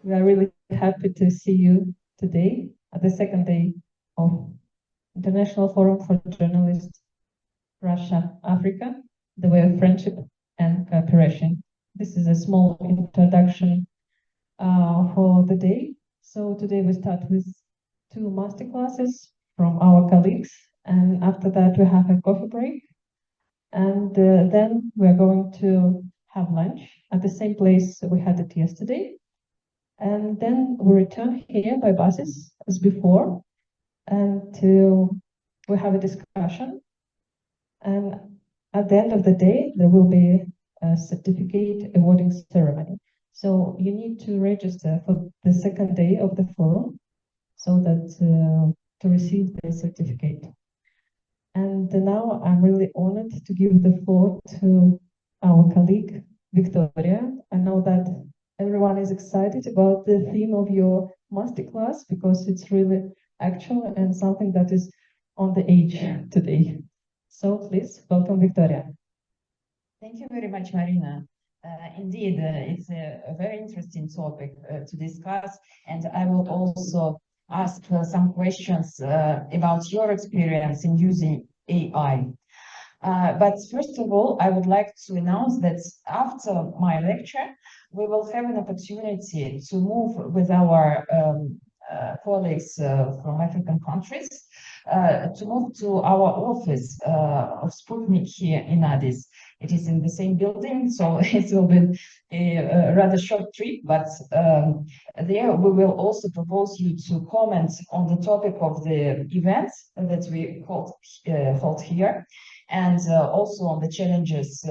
We are really happy to see you today at the second day of International Forum for Journalists, Russia, Africa, the way of friendship and cooperation. This is a small introduction for the day. So today we start with two masterclasses from our colleagues, and after that we have a coffee break, and then we're going to have lunch at the same place we had it yesterday. And then we return here by buses as before, and we have a discussion. And at the end of the day, there will be a certificate awarding ceremony. So you need to register for the second day of the forum so that to receive the certificate. And now I'm really honored to give the floor to our colleague, Victoria. I know that everyone is excited about the theme of your masterclass because it's really actual and something that is on the age today. So please welcome Victoria. Thank you very much, Marina. Indeed, it's a very interesting topic to discuss, and I will also ask some questions about your experience in using AI. But first of all, I would like to announce that after my lecture, we will have an opportunity to move with our colleagues from African countries to move to our office of Sputnik here in Addis. It is in the same building, so it will be a rather short trip, but there we will also propose you to comment on the topic of the events that we hold here, and also on the challenges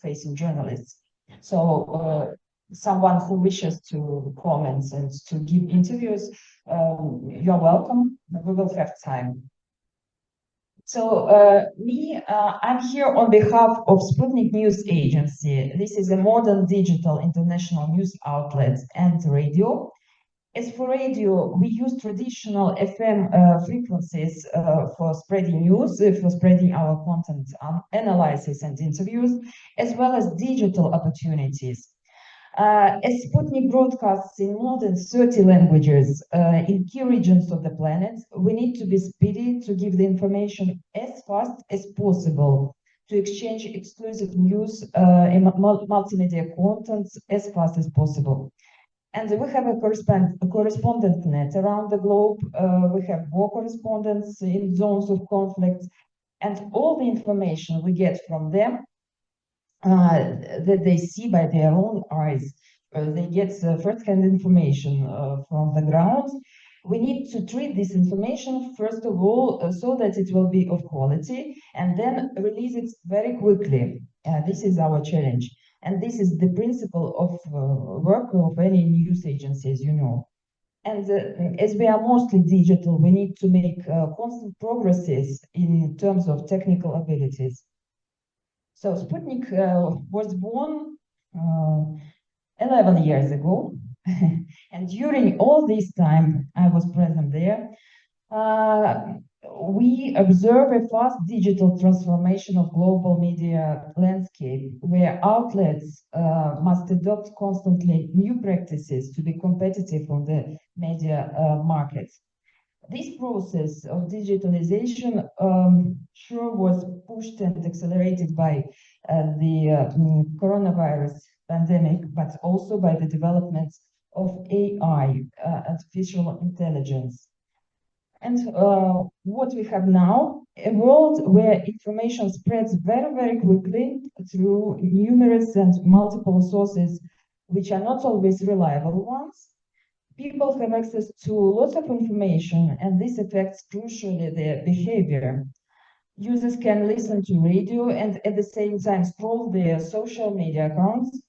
facing journalists. So someone who wishes to comment and to give interviews, you're welcome. We will have time. So I'm here on behalf of Sputnik News Agency. This is a modern digital international news outlet and radio. As for radio, we use traditional FM frequencies for spreading news, for spreading our content analysis and interviews, as well as digital opportunities. As Sputnik broadcasts in more than 30 languages in key regions of the planet, we need to be speedy to give the information as fast as possible, to exchange exclusive news and multimedia content as fast as possible. And we have a correspondent net around the globe. We have war correspondents in zones of conflict, and all the information we get from them that they see by their own eyes. They get first-hand information from the ground. We need to treat this information, first of all, so that it will be of quality, and then release it very quickly. This is our challenge. And this is the principle of work of any news agency, as you know. And as we are mostly digital, we need to make constant progresses in terms of technical abilities. So Sputnik was born 11 years ago, and during all this time I was present there. We observe a fast digital transformation of global media landscape, where outlets must adopt constantly new practices to be competitive on the media markets. This process of digitalization sure was pushed and accelerated by the coronavirus pandemic, but also by the development of AI, artificial intelligence. And what we have now, a world where information spreads very, very quickly through numerous and multiple sources, which are not always reliable ones. People have access to lots of information, and this affects crucially their behavior. Users can listen to radio and at the same time scroll their social media accounts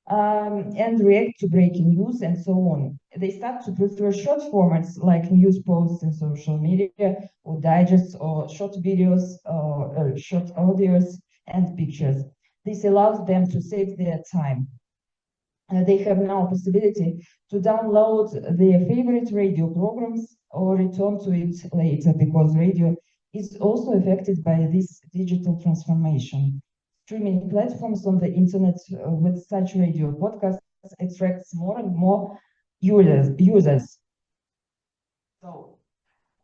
and react to breaking news and so on. They start to prefer short formats like news posts in social media, or digests, or short videos, or short audios and pictures. This allows them to save their time. They have now a possibility to download their favorite radio programs or return to it later, because radio is also affected by this digital transformation. Streaming platforms on the internet with such radio podcasts attracts more and more users. So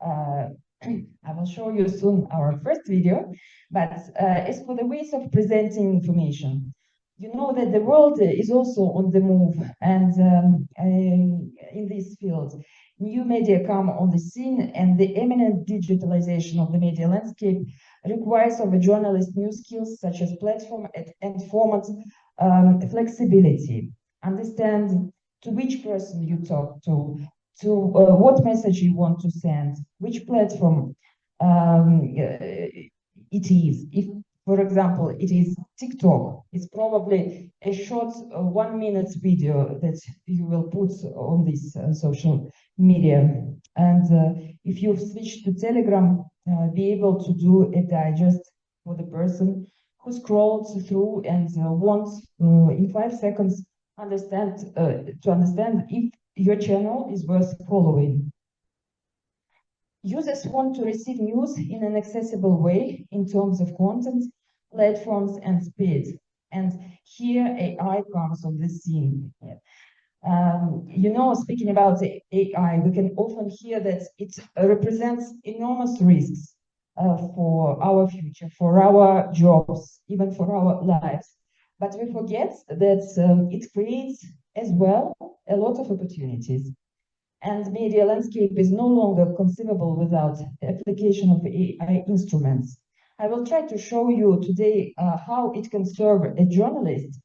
I will show you soon our first video, but as for the ways of presenting information, you know that the world is also on the move, and in this field, new media come on the scene, and the imminent digitalization of the media landscape requires of a journalist new skills such as platform and format flexibility, understand to which person you talk to what message you want to send, which platform it is. If, for example, it is TikTok, it's probably a short 1 minute video that you will put on this social media. And if you switch to Telegram, be able to do a digest for the person who scrolls through and wants in 5 seconds to understand if your channel is worth following. Users want to receive news in an accessible way in terms of content, platforms, and speed. And here AI comes on the scene. You know, speaking about AI, we can often hear that it represents enormous risks for our future, for our jobs, even for our lives. But we forget that it creates as well a lot of opportunities. And media landscape is no longer conceivable without application of AI instruments. I will try to show you today how it can serve a journalist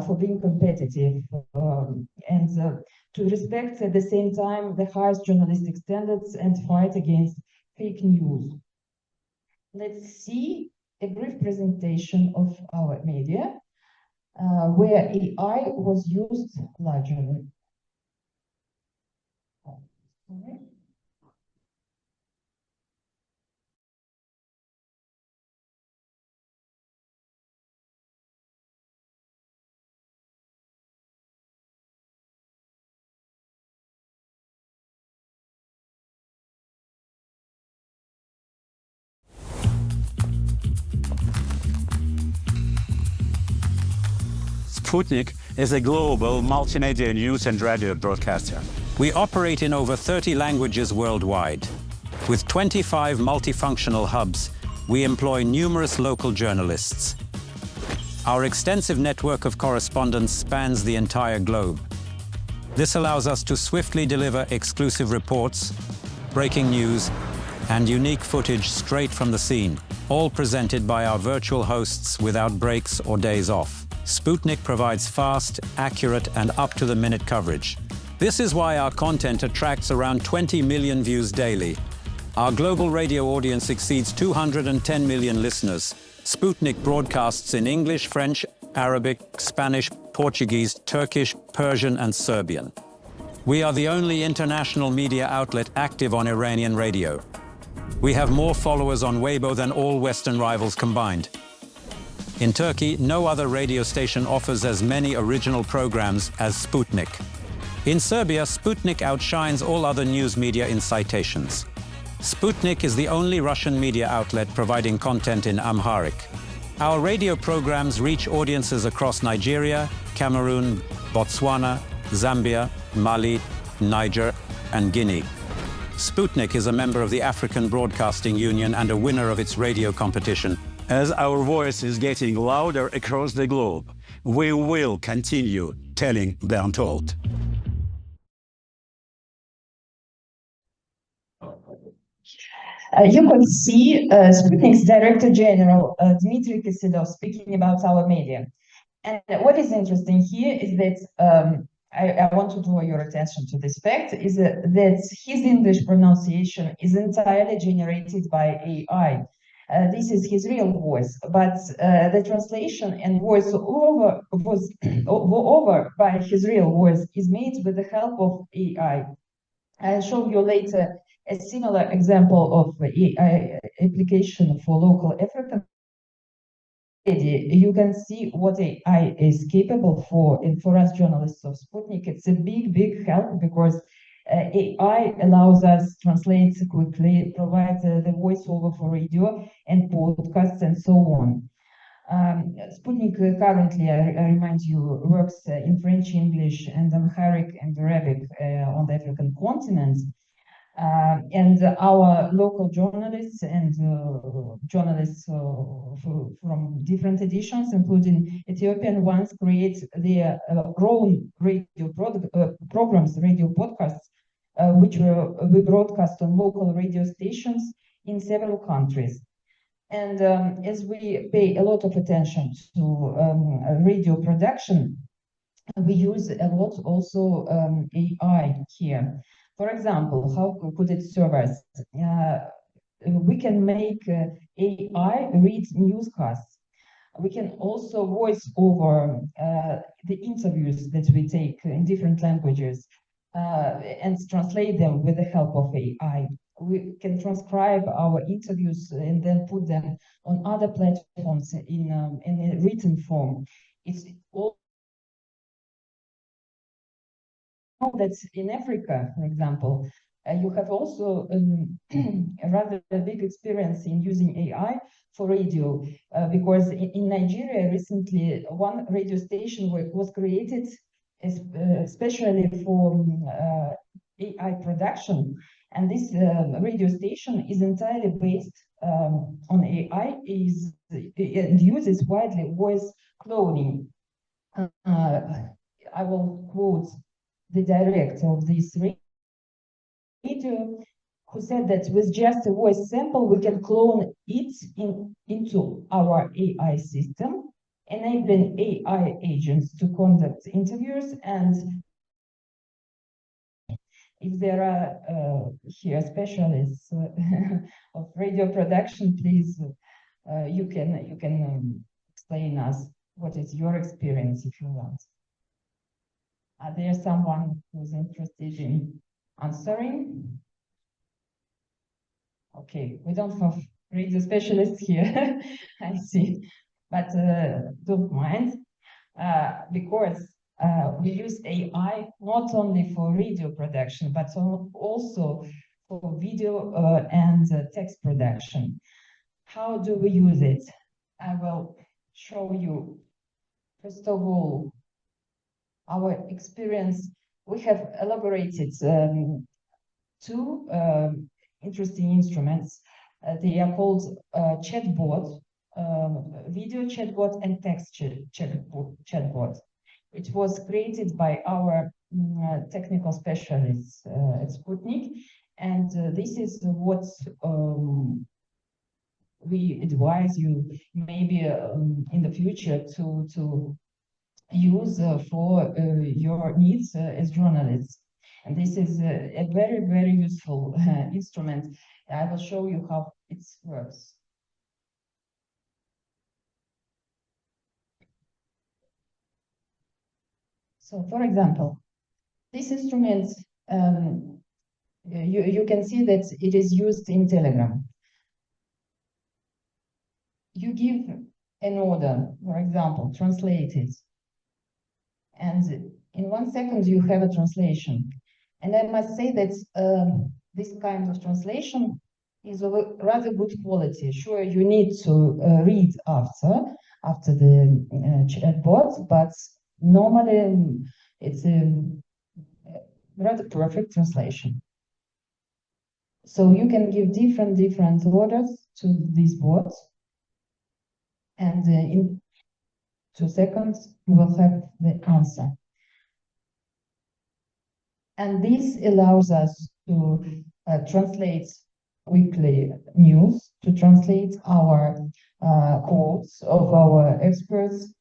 for being competitive and to respect at the same time the highest journalistic standards and fight against fake news. Let's see a brief presentation of our media where AI was used largely. Sputnik is a global multimedia news and radio broadcaster. We operate in over 30 languages worldwide. With 25 multifunctional hubs, we employ numerous local journalists. Our extensive network of correspondents spans the entire globe. This allows us to swiftly deliver exclusive reports, breaking news, and unique footage straight from the scene, all presented by our virtual hosts without breaks or days off. Sputnik provides fast, accurate, and up-to-the-minute coverage. This is why our content attracts around 20 million views daily. Our global radio audience exceeds 210 million listeners. Sputnik broadcasts in English, French, Arabic, Spanish, Portuguese, Turkish, Persian, and Serbian. We are the only international media outlet active on Iranian radio. We have more followers on Weibo than all Western rivals combined. In Turkey, no other radio station offers as many original programs as Sputnik. In Serbia, Sputnik outshines all other news media in citations. Sputnik is the only Russian media outlet providing content in Amharic. Our radio programs reach audiences across Nigeria, Cameroon, Botswana, Zambia, Mali, Niger, and Guinea. Sputnik is a member of the African Broadcasting Union and a winner of its radio competition. As our voice is getting louder across the globe, we will continue telling the untold. You can see Sputnik's Director General, Dmitry Kiselov, speaking about our media. And what is interesting here is that I want to draw your attention to this fact, is that his English pronunciation is entirely generated by AI. This is his real voice, but the translation and voice-over by his real voice is made with the help of AI. I'll show you later a similar example of AI application for local African. You can see what AI is capable for, and for us journalists of Sputnik, it's a big help because AI allows us translate quickly, provide the voiceover for radio and podcasts and so on. Sputnik currently, I remind you, works in French, English, and Amharic and Arabic on the African continent. And our local journalists and journalists from different editions, including Ethiopian ones, create their own radio programs, radio podcasts, which we broadcast on local radio stations in several countries. And as we pay a lot of attention to radio production, we use a lot also AI here. For example, how could it serve us? We can make AI read newscasts. We can also voice over the interviews that we take in different languages and translate them with the help of AI. We can transcribe our interviews and then put them on other platforms in a written form. It's all that in Africa, for example, you have also a rather big experience in using AI for radio, because in Nigeria recently one radio station was created especially for AI production, and this radio station is entirely based on AI, and uses widely voice cloning. I will quote the director of this radio, who said that with just a voice sample, we can clone it into our AI system, enabling AI agents to conduct interviews. And if there are here specialists of radio production, please, you can explain us what is your experience if you want. Are there someone who's interested in answering? Okay, we don't have radio specialists here, I see, but don't mind, because we use AI not only for radio production, but also for video and text production. How do we use it? I will show you, first of all, our experience. We have elaborated two interesting instruments. They are called chatbot, video chatbot, and text chatbot. It was created by our technical specialists at Sputnik, and this is what we advise you maybe in the future to use for your needs as journalists. And this is a very, very useful instrument. I will show you how it works. So, for example, this instrument, you can see that it is used in Telegram. You give an order, for example, translate it, and in 1 second you have a translation. And I must say that this kind of translation is of a rather good quality. Sure, you need to read after the chatbot, but normally it's a rather perfect translation. So you can give different orders to these bots, and in 2 seconds you will have the answer. And this allows us to translate weekly news, to translate our quotes of our experts.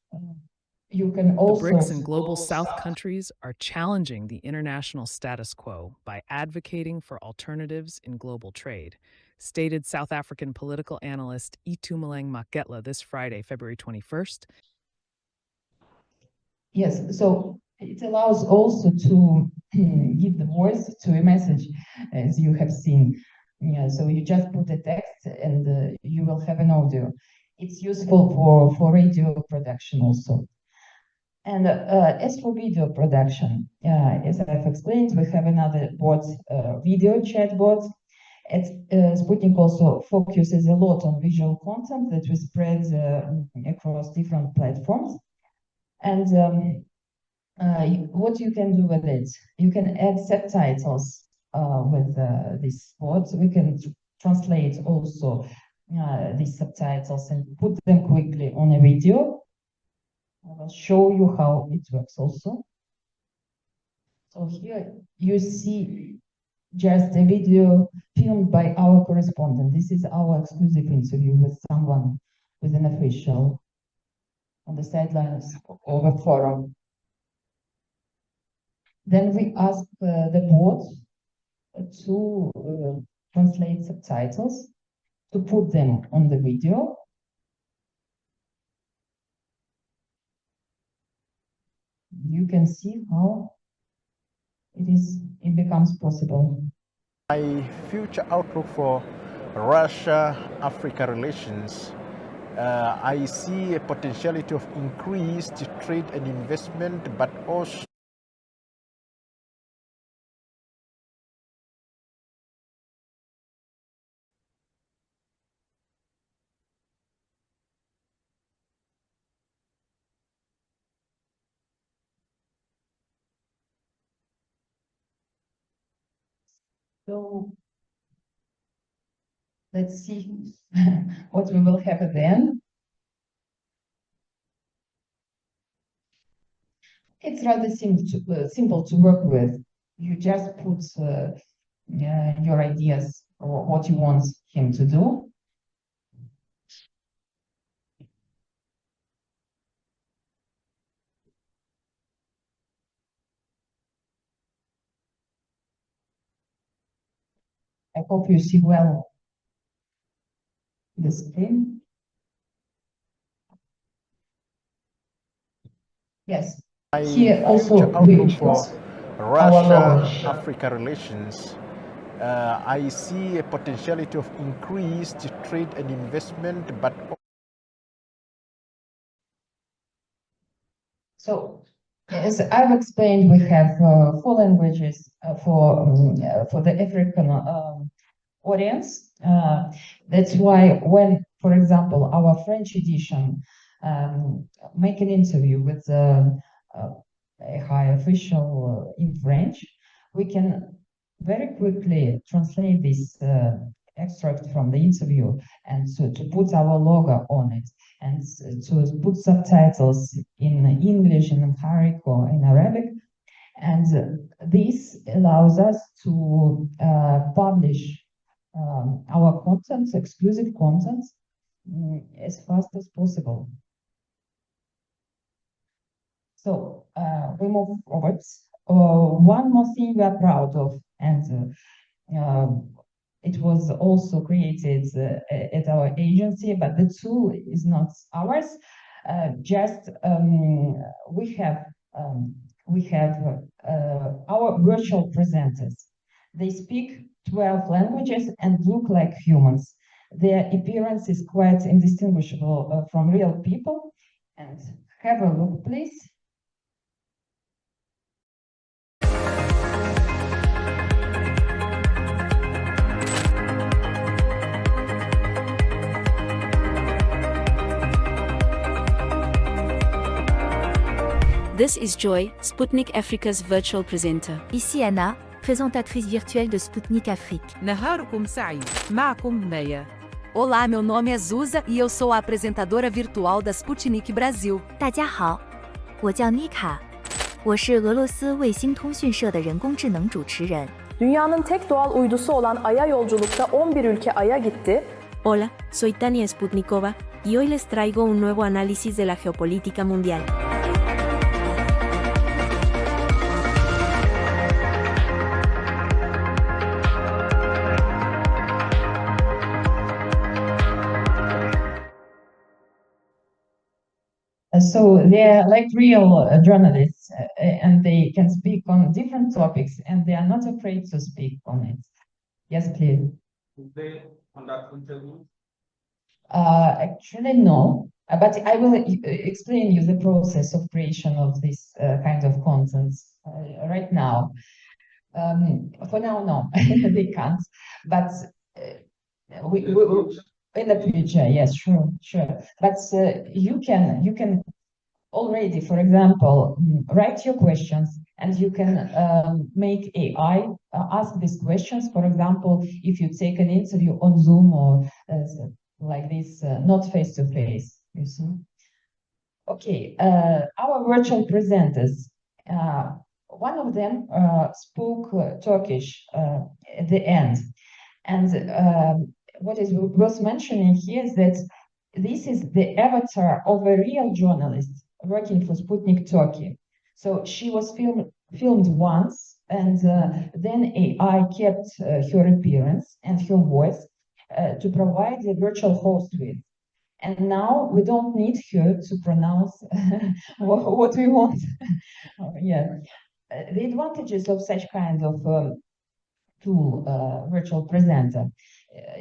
You can also... The BRICS and Global South countries are challenging the international status quo by advocating for alternatives in global trade, stated South African political analyst Itumeleng Maketla this Friday, February 21st. Yes, so it allows also to give the voice to a message, as you have seen. Yeah, so you just put the text and you will have an audio. It's useful for radio production also. And as for video production, as I've explained, we have another bot, video chat bot. Sputnik also focuses a lot on visual content that we spread across different platforms. And what you can do with it, you can add subtitles with this spot. We can translate also these subtitles and put them quickly on a video. I will show you how it works also. So here you see just a video filmed by our correspondent. This is our exclusive interview with someone, with an official on the sidelines of a forum. Then we ask the bot to translate subtitles, to put them on the video. You can see how it becomes possible. My future outlook for Russia-Africa relations, I see a potentiality of increased trade and investment, but also So let's see what we will have then. It's rather simple to work with. You just put your ideas or what you want him to do. I hope you see well the screen. Yes. Here also we put our logo. Russia-Africa relations, I see a potentiality of increased trade and investment, but so, as I've explained, we have 4 languages for the African audience. That's why when, for example, our French edition make an interview with a high official in French, we can very quickly translate this extract from the interview and to put our logo on it, and to put subtitles in English, in Amharic, or in Arabic. And this allows us to publish our content, exclusive content, as fast as possible. So we move forward. One more thing we are proud of, and it was also created at our agency, but the tool is not ours. Just we have our virtual presenters. They speak 12 languages and look like humans. Their appearance is quite indistinguishable from real people. And have a look, please. This is Joy, Sputnik Africa's virtual presenter. Ici Anna, présentatrice virtuelle de Sputnik Afrique. نهاركم سعيد. معكم مايا. Olá, meu nome é Zuza e eu sou a apresentadora virtual da Sputnik Brasil. 大家好，我叫妮卡，我是俄罗斯卫星通讯社的人工智能主持人。 Dünyanın tek doğal uydusu olan Ay'a yolculukta 11 ülke Ay'a gitti. Hola, soy Tania Sputnikova y hoy les traigo un nuevo análisis de la geopolítica mundial. So they're like real journalists, and they can speak on different topics, and they are not afraid to speak on it. Yes, please. Do they conduct interviews? Actually, no. But I will explain you the process of creation of this kind of content right now. For now, no, they can't. But in the future, yes, sure. But you can already, for example, write your questions, and you can make AI ask these questions. For example, if you take an interview on Zoom or like this, not face to face, you see. Okay, our virtual presenters. One of them spoke Turkish at the end, and what is worth mentioning here is that this is the avatar of a real journalist working for Sputnik Turkey. So she was filmed once, and then AI kept her appearance and her voice to provide a virtual host with. And now we don't need her to pronounce what we want. Yeah. The advantages of such kind of tool, virtual presenter,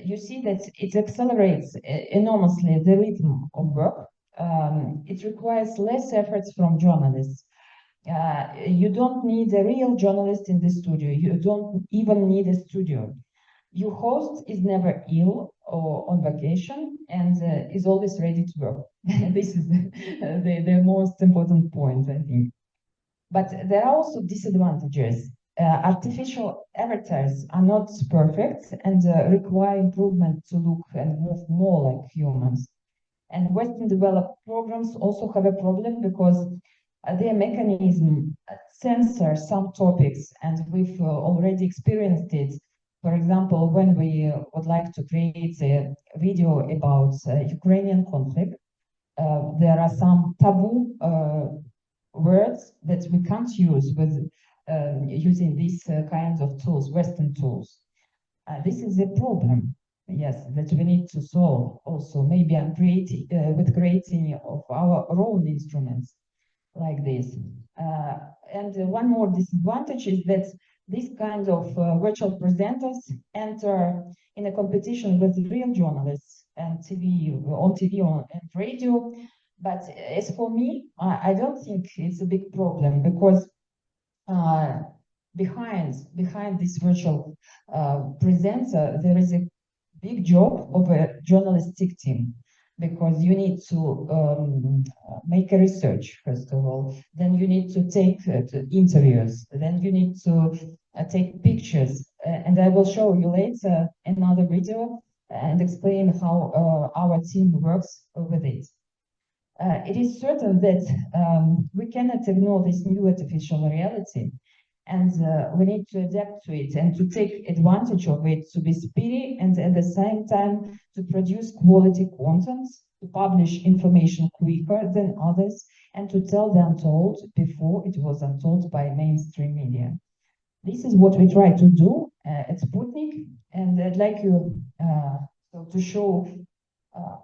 you see that it accelerates enormously the rhythm of work. It requires less efforts from journalists. You don't need a real journalist in the studio. You don't even need a studio. Your host is never ill or on vacation and is always ready to work. This is the most important point, I think. But there are also disadvantages. Artificial avatars are not perfect and require improvement to look and move more like humans. And Western developed programs also have a problem because their mechanism censors some topics, and we've already experienced it. For example, when we would like to create a video about Ukrainian conflict, there are some taboo words that we can't use with using these kinds of tools, Western tools. This is a problem, yes, that we need to solve also, maybe with creating of our own instruments like this. And one more disadvantage is that these kinds of virtual presenters enter in a competition with real journalists and on TV and radio. But as for me, I don't think it's a big problem, because behind this virtual presenter, there is a big job of a journalistic team, because you need to make a research, first of all, then you need to take interviews, then you need to take pictures, and I will show you later another video and explain how our team works with it. It is certain that we cannot ignore this new artificial reality, and we need to adapt to it and to take advantage of it, to be speedy and at the same time to produce quality content, to publish information quicker than others, and to tell the untold before it was untold by mainstream media. This is what we try to do at Sputnik, and I'd like you to show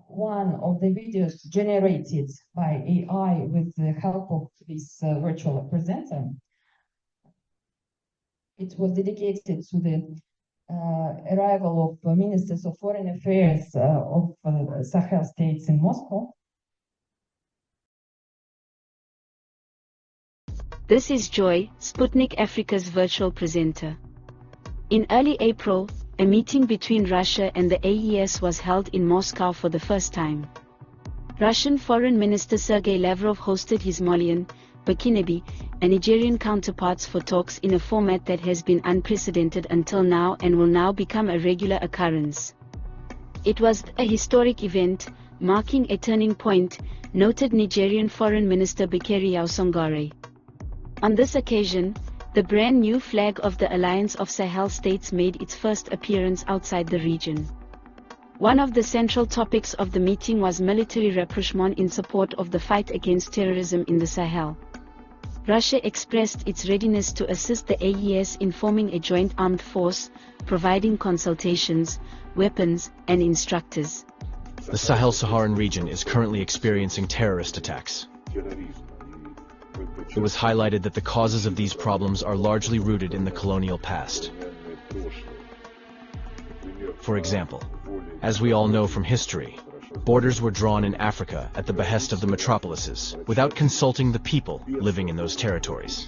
one of the videos generated by AI with the help of this virtual presenter. It was dedicated to the arrival of ministers of foreign affairs of Sahel states in Moscow. This is Joy, Sputnik Africa's virtual presenter. In early April, a meeting between Russia and the AES was held in Moscow for the first time. Russian Foreign Minister Sergei Lavrov hosted his Malian, Burkinabe, and Nigerian counterparts for talks in a format that has been unprecedented until now and will now become a regular occurrence. It was a historic event, marking a turning point, noted Nigerian Foreign Minister Bekeri Songare. On this occasion, the brand new flag of the Alliance of Sahel States made its first appearance outside the region. One of the central topics of the meeting was military rapprochement in support of the fight against terrorism in the Sahel. Russia expressed its readiness to assist the AES in forming a joint armed force, providing consultations, weapons, and instructors. The Sahel-Saharan region is currently experiencing terrorist attacks. It was highlighted that the causes of these problems are largely rooted in the colonial past. For example, as we all know from history, borders were drawn in Africa at the behest of the metropolises, without consulting the people living in those territories.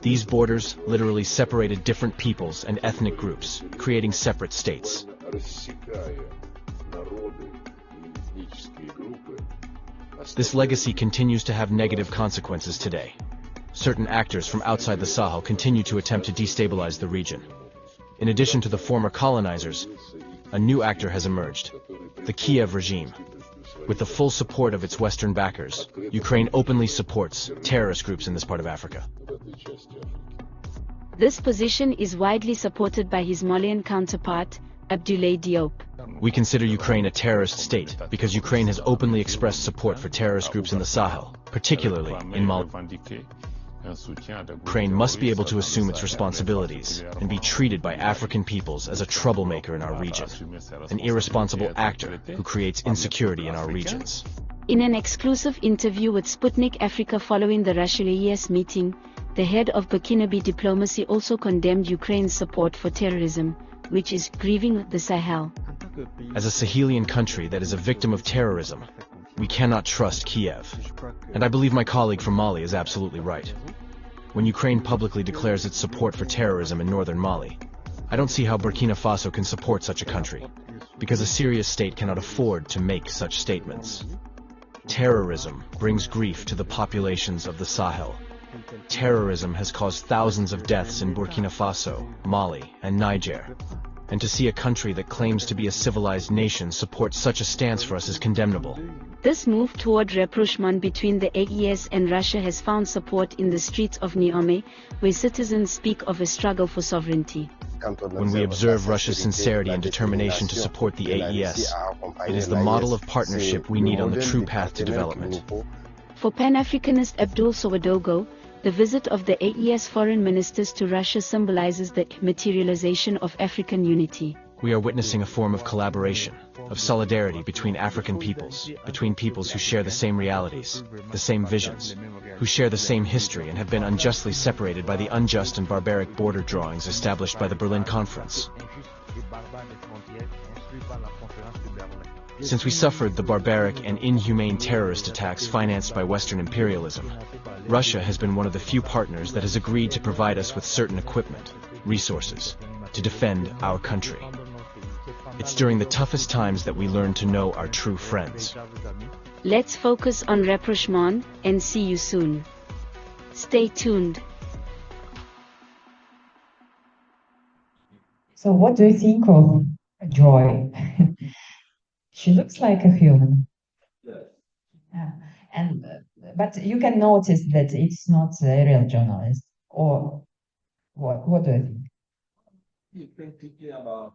These borders literally separated different peoples and ethnic groups, creating separate states. This legacy continues to have negative consequences today. Certain actors from outside the Sahel continue to attempt to destabilize the region. In addition to the former colonizers, a new actor has emerged, the Kiev regime. With the full support of its Western backers, Ukraine openly supports terrorist groups in this part of Africa. This position is widely supported by his Malian counterpart, Abdoulaye Diop. We consider Ukraine a terrorist state because Ukraine has openly expressed support for terrorist groups in the Sahel, particularly in Mali. Ukraine must be able to assume its responsibilities and be treated by African peoples as a troublemaker in our region, an irresponsible actor who creates insecurity in our regions. In an exclusive interview with Sputnik Africa following the Russia-AES meeting, the head of Burkinabe diplomacy also condemned Ukraine's support for terrorism, which is grieving the Sahel. As a Sahelian country that is a victim of terrorism, we cannot trust Kiev. And I believe my colleague from Mali is absolutely right. When Ukraine publicly declares its support for terrorism in northern Mali, I don't see how Burkina Faso can support such a country, because a serious state cannot afford to make such statements. Terrorism brings grief to the populations of the Sahel. Terrorism has caused thousands of deaths in Burkina Faso, Mali, and Niger. And to see a country that claims to be a civilized nation support such a stance for us is condemnable. This move toward rapprochement between the AES and Russia has found support in the streets of Niamey, where citizens speak of a struggle for sovereignty. When we observe Russia's sincerity and determination to support the AES, it is the model of partnership we need on the true path to development. For Pan-Africanist Abdul Sowadogo, the visit of the AES foreign ministers to Russia symbolizes the materialization of African unity. We are witnessing a form of collaboration, of solidarity between African peoples, between peoples who share the same realities, the same visions, who share the same history and have been unjustly separated by the unjust and barbaric border drawings established by the Berlin Conference. Since we suffered the barbaric and inhumane terrorist attacks financed by Western imperialism, Russia has been one of the few partners that has agreed to provide us with certain equipment, resources, to defend our country. It's during the toughest times that we learn to know our true friends. Let's focus on rapprochement and see you soon. Stay tuned. So what do you think of Joy? She looks like a human. Yeah. And but you can notice that it's not a real journalist, or what do you think? You've been thinking about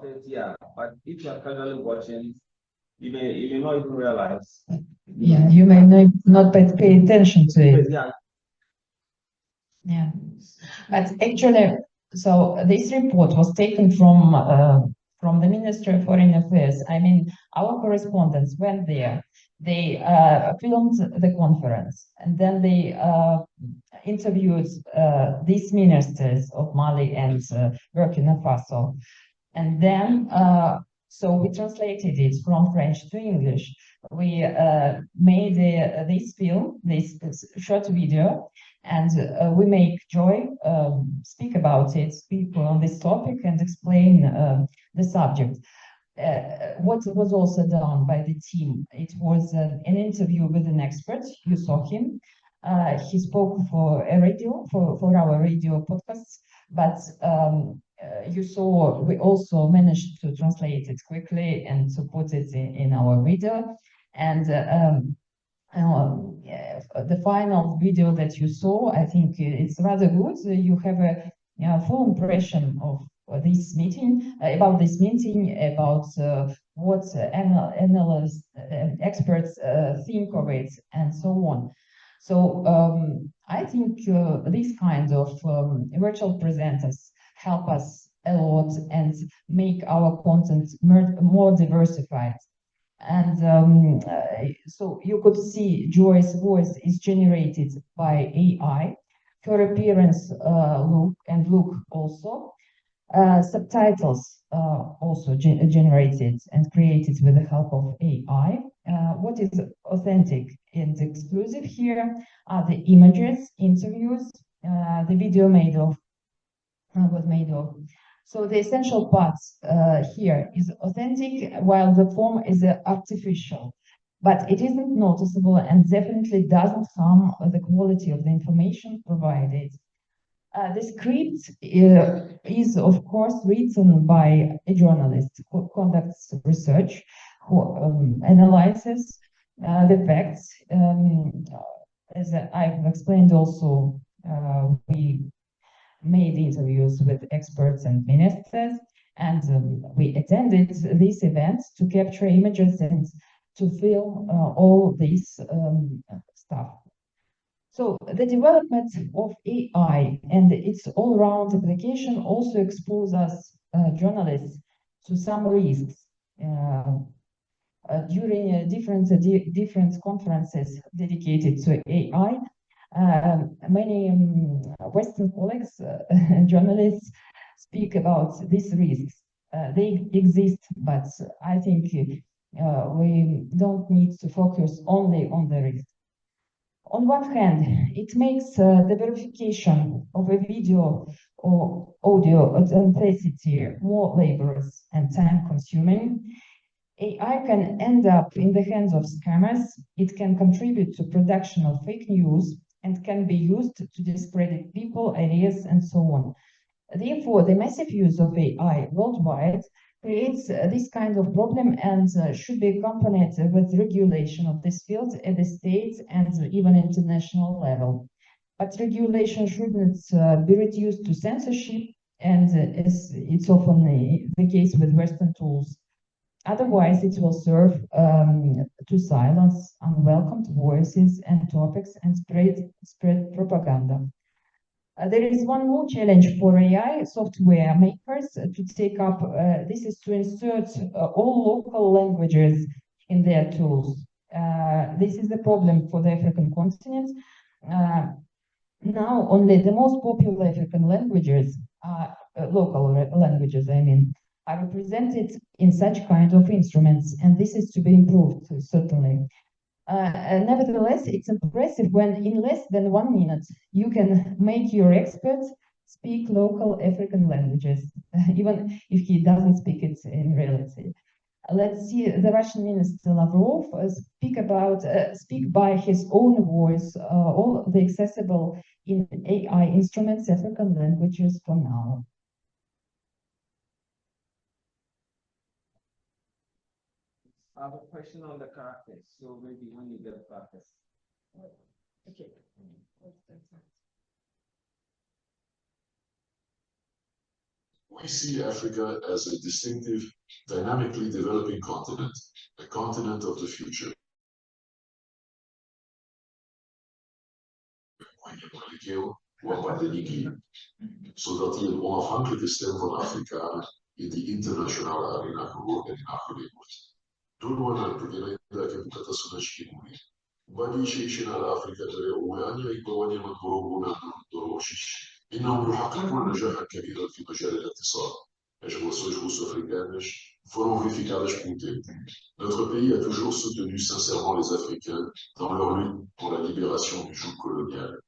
it, yeah. But if you're casually watching, you may not even realize. Yeah, you may not pay attention to it. Yeah. Yeah. But actually, so this report was taken from the Ministry of Foreign Affairs. I mean, our correspondents went there. They filmed the conference, and then they interviewed these ministers of Mali and Burkina Faso. And then, so we translated it from French to English. We made this film, this short video, and we make Joy speak about it, speak on this topic, and explain the subject. What was also done by the team, it was an interview with an expert. You saw him. He spoke for a radio, for our radio podcasts, but you saw we also managed to translate it quickly and to put it in our video. And the final video that you saw, I think it's rather good. You have a full impression of this meeting, about what analysts, experts think of it, and so on. So I think these kind of virtual presenters help us a lot and make our content more diversified. And so you could see Joy's voice is generated by AI. Her appearance look also. Subtitles also generated and created with the help of AI. What is authentic and exclusive here are the images, interviews, the video was made of. So the essential parts here is authentic, while the form is artificial. But it isn't noticeable and definitely doesn't harm the quality of the information provided. The script is, of course, written by a journalist who conducts research, who analyzes the facts. As I've explained also, we made interviews with experts and ministers, and we attended this event to capture images and to film all this stuff. So the development of AI and its all-round application also expose us journalists to some risks. During different conferences dedicated to AI, many Western colleagues and journalists speak about these risks. They exist, but I think we don't need to focus only on the risks. On one hand, it makes the verification of a video or audio authenticity more laborious and time-consuming. AI can end up in the hands of scammers. It can contribute to production of fake news and can be used to discredit people, ideas, and so on. Therefore, the massive use of AI worldwide creates this kind of problem and should be accompanied with regulation of this field at the state and even international level. But regulation shouldn't be reduced to censorship, and as it's often the case with Western tools. Otherwise, it will serve to silence unwelcome voices and topics and spread propaganda. There is one more challenge for AI software makers to take up. This is to insert all local languages in their tools. This is a problem for the African continent. Now, only the most popular African languages, local languages, I mean, are represented in such kind of instruments, and this is to be improved, certainly. Nevertheless, it's impressive when in less than 1 minute you can make your expert speak local African languages, even if he doesn't speak it in reality. Let's see the Russian Minister Lavrov speak by his own voice all the accessible in AI instruments African languages for now. I have a question on the characters, so maybe when you get practice. Okay. We see Africa as a distinctive, dynamically developing continent, a continent of the future. Zodat hij een onafhankelijke stem van Afrikanen in die internationale arena gehoord en in acht genomen wordt. Doorwana together ke bukata suna cikin wuri. Bani shi na Afrika da وأن يكون مضروبون دروشش إنهم يحققون نجاحا كبيرا في مجال الاقتصاد. As relações russo-africanas foram verificadas com o tempo. Notre pays a toujours soutenu sincèrement les Africains dans leur lutte pour la libération du joug colonial.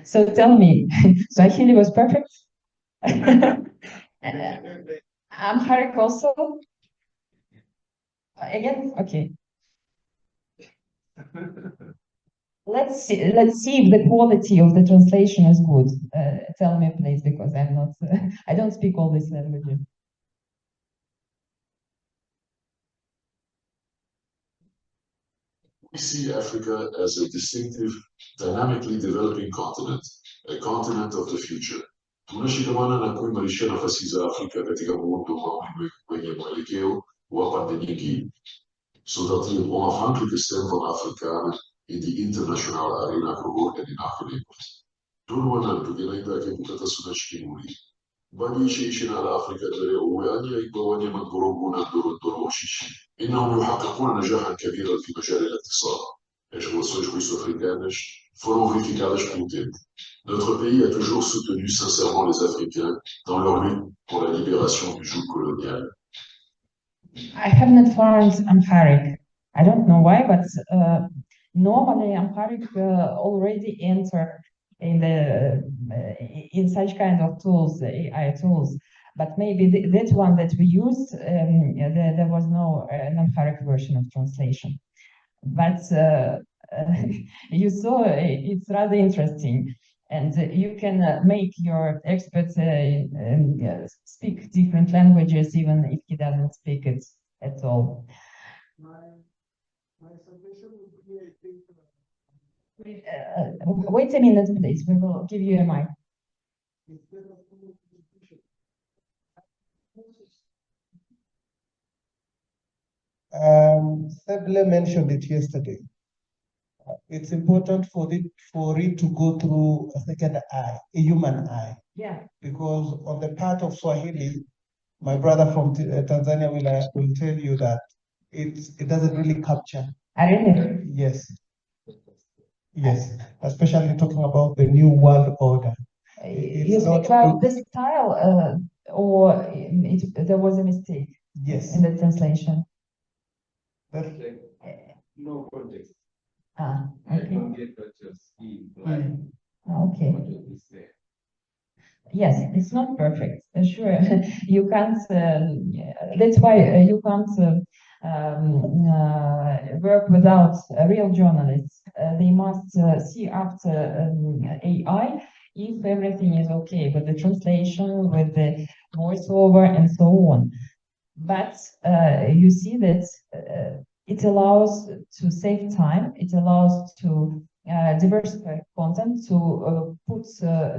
So tell me, Swahili was perfect? Amharic also? Again? Okay. Let's see if the quality of the translation is good. Tell me, please, because I'm not, I don't speak all these languages. We see Africa as a distinctive, dynamically developing continent, a continent of the future. Tunashikamana na kuimarisha nafasi za Afrika katika muundo wa wenye mwelekeo wa pande nyingi, zodat hij een onafhankelijke stem van Afrikanen in die internationale arena gehoord en in acht genomen wordt. Doorwana tukilenga kukata suna shikimuri. Bani shi na Afrika da وأن يكون مضروبون دروشش إنهم يحققون نجاحا كبيرا في مجال الاقتصاد. As relações russo-africanas foram verificadas com o tempo. Notre pays a toujours soutenu sincèrement les Africains dans leur lutte pour la libération du joug colonial. I have not found Amharic. I don't know why, but normally Amharic already enter in the in such kind of tools, AI tools. But maybe that one that we used, there was no an Amharic version of translation. But you saw it's rather interesting, and you can make your expert speak different languages even if he doesn't speak it at all. My suggestion would be, I think. Wait a minute, please. We will give you a mic. Seble mentioned it yesterday. It's important for it to go through a second eye, a human eye. Yeah. Because on the part of Swahili, my brother from Tanzania will tell you that it doesn't really capture. Really? Yes. Yes, especially talking about the new world order. You speak about the style, or there was a mistake? Yes. In the translation. No context. Okay. I don't get what you're saying. Okay. What you say. Yes, it's not perfect. Sure, you can't. That's why you can't work without real journalists. They must see after AI if everything is okay with the translation, with the voiceover, and so on. But you see that it allows to save time. It allows to diversify content, to put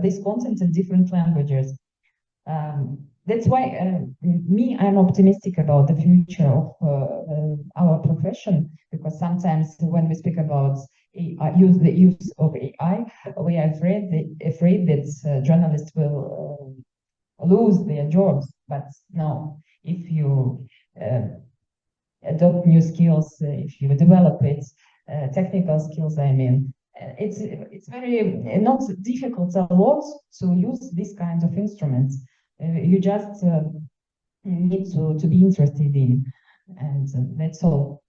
this content in different languages. That's why I'm optimistic about the future of our profession, because sometimes when we speak about AI, the use of AI, we are afraid that journalists will lose their jobs. But no, if you adopt new skills, if you develop it, technical skills, I mean, it's very not difficult a lot to use these kinds of instruments. You just need to be interested in, and that's all.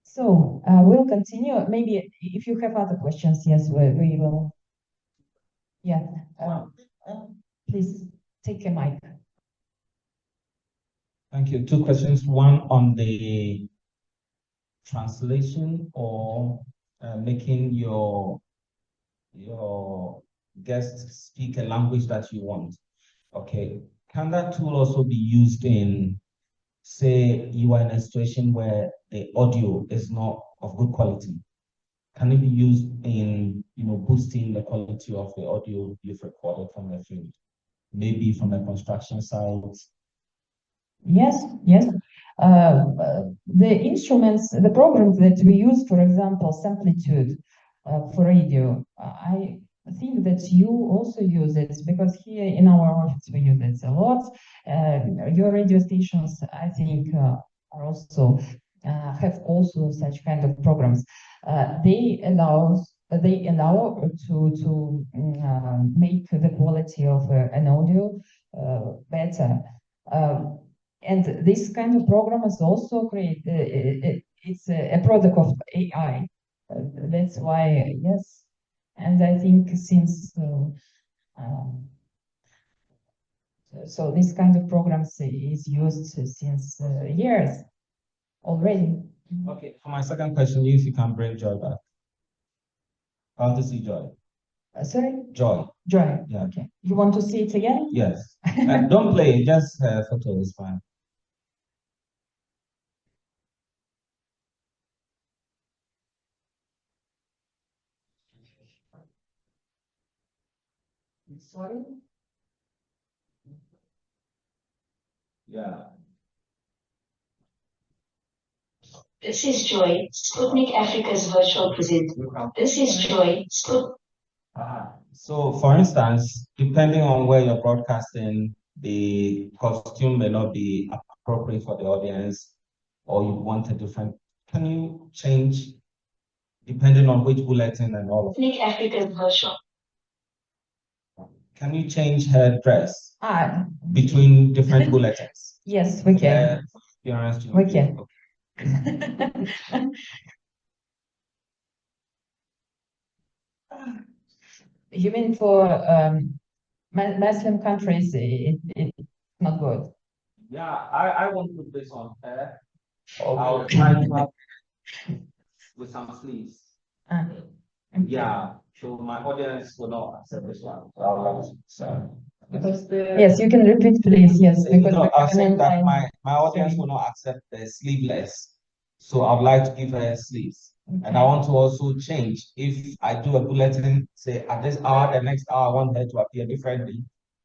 So we'll continue. Maybe if you have other questions, yes, we will. Yeah, please take a mic. Thank you. Two questions. One on the translation or making your guests speak a language that you want. Okay. Can that tool also be used in, say, you are in a situation where the audio is not of good quality? Can it be used in, boosting the quality of the audio you've recorded from the field? Maybe from a construction site? Yes. The instruments, the programs that we use, for example, Samplitude for radio, I think that you also use it, because here in our office we use it a lot. Your radio stations, I think, are also have also such kind of programs. They allow to make the quality of an audio better. And this kind of program is also create. It's a product of AI. That's why, yes. And I think since so this kind of programs is used since years already. Okay. For my second question, if you can bring Joy back. I want to see Joy. Sorry? Joy. Joy. Yeah. Okay. You want to see it again? Yes. Don't play. Just photo is fine. Sorry? Yeah. This is Joy, Sputnik Africa's virtual presenter. This is Joy, Sputnik. So, for instance, depending on where you're broadcasting, the costume may not be appropriate for the audience, or you want a different. Can you change depending on which bulletin and all of Sputnik Africa's virtual. Can you change her dress between different bulletins? Yes, we can. We can. Okay. You mean for Muslim countries, it's not good? Yeah, I want to put this on air. I'll try to have with some sleeves. Yeah, so my audience will not accept this one. Yes, you can repeat, please. Yes, because no, I was saying that my audience will not accept the sleeveless. So I'd like to give her sleeves. Okay. And I want to also change. If I do a bulletin, say at this hour, the next hour, I want her to appear differently.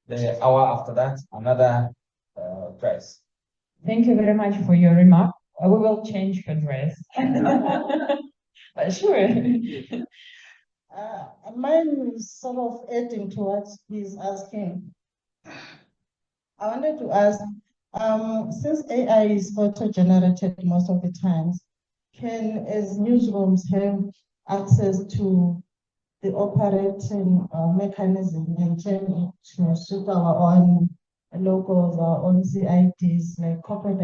The hour after that, another dress. Thank you very much for your remark. We will change her dress. Sure. Mine is sort of adding to what he's asking. I wanted to ask, since AI is auto-generated most of the times, can, as newsrooms, have access to the operating mechanism and change it to suit our own logos, our own CIDs, like corporate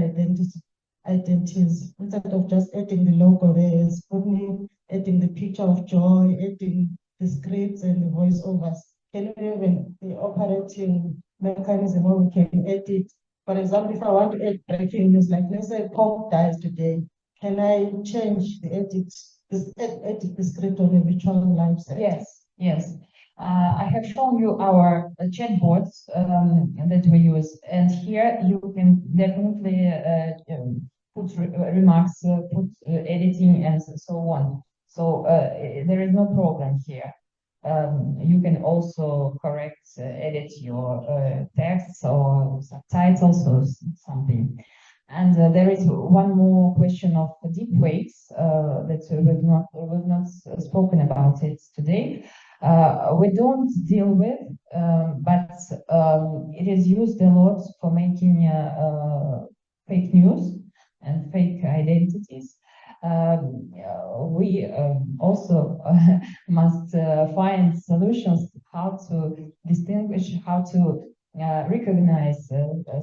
identities, instead of just adding the logo there, Sputnik, adding the picture of joy, adding the scripts and the voiceovers? Can we have the operating mechanism where we can edit? For example, if I want to add breaking news, like let's say Pope dies today, can I change the edit the script on a virtual live set? Yes, yes. I have shown you our chatbots that we use, and here you can definitely put remarks, put editing, and so on. So there is no problem here. You can also correct, edit your texts or subtitles or something. And there is one more question of deep fakes that we've not spoken about it today. We don't deal with, but it is used a lot for making fake news and fake identities. We also must find solutions how to distinguish, how to recognize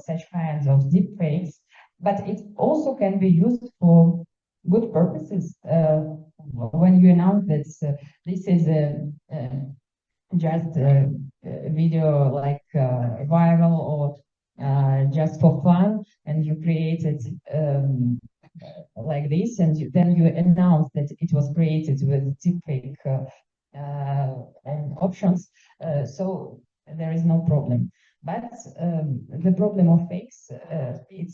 such kinds of deep fakes. But it also can be used for good purposes. When you announce that this is just a video like viral or just for fun, and you create it like this, and then you announce that it was created with deepfake options, so there is no problem. But the problem of fakes it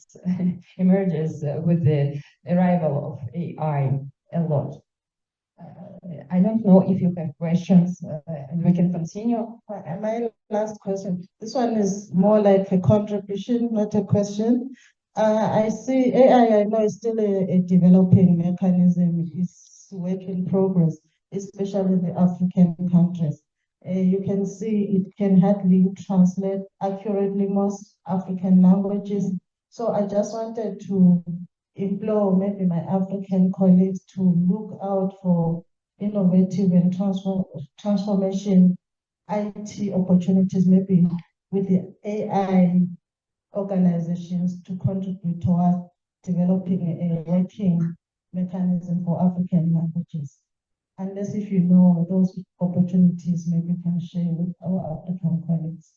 emerges with the arrival of AI a lot. I don't know if you have questions, and we can continue. My last question. This one is more like a contribution, not a question. I see AI, I know, is still a developing mechanism. It's work in progress, especially in the African countries. You can see it can hardly translate accurately most African languages. So I just wanted to implore maybe my African colleagues to look out for innovative and transformation IT opportunities, maybe with the AI organizations, to contribute towards developing a working mechanism for African languages. Unless if you know those opportunities, maybe you can share with our African colleagues.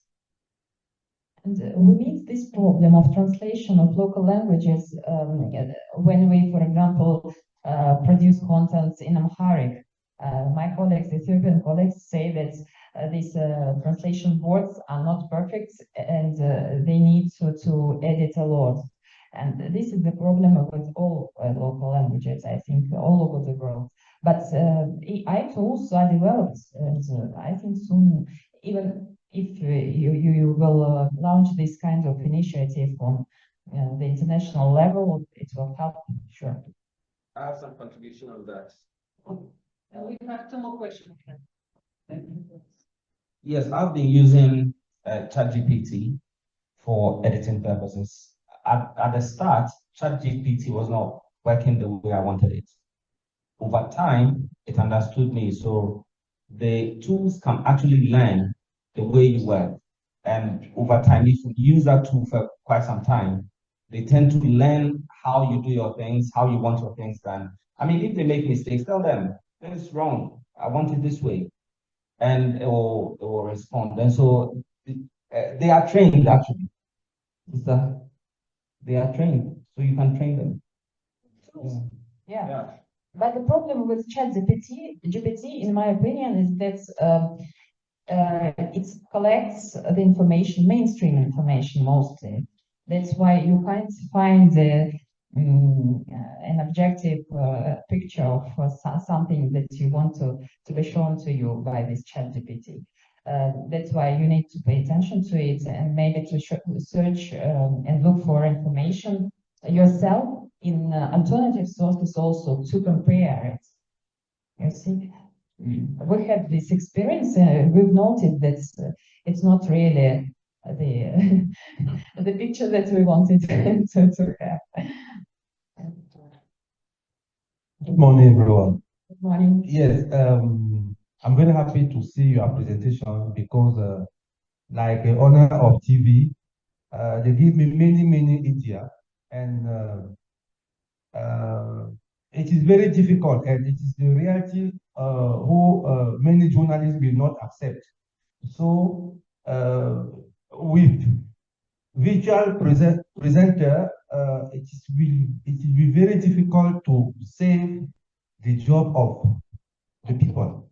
And we meet this problem of translation of local languages when we, for example, produce content in Amharic. My colleagues, Ethiopian colleagues, say that these translation boards are not perfect, and they need to edit a lot. And this is the problem with all local languages, I think, all over the world. But AI tools are developed, and I think soon, even if you will launch this kind of initiative on the international level, it will help, sure. I have some contribution on that. We have 2 more questions. Yes, I've been using ChatGPT for editing purposes. At the start, ChatGPT was not working the way I wanted it. Over time, it understood me, so the tools can actually learn the way you work. And over time, if you use that tool for quite some time, They tend to learn how you do your things, how you want your things done. I mean, if they make mistakes, tell them, this is wrong. I want it this way. And or respond. And so they are trained, actually. They are trained, so you can train them. Yeah. But the problem with GPT, in my opinion, is that it collects the information, mainstream information mostly. That's why you can't find an objective picture of something that you want to be shown to you by this ChatGPT. That's why you need to pay attention to it and maybe to search and look for information yourself in alternative sources also to compare it. You see, we have this experience. We've noted that it's not really the the picture that we wanted to have. Good morning, everyone. Good morning. Yes, I'm very happy to see your presentation because, like an owner of TV, they give me many ideas, and it is very difficult, and it is the reality who many journalists will not accept. So, with virtual presenter, it will be very difficult to save the job of the people.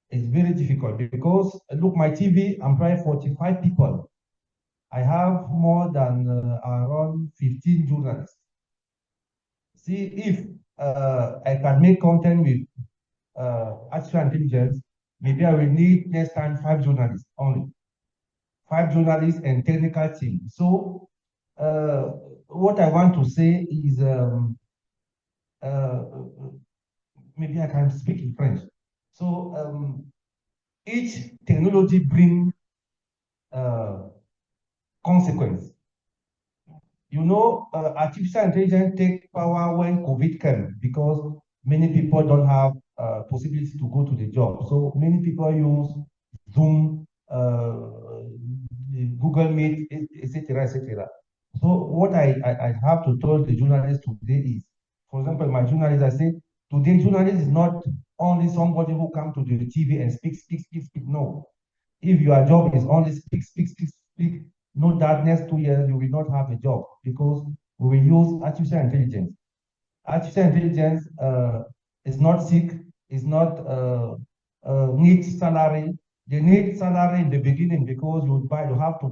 It's very difficult because look, my TV employs 45 people. I have more than around 15 journalists. See, if I can make content with artificial intelligence, maybe I will need next time 5 journalists only. 5 journalists and technical team. So what I want to say is maybe I can speak in French. So each technology brings consequence. You know, artificial intelligence take power when COVID came because many people don't have possibility to go to the job. So many people use Zoom, Google Meet, etc., etc. So what I have to tell the journalists today is, for example, my journalist, I say, today journalist is not only somebody who comes to the TV and speak. No. If your job is only speak, know that next 2 years you will not have a job because we will use artificial intelligence. Artificial intelligence is not sick, is not need salary. They need salary in the beginning because you have to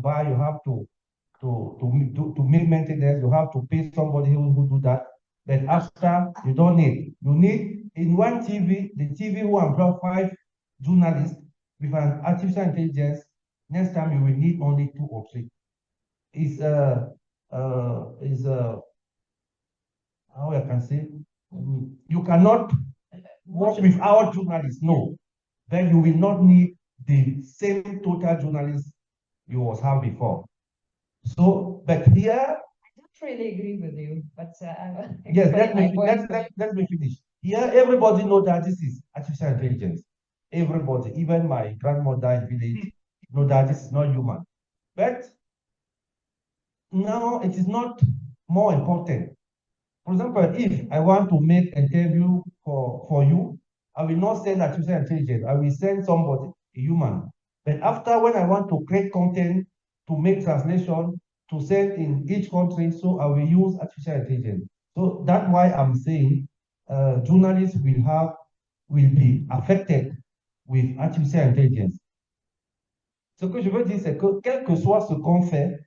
make maintenance, you have to pay somebody who do that. But after, you don't need. You need in one TV, the TV who employ 5 journalists with an artificial intelligence, next time you will need only 2 or 3. How I can say, you cannot work without journalists, no. Then you will not need the same total journalists you was have before. So, but here, I don't really agree with you, but yes, let me finish. Here, everybody knows that this is artificial intelligence. Everybody, even my grandmother in village, know that this is not human. But now it is not more important. For example, if I want to make an interview for you, I will not send artificial intelligence. I will send somebody, a human. But after, when I want to create content, to make translation, to send in each country, so I will use artificial intelligence. So that's why I'm saying journalists will be affected with artificial intelligence. Ce que je veux dire, c'est que quel que soit ce qu'on fait,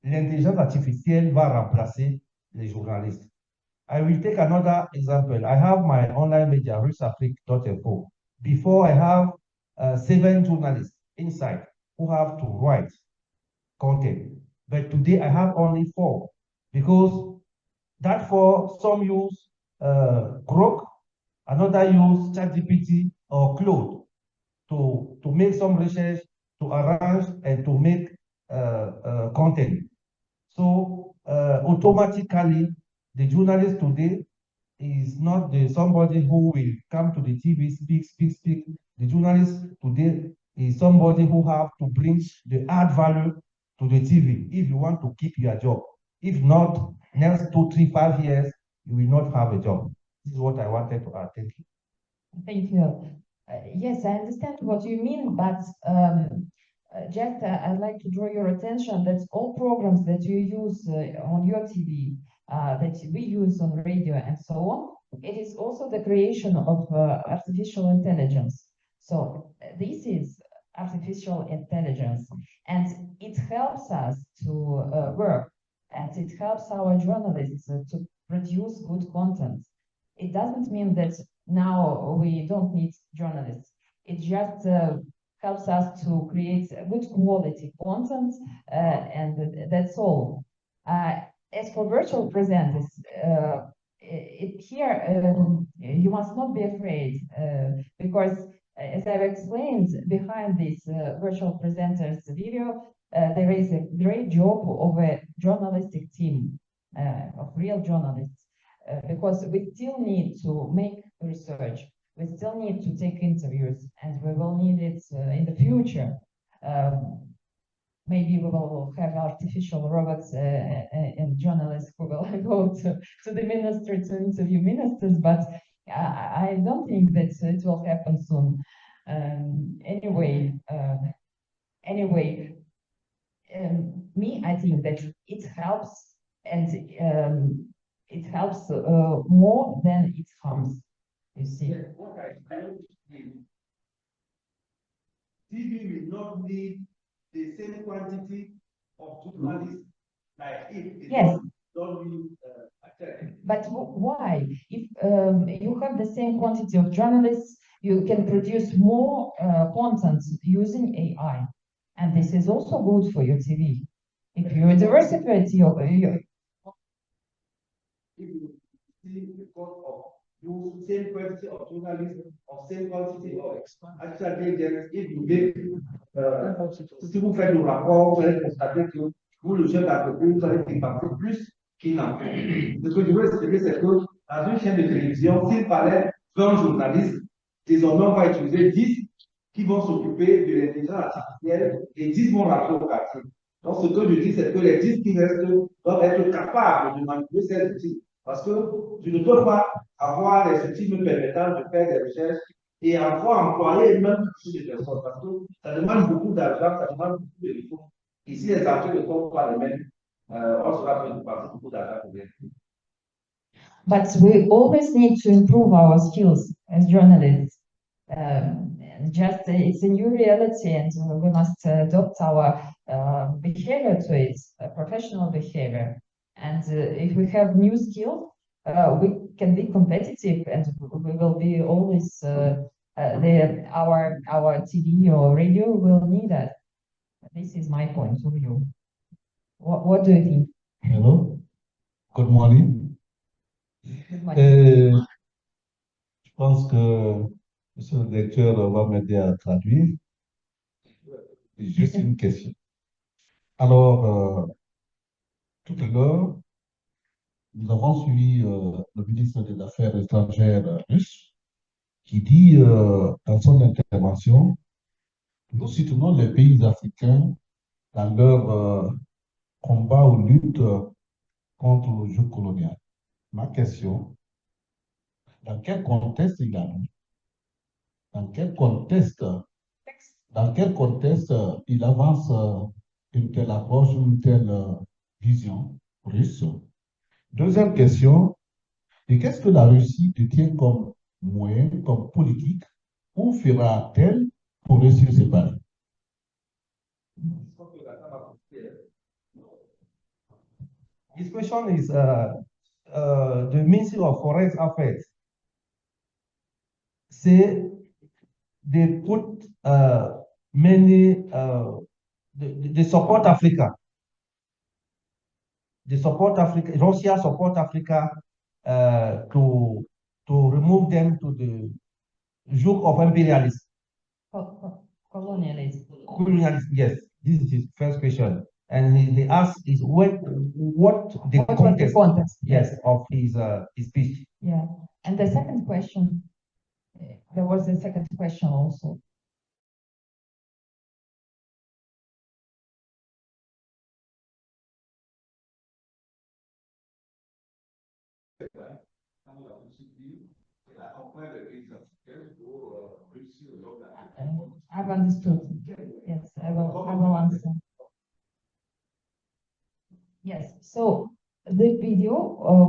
l'intelligence artificielle va remplacer les journalistes. I will take another example. I have my online media, RichAfrique.info. Before, I have 7 journalists inside who have to write content. But today, I have only 4 because that 4, some use Grok, another use ChatGPT or Claude to make some research, to arrange and to make content. So automatically, the journalist today is not somebody who will come to the TV, speak. The journalist today is somebody who have to bring the add value to the TV if you want to keep your job. If not, next 2, 3, 5 years, you will not have a job. This is what I wanted to add. Thank you. Thank you. Yes, I understand what you mean, but just I'd like to draw your attention that all programs that you use on your TV, that we use on radio and so on, it is also the creation of artificial intelligence. So this is artificial intelligence, and it helps us to work, and it helps our journalists to produce good content. It doesn't mean that now we don't need journalists. It just helps us to create good quality content, and that's all. As for virtual presenters, you must not be afraid, because as I've explained, behind this virtual presenters video, there is a great job of a journalistic team, of real journalists, because we still need to make research, we still need to take interviews, and we will need it in the future. Maybe we will have artificial robots and journalists who will go to the ministry to interview ministers, but I don't think that it will happen soon. Anyway, I think that it helps, and it helps more than it harms. You see. TV will not need the same quantity of journalists like if Yes. don't need But why? If you have the same quantity of journalists, you can produce more content using AI, and this is also good for your TV. If you diversify your use same quantity of journalists or same quantity of artificial intelligence, if you make si vous faites le rapport, vous allez constater que vous, le chef d'entreprise, vous allez dépenser plus qu'il n'en fait. Ce que je veux expliquer, c'est que dans une chaîne de télévision, s'il fallait 20 journalistes, désormais on va utiliser 10 qui vont s'occuper de l'intelligence artificielle et 10 vont rentrer au quartier. Donc ce que je dis, c'est que les 10 qui restent doivent être capables de manipuler ces outils. Parce que je ne peux pas avoir des outils me permettant de faire des recherches et avoir employé même plus de personnes. Parce que ça demande beaucoup d'argent, ça demande beaucoup de ressources. Et si les acteurs ne sont pas les mêmes, on sera fait dépenser beaucoup d'argent pour rien. But we always need to improve our skills as journalists. It's a new reality, and we must adopt our behavior to it, professional behavior. And if we have new skills, we can be competitive, and we will be always our TV or radio will need that. This is my point of view. What do you think? Hello. Good morning. Good morning. Je pense que M. le lecteur va m'aider à traduire. Juste une question. Alors, tout à l'heure, nous avons suivi le ministre des Affaires étrangères russe qui dit dans son intervention que nous soutenons les pays africains dans leur combat ou lutte contre le jeu colonial. Ma question, dans quel contexte il a mis? Dans quel contexte il avance une telle approche, une telle vision russe? Deuxième question, et qu'est-ce que la Russie détient comme moyen, comme politique, où fera-t-elle pour réussir ses paris? His question is the Ministry of Foreign Affairs say they put many they support Africa. They support Africa. Russia support Africa to remove them to the yoke of imperialism. Colonialism. Colonialism, yes. This is his first question. And he asked is what the context, yes, of his speech. Yeah. And the second question, there was a second question also. I've understood. Yes, I will answer. Yes, so the video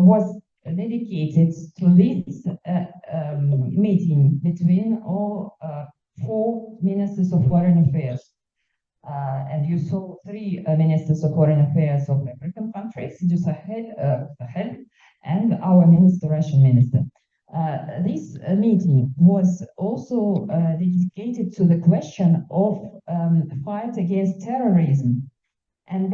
was dedicated to this meeting between all four ministers of foreign affairs. And you saw three ministers of foreign affairs of African countries, Sahel, and our minister, Russian minister. This meeting was also dedicated to the question of fight against terrorism. And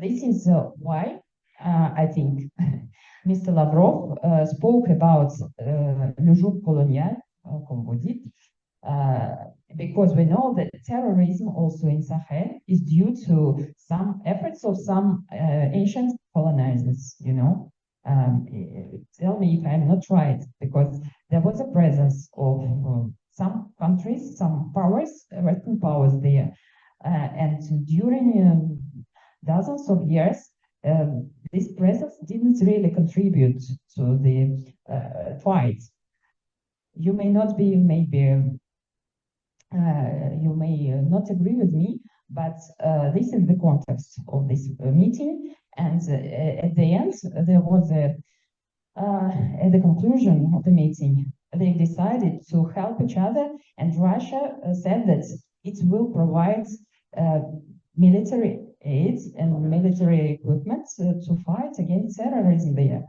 this is why I think Mr. Lavrov spoke about le jour colonial, comme vous dites, because we know that terrorism also in Sahel is due to some efforts of some ancient colonizers, you know. Tell me if I'm not right, because there was a presence of some countries, some powers, Western powers there. And during dozens of years, this presence didn't really contribute to the fight. You may not be, maybe, you may not agree with me, but this is the context of this meeting. And at the end, there was at the conclusion of the meeting, they decided to help each other, and Russia said that it will provide military aid and military equipment to fight against terrorism there.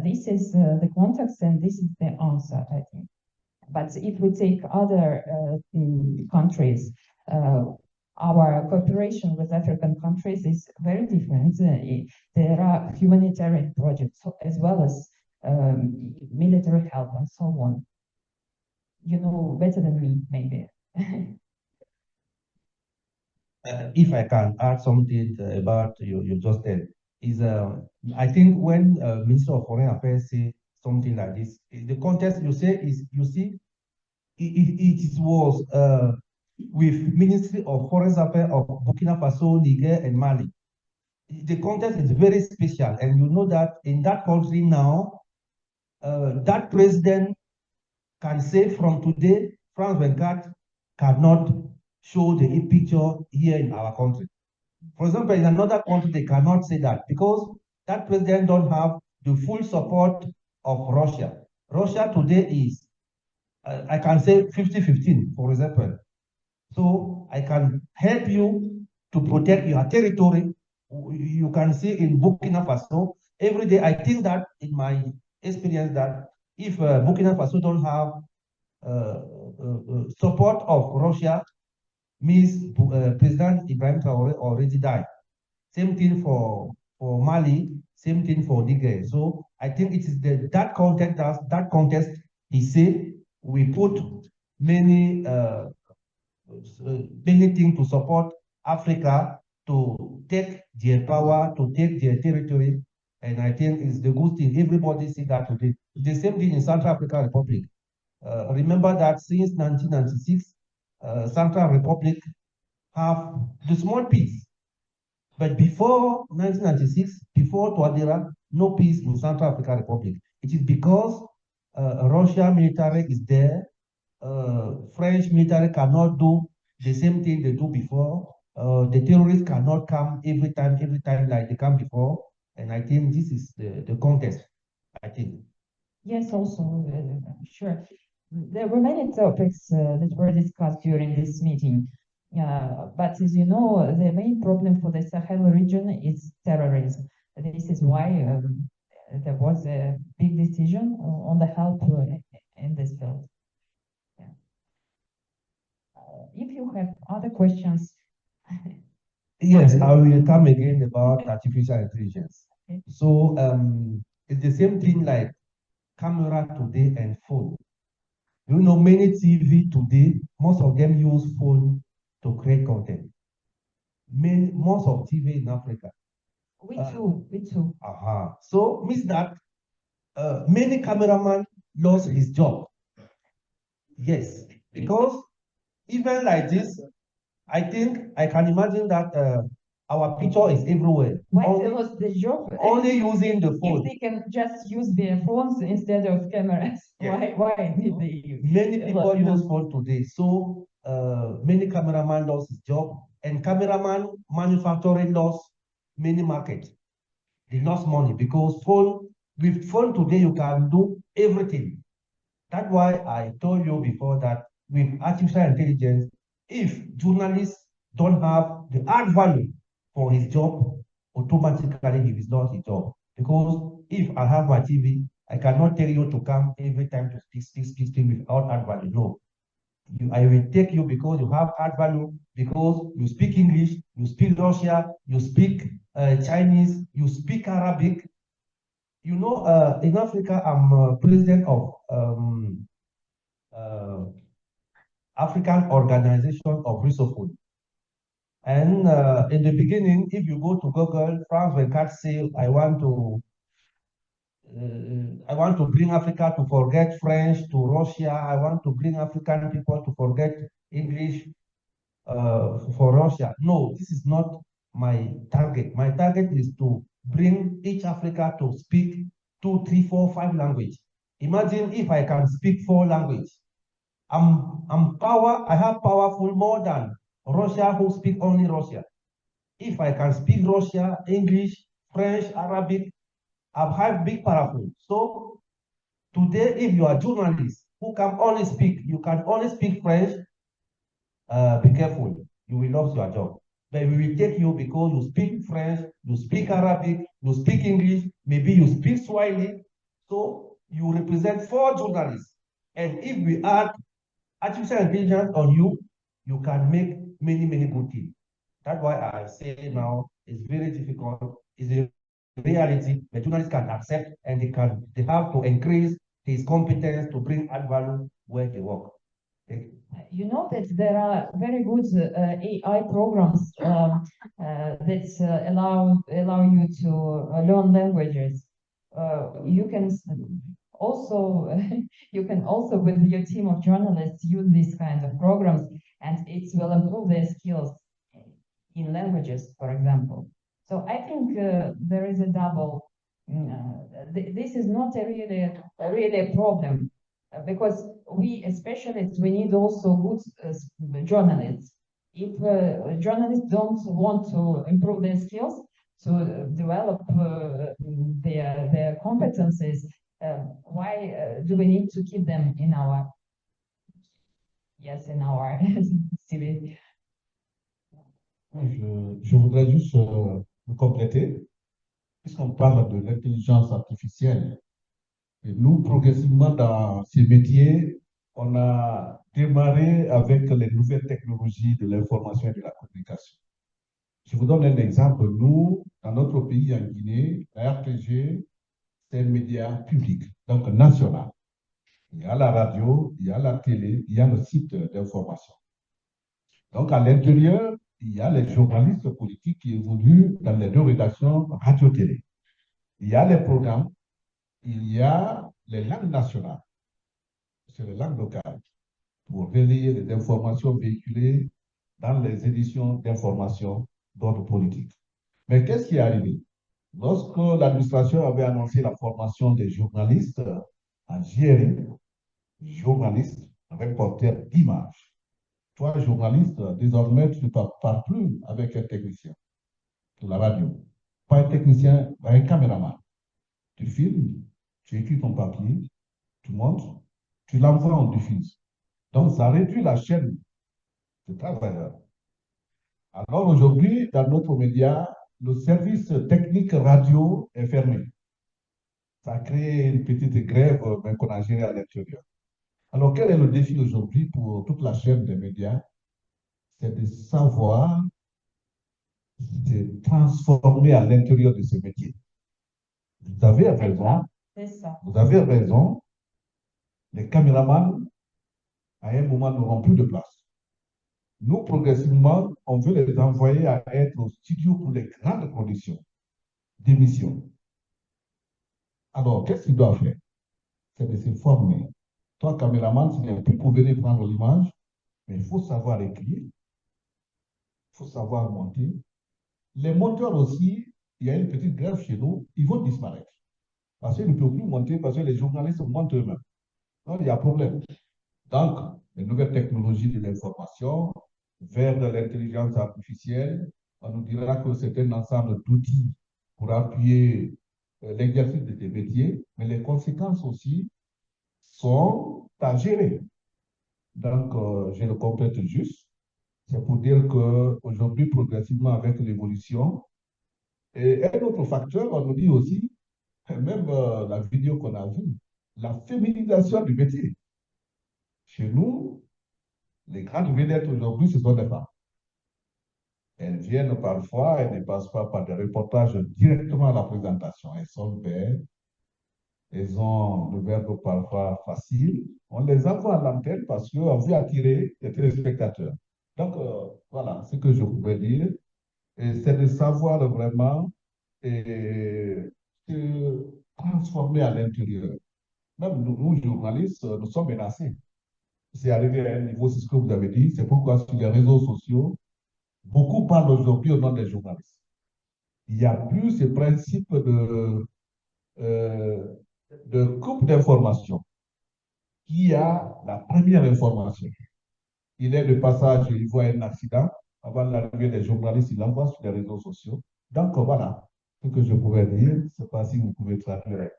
This is the context, and this is the answer, I think. But if we take other countries, our cooperation with African countries is very different. There are humanitarian projects as well as military help and so on. You know better than me, maybe. If I can add something about you just said, is I think when Minister of Foreign Affairs say something like this, the context you say is, you see, it was with Ministry of Foreign Affairs of Burkina Faso, Niger, and Mali. The context is very special, and you know that in that country now, that president can say from today, France 24 cannot show the picture here in our country. For example, in another country, they cannot say that because that president don't have the full support of Russia. Russia today is, I can say 50-15, for example. So I can help you to protect your territory. You can see in Burkina Faso, every day, I think that in my experience that if Burkina Faso don't have support of Russia, means President Ibrahim Traoré already died. Same thing for Mali, same thing for Niger. So I think it is that context he said we put many things to support Africa to take their power, to take their territory, and I think it's the good thing. Everybody see that today. The same thing in Central African Republic. Remember that since 1996, Central Republic have the small peace. But before 1996, before Touadéra, no peace in Central African Republic. It is because Russia military is there. French military cannot do the same thing they do before. The terrorists cannot come every time like they come before. And I think this is the context, I think. Yes, also, sure. There were many topics that were discussed during this meeting. But as you know, the main problem for the Sahel region is terrorism. This is why there was a big decision on the help in this field. Yeah. If you have other questions. Yes, I will come again about artificial intelligence. Okay. So it's the same thing like camera today and phone. You know, many TV today, most of them use phone to create content. Most of TV in Africa. We too. So means that many cameramen lost his job. Yes, because even like this, I think I can imagine that Our picture is everywhere. Why they lost the job? Only using the phone. If they can just use their phones instead of cameras, why did they use? Many people use phone today. So many cameraman lost his job, and cameraman manufacturing lost many markets. They lost money because with phone today you can do everything. That's why I told you before that with artificial intelligence, if journalists don't have the add value for his job, automatically he will lose his job. Because if I have my TV, I cannot tell you to come every time to speak without add value. No. I will take you because you have add value, because you speak English, you speak Russia, you speak Chinese, you speak Arabic. You know, in Africa, I'm president of African Organization of Russophone. And in the beginning, if you go to Google, France will can't say, I want to bring Africa to forget French to Russia. I want to bring African people to forget English for Russia. No, this is not my target. My target is to bring each Africa to speak 2, 3, 4, 5 languages. Imagine if I can speak 4 languages. I have powerful more than Russia who speak only Russia. If I can speak Russia, English, French, Arabic, I have big powerful. So today, if you are a journalist who can only speak, you can only speak French, be careful, you will lose your job. But we will take you because you speak French, you speak Arabic, you speak English, maybe you speak Swahili. So you represent 4 journalists. And if we add artificial intelligence on you, you can make many, many good things. That's why I say now it's very difficult. It's a reality the journalists can accept, and they have to increase his competence to bring add value where they work. You know that there are very good AI programs that allow you to learn languages. You can also with your team of journalists use these kinds of programs, and it will improve their skills in languages, for example. So I think there is a double. This is not really a problem. Because we, as specialists, we need also good journalists. If journalists don't want to improve their skills, to develop their competencies, why do we need to keep them in our CV? Je voudrais juste me compléter, puisqu'on parle de l'intelligence artificielle. Et nous, progressivement, dans ces métiers, on a démarré avec les nouvelles technologies de l'information et de la communication. Je vous donne un exemple. Nous, dans notre pays, en Guinée, la RPG, c'est un média public, donc national. Il y a la radio, il y a la télé, il y a le site d'information. Donc, à l'intérieur, il y a les journalistes politiques qui évoluent dans les 2 rédactions radio-télé. Il y a les programmes, il y a les langues nationales, c'est les langues locales, pour relayer les informations véhiculées dans les éditions d'informations d'ordre politique. Mais qu'est-ce qui est arrivé? Lorsque l'administration avait annoncé la formation des journalistes en GRI, journalistes, reporters d'images, toi, journaliste, désormais, tu ne parles plus avec un technicien de la radio, pas un technicien, un caméraman. Tu filmes, tu écris ton papier, tu montres, tu l'envoies en diffuse. Donc, ça réduit la chaîne de travailleurs. Alors, aujourd'hui, dans notre média, le service technique radio est fermé. Ça a créé une petite grève qu'on a gérée à l'intérieur. Alors, quel est le défi aujourd'hui pour toute la chaîne des médias? C'est de savoir se transformer à l'intérieur de ce métier. Vous avez raison. Vous avez raison. Les caméramans, à un moment, n'auront plus de place. Nous, progressivement, on veut les envoyer à être au studio pour les grandes productions d'émissions. Alors, qu'est-ce qu'ils doivent faire? C'est de se former. Toi, caméraman, tu n'es plus pour venir prendre l'image, mais il faut savoir écrire, il faut savoir monter, Les monteurs aussi, il y a une petite grève chez nous, ils vont disparaître. Parce qu'ils ne peuvent plus monter parce que les journalistes montent eux-mêmes. Donc, il y a problème. Donc, les nouvelles technologies de l'information, vers de l'intelligence artificielle, on nous dira que c'est un ensemble d'outils pour appuyer l'exercice de tes métiers, mais les conséquences aussi sont à gérer. Donc, je le complète juste. C'est pour dire qu'aujourd'hui, progressivement, avec l'évolution, et un autre facteur, on nous dit aussi, même la vidéo qu'on a vue, la féminisation du métier. Chez nous, les grandes vedettes aujourd'hui, ce sont des femmes. Elles viennent parfois, elles ne passent pas par des reportages directement à la présentation. Elles sont belles, elles ont le verbe parfois facile. On les envoie à l'antenne parce qu'on veut attirer les téléspectateurs. Donc, voilà ce que je pouvais dire. C'est de savoir vraiment se transformer à l'intérieur. Même nous, journalistes, nous sommes menacés. C'est arrivé à un niveau, c'est ce que vous avez dit. C'est pourquoi sur les réseaux sociaux, beaucoup parlent aujourd'hui au nom des journalistes. Il n'y a plus ce principe de coupe d'information. Qui a la première information? Il est de passage, il voit un accident. Avant l'arrivée des journalistes, il l'envoie sur les réseaux sociaux. Donc voilà ce que je pouvais dire. Je ne sais pas si vous pouvez traduire.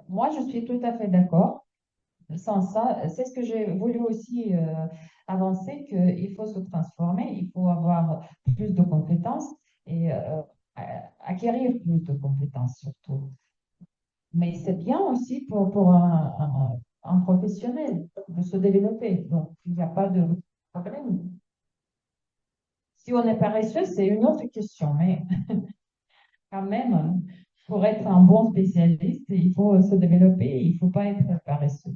Moi, je suis tout à fait d'accord. Sans ça, c'est ce que j'ai voulu aussi avancer, qu'il faut se transformer, il faut avoir plus de compétences et acquérir plus de compétences surtout. Mais c'est bien aussi pour un professionnel de se développer. Donc, il n'y a pas de problème. Si on est paresseux, c'est une autre question, mais quand même, pour être un bon spécialiste, il faut se développer, il ne faut pas être paresseux.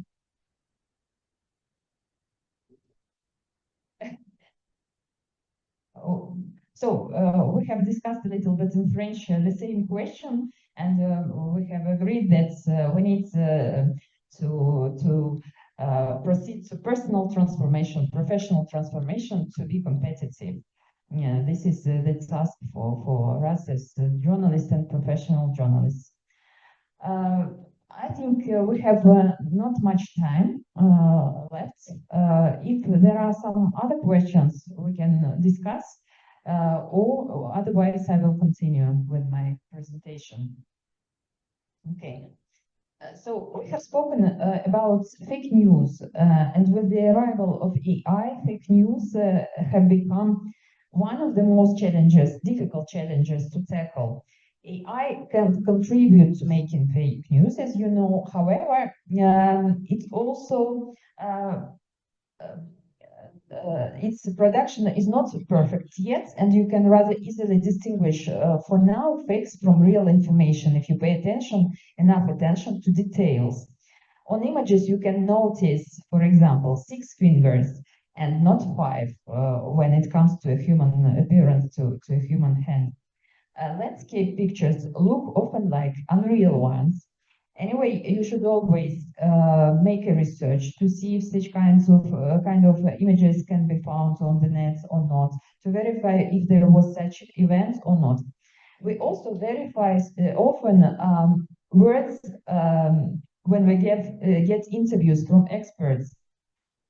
So we have discussed a little bit in French the same question, and we have agreed that we need to proceed to personal transformation, professional transformation to be competitive. Yeah, this is the task for us as journalists and professional journalists. I think we have not much time left. If there are some other questions, we can discuss, or otherwise I will continue with my presentation. Okay. So we have spoken about fake news, and with the arrival of AI, fake news have become one of the most difficult challenges to tackle. AI can contribute to making fake news, as you know. However, it also its production is not perfect yet, and you can rather easily distinguish for now fakes from real information if you pay enough attention to details. On images, you can notice, for example, 6 fingers and not 5 when it comes to a human appearance, to a human hand. Landscape pictures look often like unreal ones. Anyway, you should always make a research to see if such kind of images can be found on the net or not, to verify if there was such event or not. We also verify often words when we get interviews from experts.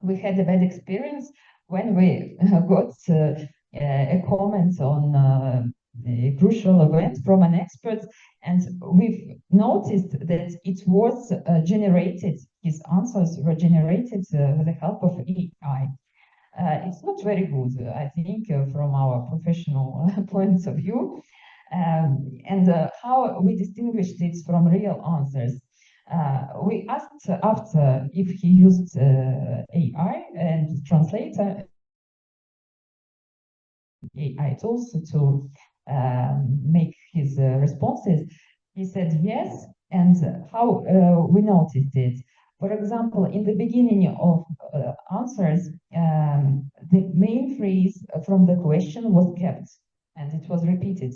We had a bad experience when we got a comment on a crucial event from an expert, and we've noticed that it was generated, his answers were generated with the help of AI. It's not very good, I think, from our professional points of view. And how we distinguished it from real answers. We asked after if he used AI and translator AI tools to make his responses. He said yes, and how we noticed it. For example, in the beginning of answers, the main phrase from the question was kept, and it was repeated.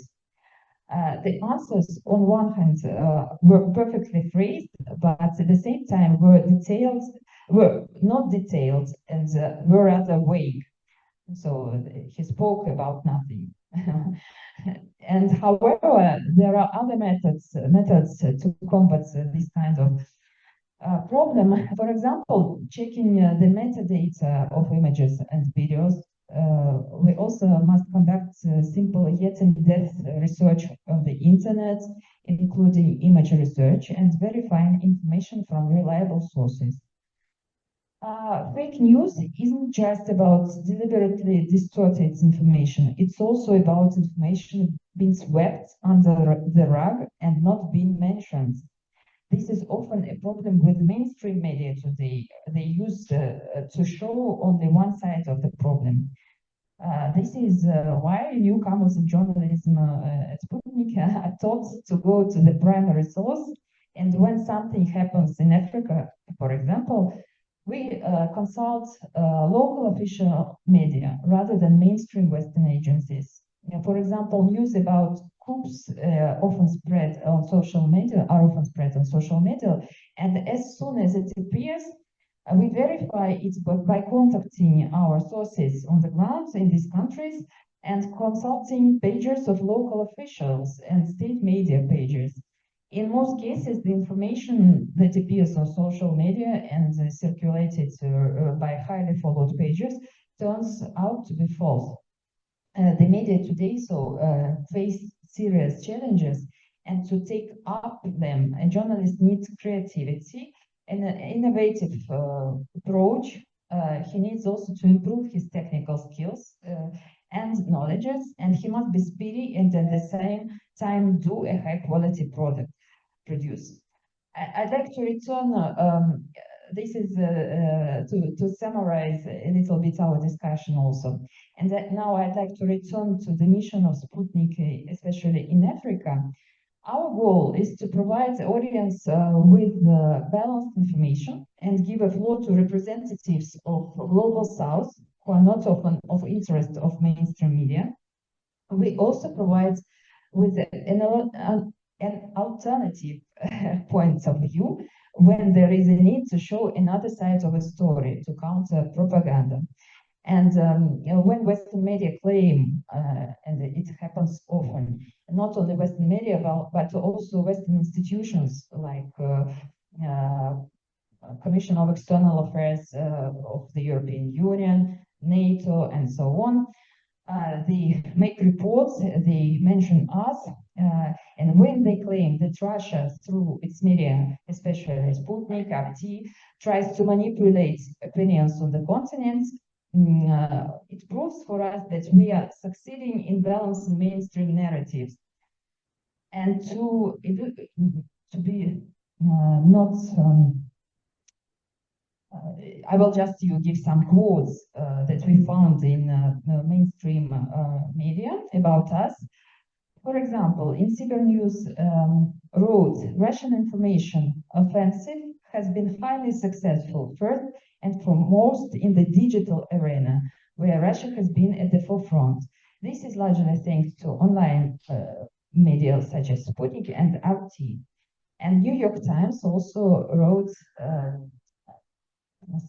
The answers, on one hand, were perfectly phrased, but at the same time were not detailed, and were rather vague. So he spoke about nothing. And however, there are other methods to combat this kind of problem. For example, checking the metadata of images and videos. We also must conduct simple yet in-depth research on the internet, including image research and verifying information from reliable sources. Fake news isn't just about deliberately distorted information. It's also about information being swept under the rug and not being mentioned. This is often a problem with mainstream media today. They use to show only one side of the problem. This is why newcomers in journalism at Sputnik are taught to go to the primary source. And when something happens in Africa, for example, we consult local official media rather than mainstream Western agencies. For example, news about coups are often spread on social media, and as soon as it appears, we verify it by contacting our sources on the ground in these countries and consulting pages of local officials and state media pages. In most cases, the information that appears on social media and circulated by highly followed pages turns out to be false. The media today face serious challenges, and to take up them, a journalist needs creativity and an innovative approach. He needs also to improve his technical skills and knowledges, and he must be speedy and at the same time do a high quality product produce. I'd like to return, this is to summarize a little bit our discussion also. And now I'd like to return to the mission of Sputnik, especially in Africa. Our goal is to provide the audience with balanced information and give a floor to representatives of Global South who are not often of interest of mainstream media. We also provide with an alternative point of view when there is a need to show another side of a story to counter propaganda. And when Western media claim, and it happens often, not only Western media, but also Western institutions like Commission of External Affairs of the European Union, NATO, and so on, they make reports, they mention us, and when they claim that Russia, through its media, especially Sputnik, RT, tries to manipulate opinions on the continent, it proves for us that we are succeeding in balancing mainstream narratives. And to be not, I will just give some quotes that we found in mainstream media about us. For example, in Cyber News wrote, Russian information offensive has been highly successful, first and foremost in the digital arena, where Russia has been at the forefront. This is largely thanks to online media such as Sputnik and RT. And New York Times also wrote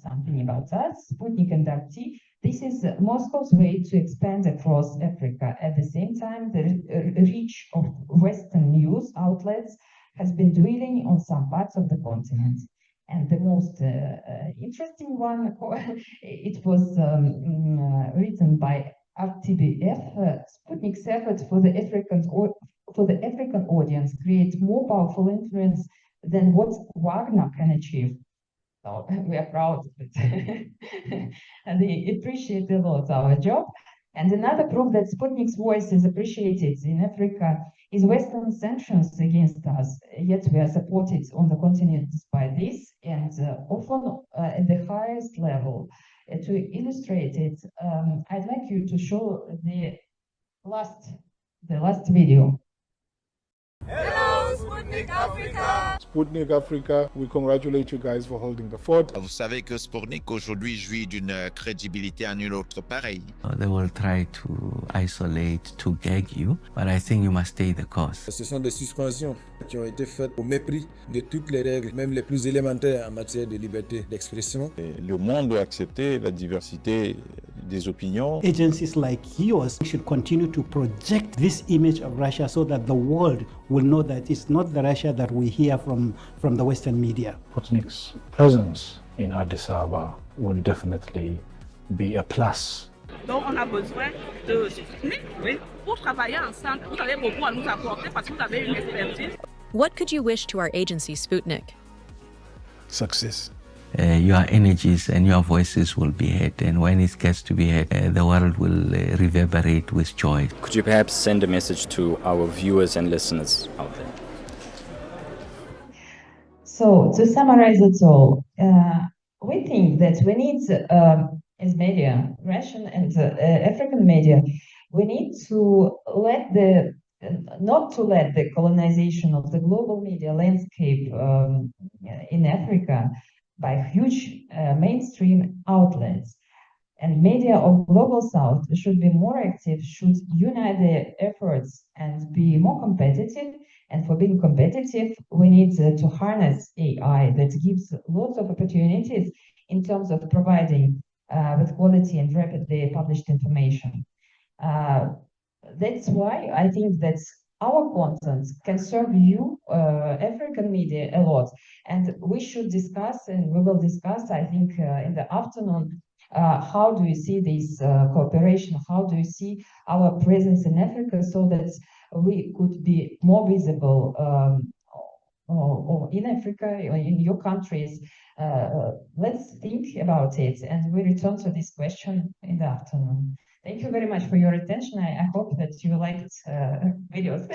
something about us, Sputnik and RT. This is Moscow's way to expand across Africa. At the same time, the reach of Western news outlets has been dwindling on some parts of the continent. And the most interesting one, it was written by RTBF, Sputnik's effort for the African audience create more powerful influence than what Wagner can achieve. So we are proud of it. And they appreciate a lot our job. And another proof that Sputnik's voice is appreciated in Africa is Western sanctions against us, yet we are supported on the continent despite this, and often at the highest level. To illustrate it, I'd like you to show the last video. Hello, Sputnik Africa! Sputnik Africa, we congratulate you guys for holding the fort. Vous savez que Sputnik aujourd'hui jouit d'une crédibilité à nulle autre pareille. They will try to isolate, to gag you, but I think you must stay the course. Ce sont des suspensions qui ont été faites au mépris de toutes les règles, même les plus élémentaires en matière de liberté d'expression. Le monde doit accepter la diversité des opinions. Agencies like yours should continue to project this image of Russia so that the world will know that it's not the Russia that we hear from the Western media. Sputnik's presence in Addis Ababa will definitely be a plus. Donc on a besoin de Sputnik, oui, pour travailler ensemble. Vous avez beaucoup à nous apporter parce que vous avez une expertise. What could you wish to our agency, Sputnik? Success. Your energies and your voices will be heard, and when it gets to be heard, the world will reverberate with joy. Could you perhaps send a message to our viewers and listeners out there? So, to summarize it all, we think that we need, as media, Russian and African media, we need to not to let the colonization of the global media landscape in Africa by huge mainstream outlets. And media of Global South should be more active, should unite their efforts and be more competitive. And for being competitive, we need to harness AI that gives lots of opportunities in terms of providing with quality and rapidly published information. That's why I think that our content can serve you, African media, a lot. And we should discuss, and we will discuss, I think, in the afternoon, how do you see this cooperation? How do you see our presence in Africa so that we could be more visible or in Africa, or in your countries? Let's think about it, and we return to this question in the afternoon. Thank you very much for your attention. I hope that you liked videos.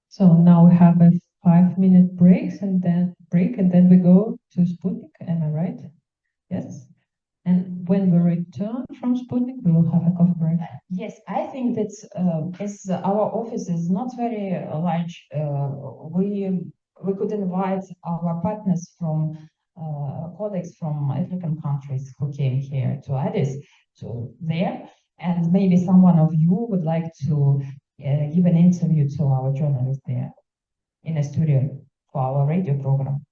So now we have a 5-minute break, and then we go to Sputnik. Am I right? Yes. And when we return from Sputnik, we will have a coffee break. Yes, I think that as our office is not very large, we could invite our partners from colleagues from African countries who came here to Addis, to there, and maybe someone of you would like to give an interview to our journalist there in a studio for our radio program.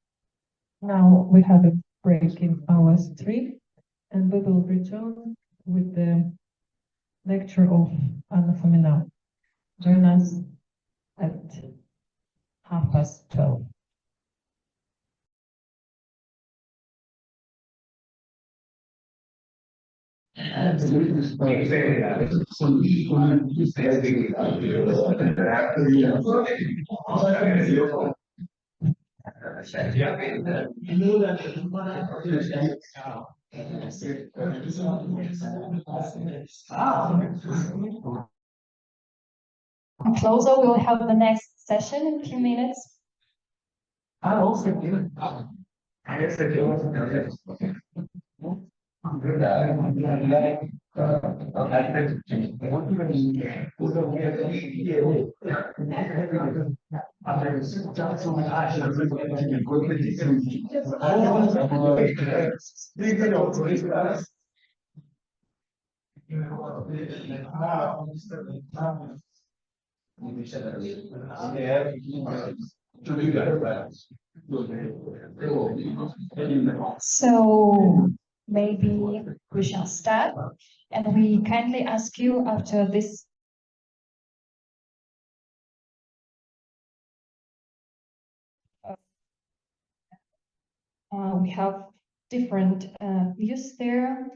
Now we have a break in hours 3. And we will return with the lecture of Anna Fominau. Join us at 12:30. Closer, we will have the next session in a few minutes. So maybe we shall start, and we kindly ask you after this we have different views there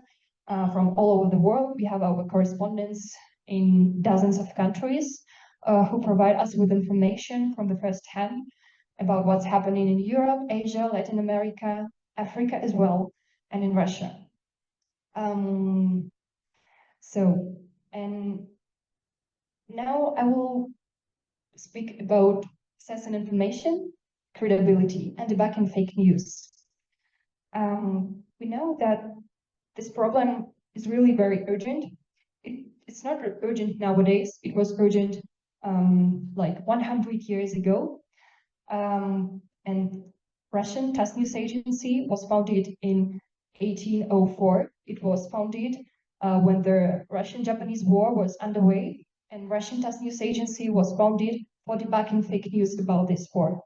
from all over the world. We have our correspondents in dozens of countries who provide us with information from the first hand about what's happening in Europe, Asia, Latin America, Africa as well, and in Russia. And now I will speak about access and information, credibility, and debunking fake news. We know that this problem is really very urgent. It's not urgent nowadays. It was urgent like 100 years ago. And Russian TASS news agency was founded in 1804. It was founded when the Russian-Japanese War was underway, and Russian TASS news agency was founded for debunking fake news about this war.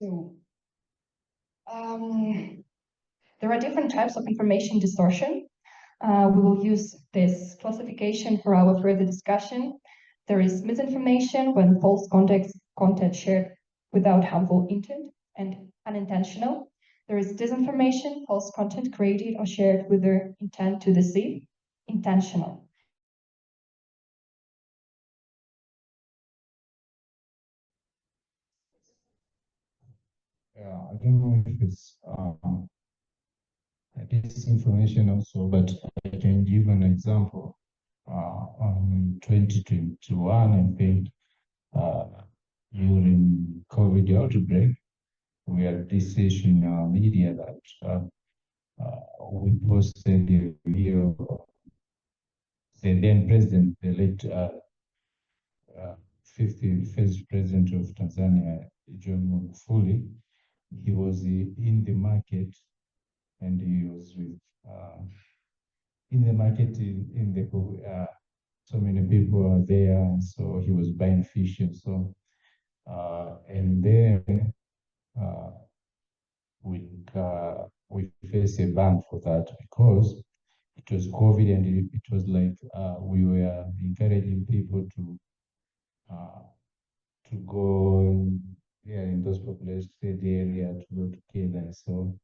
So, there are different types of information distortion. We will use this classification for our further discussion. There is misinformation when false content shared without harmful intent and unintentional. There is disinformation, false content created or shared with the intent to deceive, intentional. Yeah, I don't know if it's disinformation also, but I can give an example. On 2021, I think, during COVID outbreak, we had this issue in our media that we posted a video of the then president, the late 51st president of Tanzania, John Magufuli. He was in the market, and he was with in the market in the so many people are there, so he was buying fish and so and then we face a ban for that because it was COVID, and it was like we were encouraging people to go in those populated area to go to Kenya. So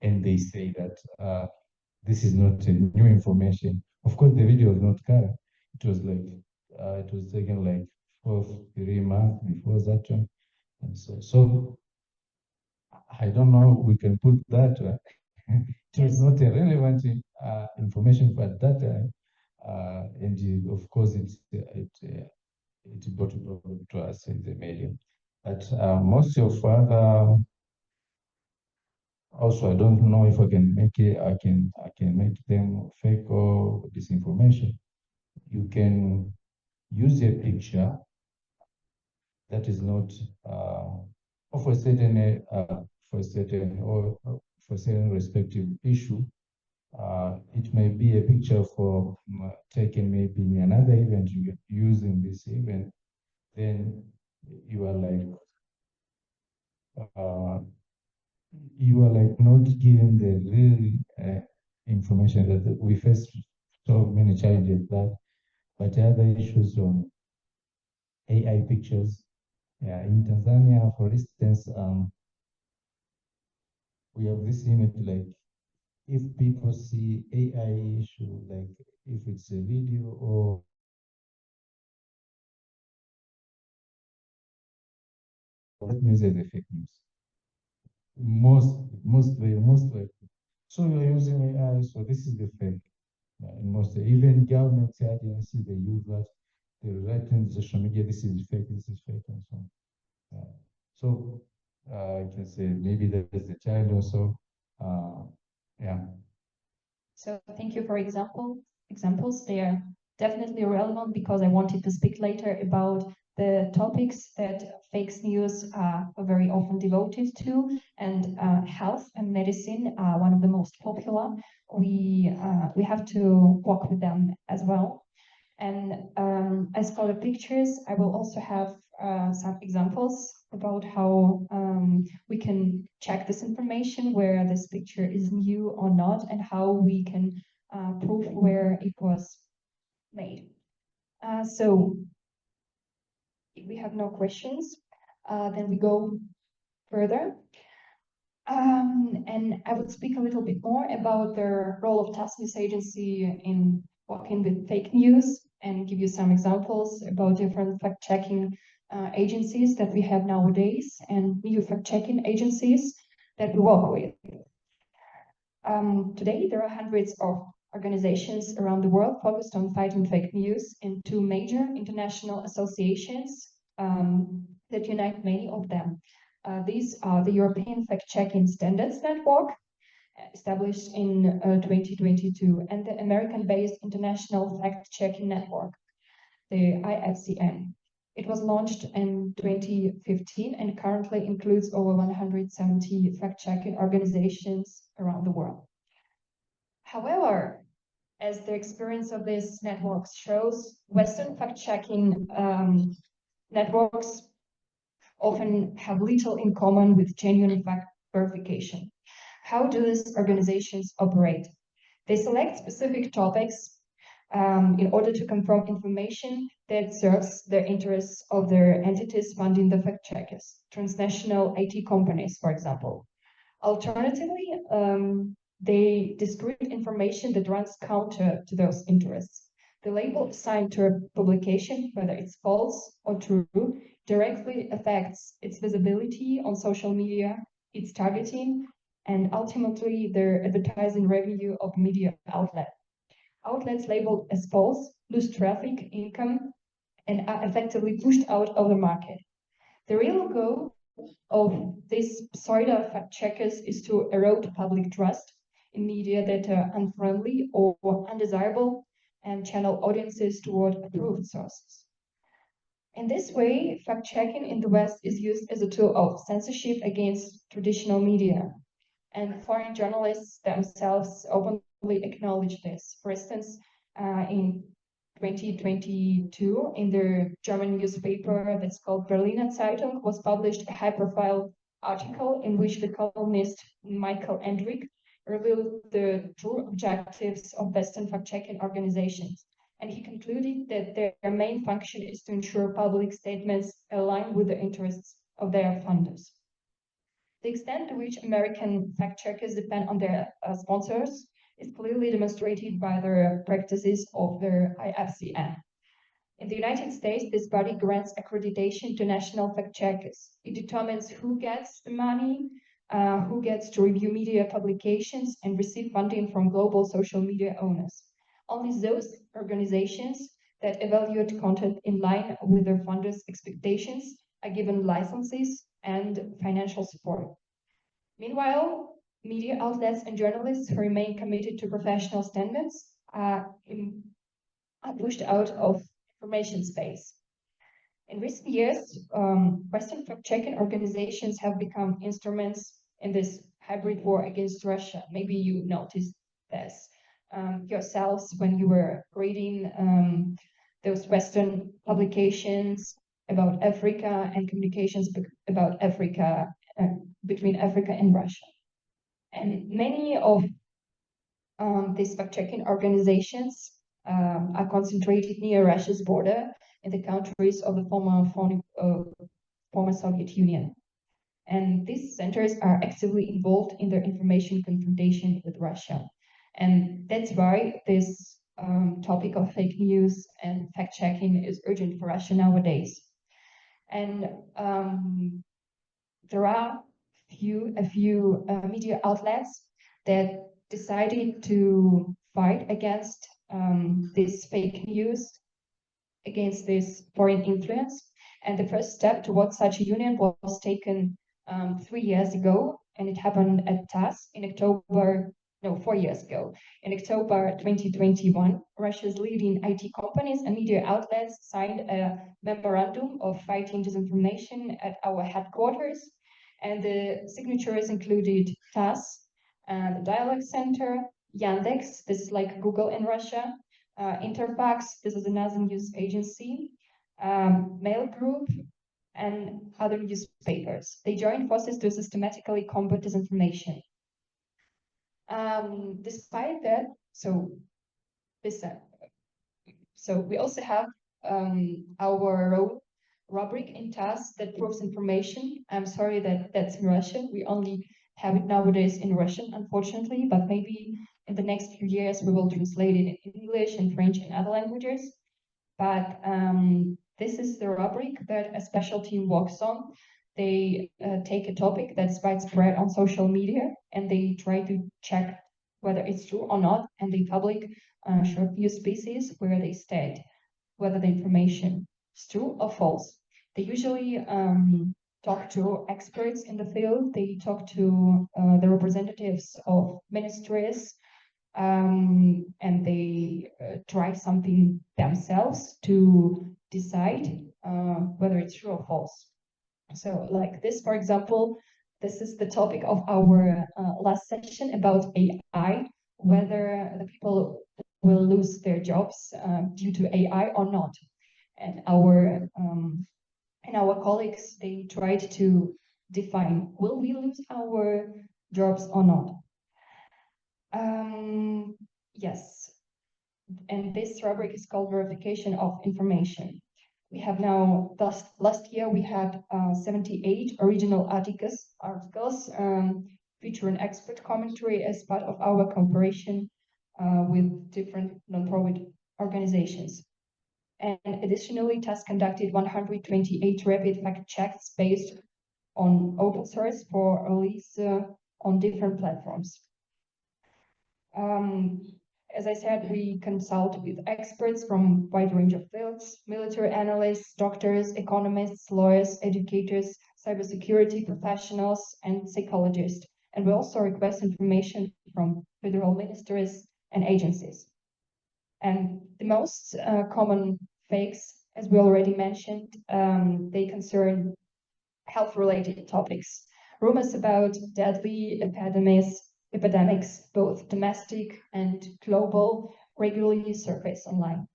and they say that this is not new information. Of course, the video was not current. It was like it was taken like 3 months before that one, and so I don't know. We can put that. It was not a relevant information, but that and of course it brought problem to us in the media. But most of other also, I don't know if I can make it. I can make them fake or disinformation. You can use a picture that is not for a certain or for a certain respective issue. It may be a picture for taken maybe in another event. You using this event, then you are like not given the real information that we face so many challenges that, but other issues on AI pictures. Yeah, in Tanzania, for instance, we have this image like if people see AI issue, like if it's a video or that means it's a fake news. Most likely. So you're using AI, so this is the fake. Most even government agencies, they use that. They write in social media, this is fake, and so on. So I can say maybe that is the child also. Yeah. So thank you for examples. They are definitely relevant because I wanted to speak later about the topics that fake news are very often devoted to, and health and medicine are one of the most popular. We have to work with them as well. And as for the pictures, I will also have some examples about how we can check this information, where this picture is new or not, and how we can prove where it was made. So if we have no questions, then we go further. And I would speak a little bit more about the role of Task News Agency in working with fake news, and give you some examples about different fact-checking agencies that we have nowadays, and new fact-checking agencies that we work with. Today, there are hundreds of organizations around the world focused on fighting fake news, and 2 major international associations that unite many of them. These are the European Fact-Checking Standards Network, established in 2022, and the American-based International Fact-Checking Network, the IFCN. It was launched in 2015 and currently includes over 170 fact-checking organizations around the world. However, as the experience of these networks shows, Western fact-checking networks often have little in common with genuine fact verification. How do these organizations operate? They select specific topics in order to confirm information that serves the interests of their entities funding the fact checkers, transnational IT companies, for example. Alternatively, they discredit information that runs counter to those interests. The label assigned to a publication, whether it's false or true, directly affects its visibility on social media, its targeting, and ultimately their advertising revenue of media outlet. Outlets labeled as false lose traffic, income, and are effectively pushed out of the market. The real goal of these pseudo fact checkers is to erode public trust in media that are unfriendly or undesirable and channel audiences toward approved sources. In this way, fact checking in the West is used as a tool of censorship against traditional media, and foreign journalists themselves openly acknowledge this. For instance, in 2022, in the German newspaper that's called Berliner Zeitung, was published a high-profile article in which the columnist Michael Endrick revealed the true objectives of Western fact-checking organizations. And he concluded that their main function is to ensure public statements align with the interests of their funders. The extent to which American fact-checkers depend on their sponsors is clearly demonstrated by their practices of their IFCN. In the United States, this body grants accreditation to national fact-checkers. It determines who gets the money, who gets to review media publications and receive funding from global social media owners. Only those organizations that evaluate content in line with their funders' expectations are given licenses and financial support. Meanwhile, media outlets and journalists who remain committed to professional standards are pushed out of information space. In recent years, Western fact-checking organizations have become instruments in this hybrid war against Russia. Maybe you noticed this yourselves when you were reading those Western publications about Africa and communications about Africa, between Africa and Russia. And many of these fact-checking organizations are concentrated near Russia's border in the countries of the former Soviet Union. And these centers are actively involved in their information confrontation with Russia. And that's why this topic of fake news and fact-checking is urgent for Russia nowadays. And there are a few media outlets that decided to fight against this fake news, against this foreign influence. And the first step towards such a union was taken 3 years ago, and it happened at TASS in October, no, 4 years ago. In October 2021, Russia's leading IT companies and media outlets signed a memorandum of fighting disinformation at our headquarters. And the signatories included TASS, the Dialogue Center, Yandex, this is like Google in Russia, Interfax, this is another news agency, Mail Group, and other newspapers. They joined forces to systematically combat disinformation. Despite that, so we also have our own rubric in TASS that proves information. I'm sorry that that's in Russian. We only have it nowadays in Russian, unfortunately, but maybe in the next few years we will translate it in English and French and other languages. But this is the rubric that a special team works on. They take a topic that's widespread on social media and they try to check whether it's true or not, and they publish short news pieces where they state whether the information is true or false. They usually talk to experts in the field. They talk to the representatives of ministries, and they try something themselves to decide whether it's true or false. So like this, for example, this is the topic of our last session about AI, whether the people will lose their jobs due to AI or not. And and our colleagues, they tried to define, will we lose our jobs or not? Yes, and this rubric is called verification of information. We have now, last year we had 78 original articles featuring expert commentary as part of our cooperation with different non-profit organizations. And additionally, TAS conducted 128 rapid fact checks based on open source for release on different platforms. As I said, we consult with experts from a wide range of fields: military analysts, doctors, economists, lawyers, educators, cybersecurity professionals, and psychologists. And we also request information from federal ministries and agencies. And the most common fakes, as we already mentioned, they concern health-related topics. Rumors about deadly epidemics, both domestic and global, regularly surface online.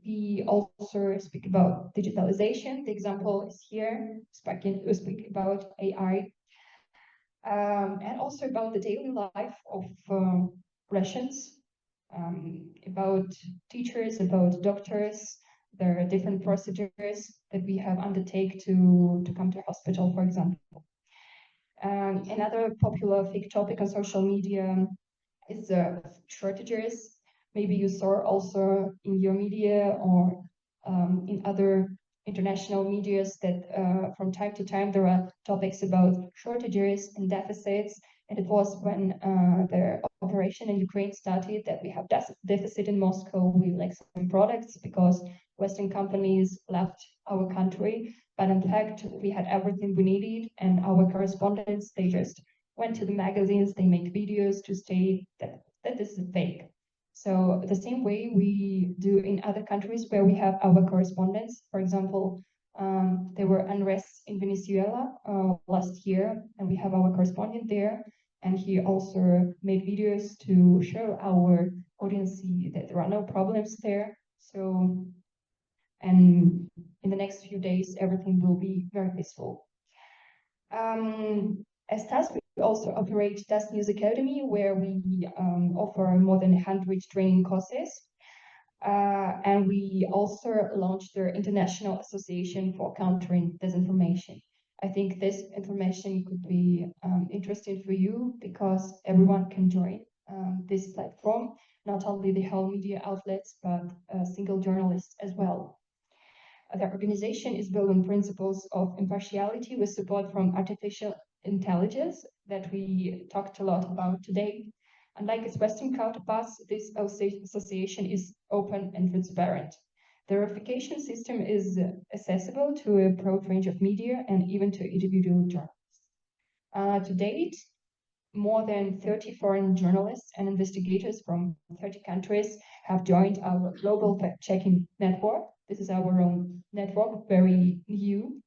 We also speak about digitalization. The example is here. We speak about AI, and also about the daily life of Russians, about teachers, about doctors. There are different procedures that we have undertake to come to hospital, for example. Another popular fake topic on social media is shortages. Maybe you saw also in your media or in other international medias that from time to time there are topics about shortages and deficits. And it was when the operation in Ukraine started that we have deficit in Moscow. We lack some products because Western companies left our country. But in fact, we had everything we needed, and our correspondents, they just went to the magazines, they make videos to state that this is fake. So the same way we do in other countries where we have our correspondents. For example, there were unrests in Venezuela last year, and we have our correspondent there. And he also made videos to show our audience that there are no problems there. So, and in the next few days, everything will be very peaceful. As TAS, we also operate TAS News Academy, where we offer more than 100 training courses. And we also launched the International Association for Countering Disinformation. I think this information could be interesting for you because everyone can join this platform, not only the whole media outlets, but single journalists as well. The organization is built on principles of impartiality with support from artificial intelligence that we talked a lot about today. Unlike its Western counterparts, this association is open and transparent. The verification system is accessible to a broad range of media and even to individual journalists. To date, more than 30 foreign journalists and investigators from 30 countries have joined our global fact-checking network. This is our own network, very new,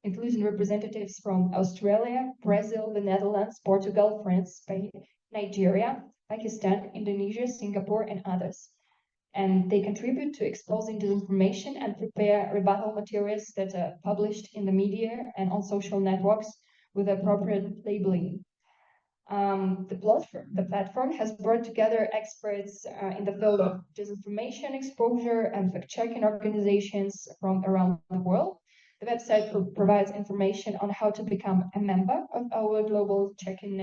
including representatives from Australia, Brazil, the Netherlands, Portugal, France, Spain, Nigeria, Pakistan, Indonesia, Singapore, and others. And they contribute to exposing disinformation and prepare rebuttal materials that are published in the media and on social networks with appropriate labeling. The platform has brought together experts in the field of disinformation exposure and fact-checking organizations from around the world. The website provides information on how to become a member of our global fact-checking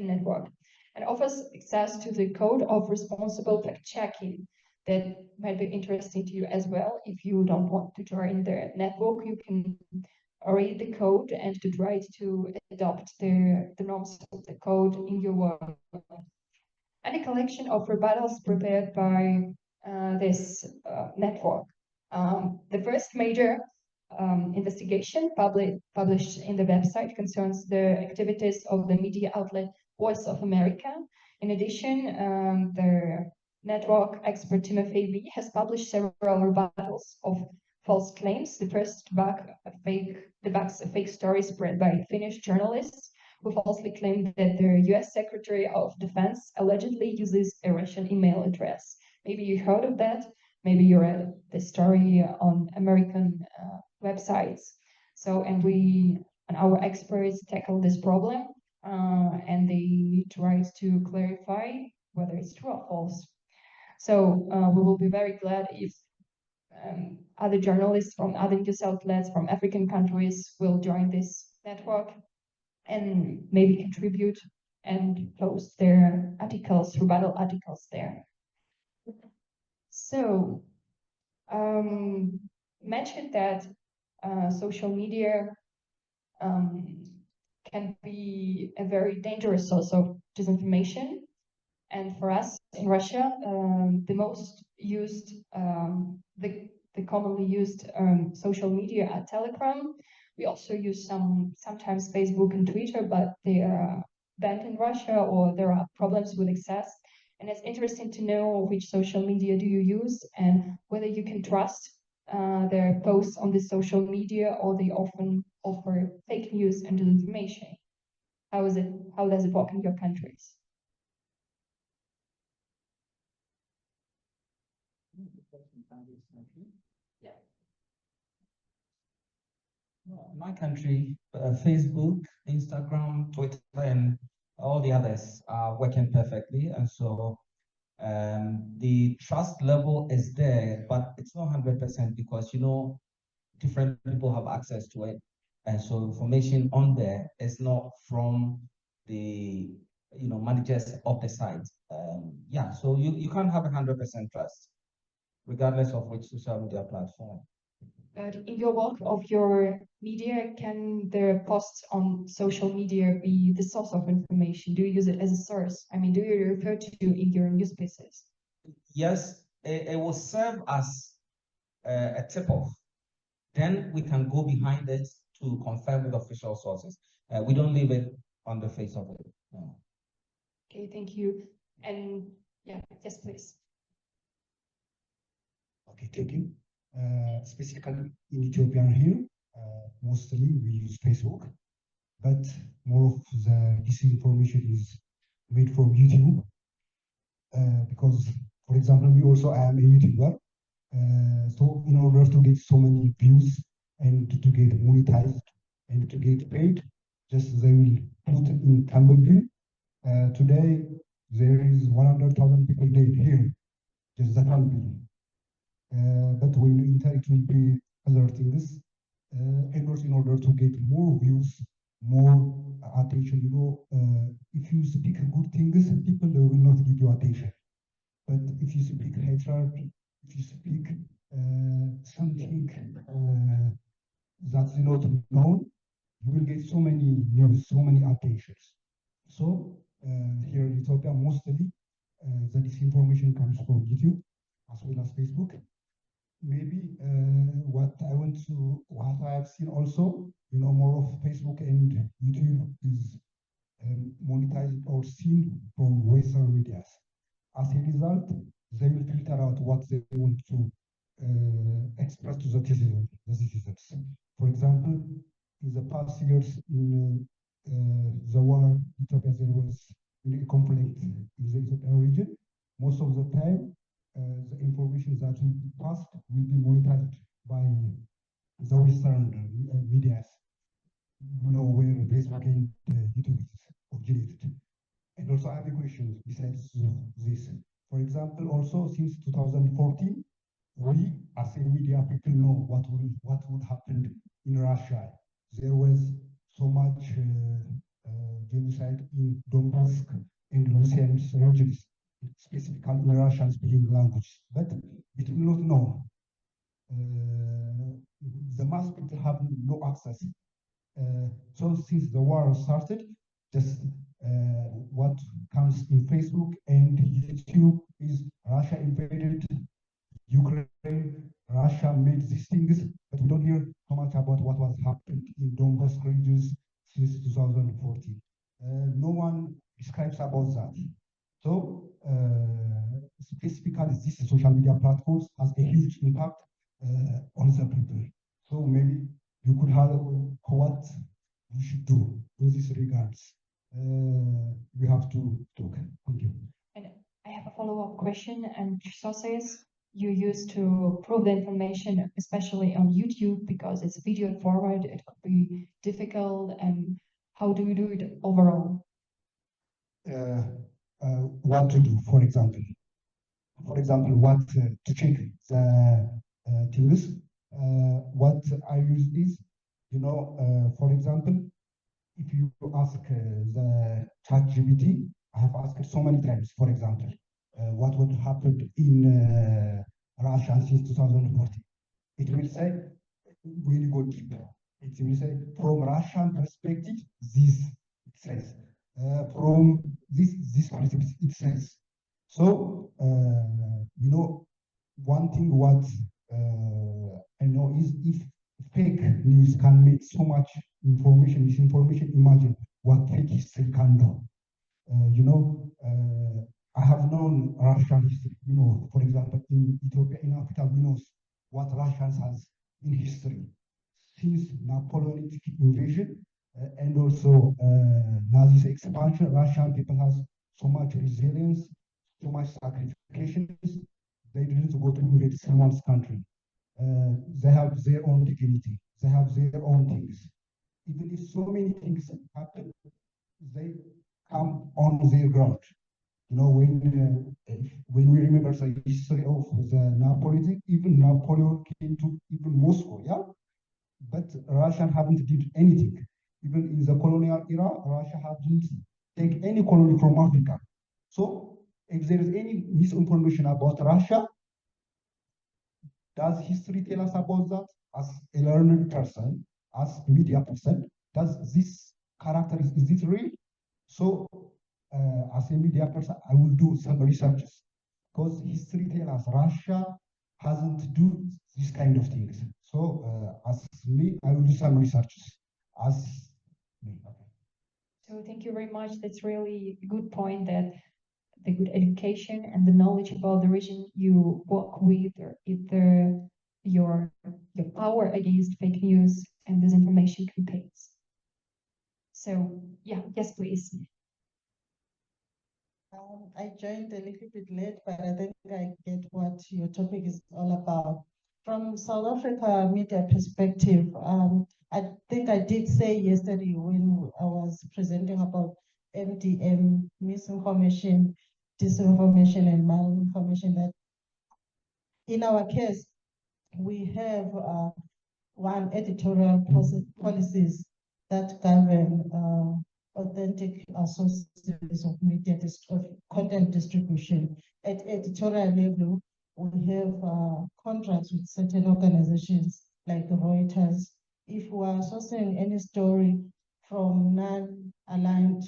network, and offers access to the code of responsible fact-checking that might be interesting to you as well. If you don't want to join the network, you can read the code and to try to adopt the norms of the code in your work. And a collection of rebuttals prepared by this network. The first major investigation published in the website concerns the activities of the media outlet Voice of America. In addition, the network expert Timothy Lee has published several rebuttals of false claims. The first debunks a fake story spread by Finnish journalists who falsely claimed that the US Secretary of Defense allegedly uses a Russian email address. Maybe you heard of that. maybe you read the story on American websites. So, and our experts tackle this problem, and they tried to clarify whether it's true or false. So we will be very glad if other journalists from other news outlets from African countries will join this network and maybe contribute and post their articles, rebuttal articles there. So, mentioned that social media can be a very dangerous source of disinformation. And for us in Russia, the most used, the commonly used social media are Telegram. We also use sometimes Facebook and Twitter, but they are banned in Russia, or there are problems with access. And it's interesting to know which social media do you use and whether you can trust their posts on the social media, or they often offer fake news and disinformation. How does it work in your countries? Yeah. In my country, Facebook, Instagram, Twitter, and all the others are working perfectly, and so the trust level is there, but it's not 100% because different people have access to it, and so information on there is not from the managers of the site. Yeah, so you can't have 100% trust, regardless of which social media platform. But in your work of your media, can the posts on social media be the source of information? Do you use it as a source? I mean, do you refer to in your news pieces? Yes, it will serve as a tip-off. Then we can go behind it to confirm with official sources. We don't leave it on the face of it. No. Okay, thank you. And yeah, yes, please. Okay, thank you. Specifically in Ethiopia here, mostly we use Facebook, but more of the disinformation is made from YouTube. Because, for example, I am a YouTuber. So in order to get so many views and to get monetized and to get paid, just they will put in thumbnail. Today there is 100,000 people dead here, just that one video. But when you enter, it will be other things. In order to get more views, more attention, if you speak good things, people will not give you attention. But if you speak hatred, if you speak something that's not known, you will get so many news, so many attentions. So here in Ethiopia, mostly the disinformation comes from YouTube as well as Facebook. Maybe what I have seen also, more of Facebook and YouTube is monetized or seen from Western medias. As a result, they will filter out what they want to express to the citizens. For example, in the past years in the war in Ethiopia, there was a conflict in the Ethiopian region. Most of the time, the information that will be passed will be monitored by the Western medias, where Facebook and YouTube is originated. And also I have a question besides this. For example, also since 2014, we as a media people know what would happen in Russia. There was so much genocide in Donbass and Luhansk regions, specifically in Russian-speaking language, but it will not know. The mass people have no access. So since the war started, just what comes in Facebook and YouTube is Russia invaded Ukraine, Russia made these things, but we don't hear so much about what was happened in Donbass regions since 2014. No one describes about that. So specifically, these social media platforms has a huge impact on the people. So maybe you could have what you should do in this regards. We have to talk. Thank you. And I have a follow-up question and sources. you use to prove the information, especially on YouTube, because it's video forward, it could be difficult, and how do you do it overall? What to do, for example. For example, what to check the things. What I use is, for example, if you ask the ChatGPT, I have asked so many times, for example, what would happen in Russia since 2014. It will say, when you go deeper, it will say, from Russian perspective, this it says. From this perspective, it says. So, one thing what I know is if fake news can make so much information, misinformation, imagine what fake history can do. I have known Russian history, for example, in Ethiopia, in Africa, we know what Russians has in history. Since Napoleonic invasion and also Nazi expansion, Russian people has so much resilience, so much sacrifices. They didn't go to invade someone's country. They have their own dignity. They have their own things. Even if so many things happen, they come on their ground. When we remember the history of the Napoleon, even Napoleon came to even Moscow, yeah? But Russia haven't did anything. Even in the colonial era, Russia hadn't take any colony from Africa. So if there is any misinformation about Russia, does history tell us about that? As a learned person, as media person, does this character, is this real? So as a media person, I will do some researches because history tells us Russia hasn't do this kind of things. So as me, I will do some researches as me. Okay. So thank you very much. That's really a good point, that the good education and the knowledge about the region you work with, or either your power against fake news and disinformation campaigns. So yeah, yes, please. I joined a little bit late, but I think I get what your topic is all about. From South Africa media perspective, I think I did say yesterday when I was presenting about MDM, misinformation, disinformation, and malinformation, that in our case, we have one editorial policies that govern authentic sources of media of content distribution. At editorial level, we have contracts with certain organizations like Reuters. If we are sourcing any story from non-aligned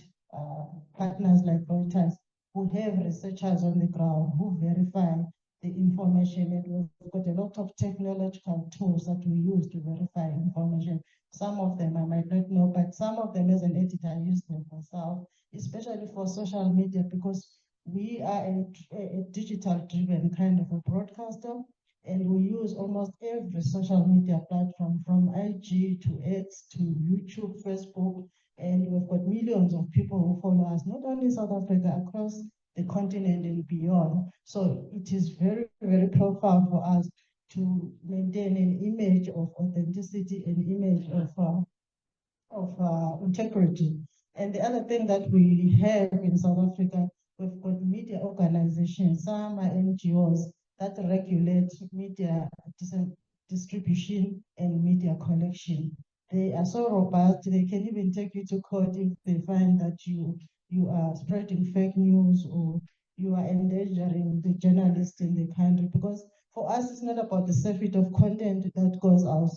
partners like Reuters, who have researchers on the ground who verify the information, and we've got a lot of technological tools that we use to verify information. Some of them I might not know, but some of them as an editor, I use them myself, especially for social media, because we are a digital-driven kind of a broadcaster, and we use almost every social media platform, from IG to X to YouTube, Facebook, and we've got millions of people who follow us, not only in South Africa, across the continent and beyond. So it is very, very profound for us to maintain an image of authenticity, an image of integrity. And the other thing that we have in South Africa, we've got media organizations, some are NGOs that regulate media distribution and media collection. They are so robust, they can even take you to court if they find that you are spreading fake news or you are endangering the journalists in the country. Because for us, it's not about the safety of content that goes out,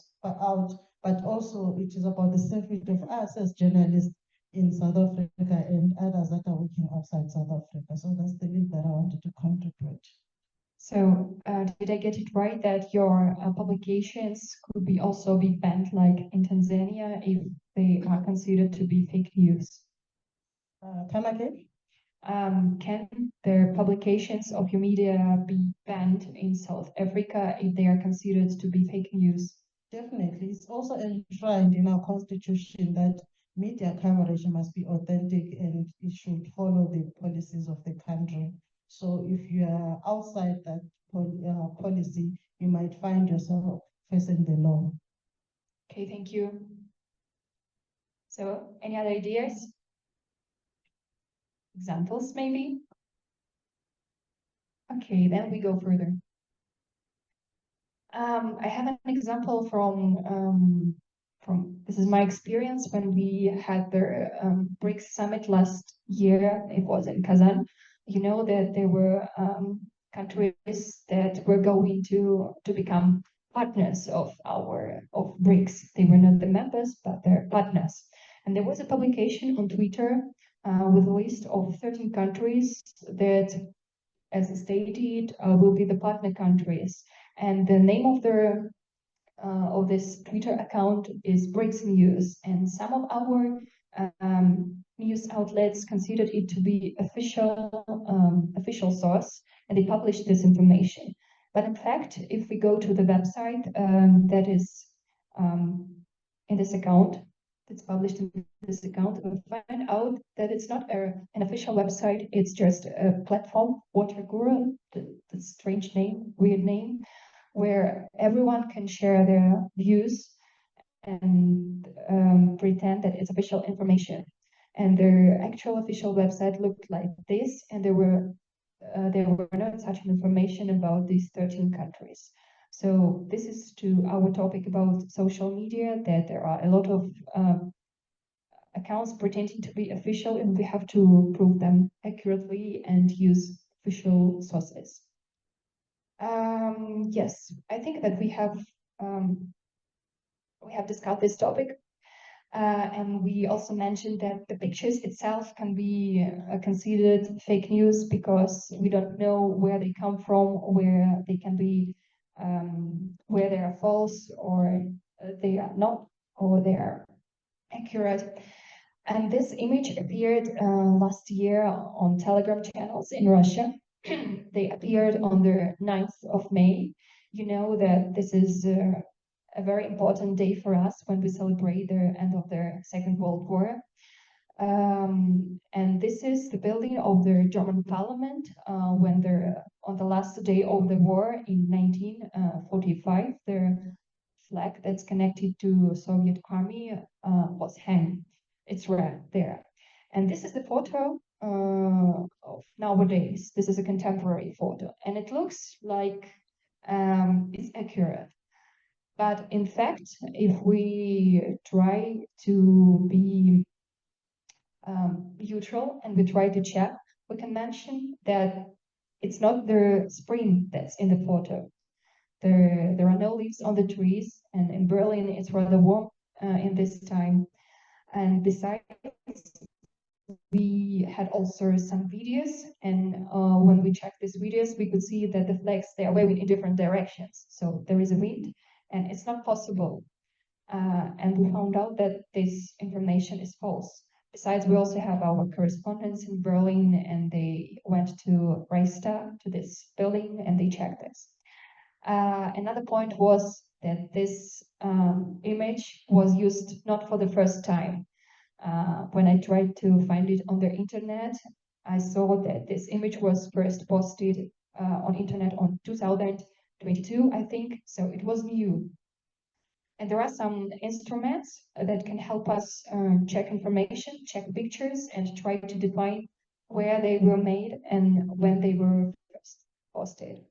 but also it is about the safety of us as journalists in South Africa and others that are working outside South Africa. So that's the link that I wanted to contribute. So did I get it right that your publications could be also be banned, like in Tanzania, if they are considered to be fake news? Come again? Can the publications of your media be banned in South Africa if they are considered to be fake news? Definitely. It's also enshrined in our constitution that media coverage must be authentic and it should follow the policies of the country. So if you are outside that policy, you might find yourself facing the law. Okay, thank you. So, any other ideas? Examples, maybe? Okay, then we go further. I have an example from this is my experience when we had the BRICS summit last year. It was in Kazan. You know that there were countries that were going to become partners of BRICS. They were not the members, but they're partners. And there was a publication on Twitter with a list of 13 countries that, as stated, will be the partner countries. And the name of this Twitter account is BRICS News, and some of our news outlets considered it to be official source, and they published this information. But in fact, if we go to the website that is in this account, that's published in this account, we find out that it's not an official website, it's just a platform, Water Guru, the strange name, weird name, where everyone can share their views and pretend that it's official information. And their actual official website looked like this, and there were not such information about these 13 countries. So this is to our topic about social media, that there are a lot of accounts pretending to be official, and we have to prove them accurately and use official sources. Yes, I think that we have discussed this topic, and we also mentioned that the pictures itself can be considered fake news because we don't know where they come from, where they can be, where they are false or they are not, or they are accurate. And this image appeared last year on Telegram channels in Russia. They appeared on the 9th of May. You know that this is a very important day for us when we celebrate the end of the Second World War. And this is the building of the German parliament when on the last day of the war in 1945, the flag that's connected to Soviet army was hanged. It's right there. And this is the photo of nowadays. This is a contemporary photo, and it looks like it's accurate. But in fact, if we try to be neutral and we try to check, we can mention that it's not the spring that's in the photo. There are no leaves on the trees, and in Berlin it's rather warm in this time. And besides, we had also some videos, and when we checked these videos, we could see that the flags, they are waving in different directions. So there is a wind, and it's not possible. And we found out that this information is false. Besides, we also have our correspondents in Berlin, and they went to Reichstag, to this building, and they checked this. Another point was that this image was used not for the first time. When I tried to find it on the internet, I saw that this image was first posted on internet on 2022, I think, so it was new. And there are some instruments that can help us check information, check pictures, and try to define where they were made and when they were first posted.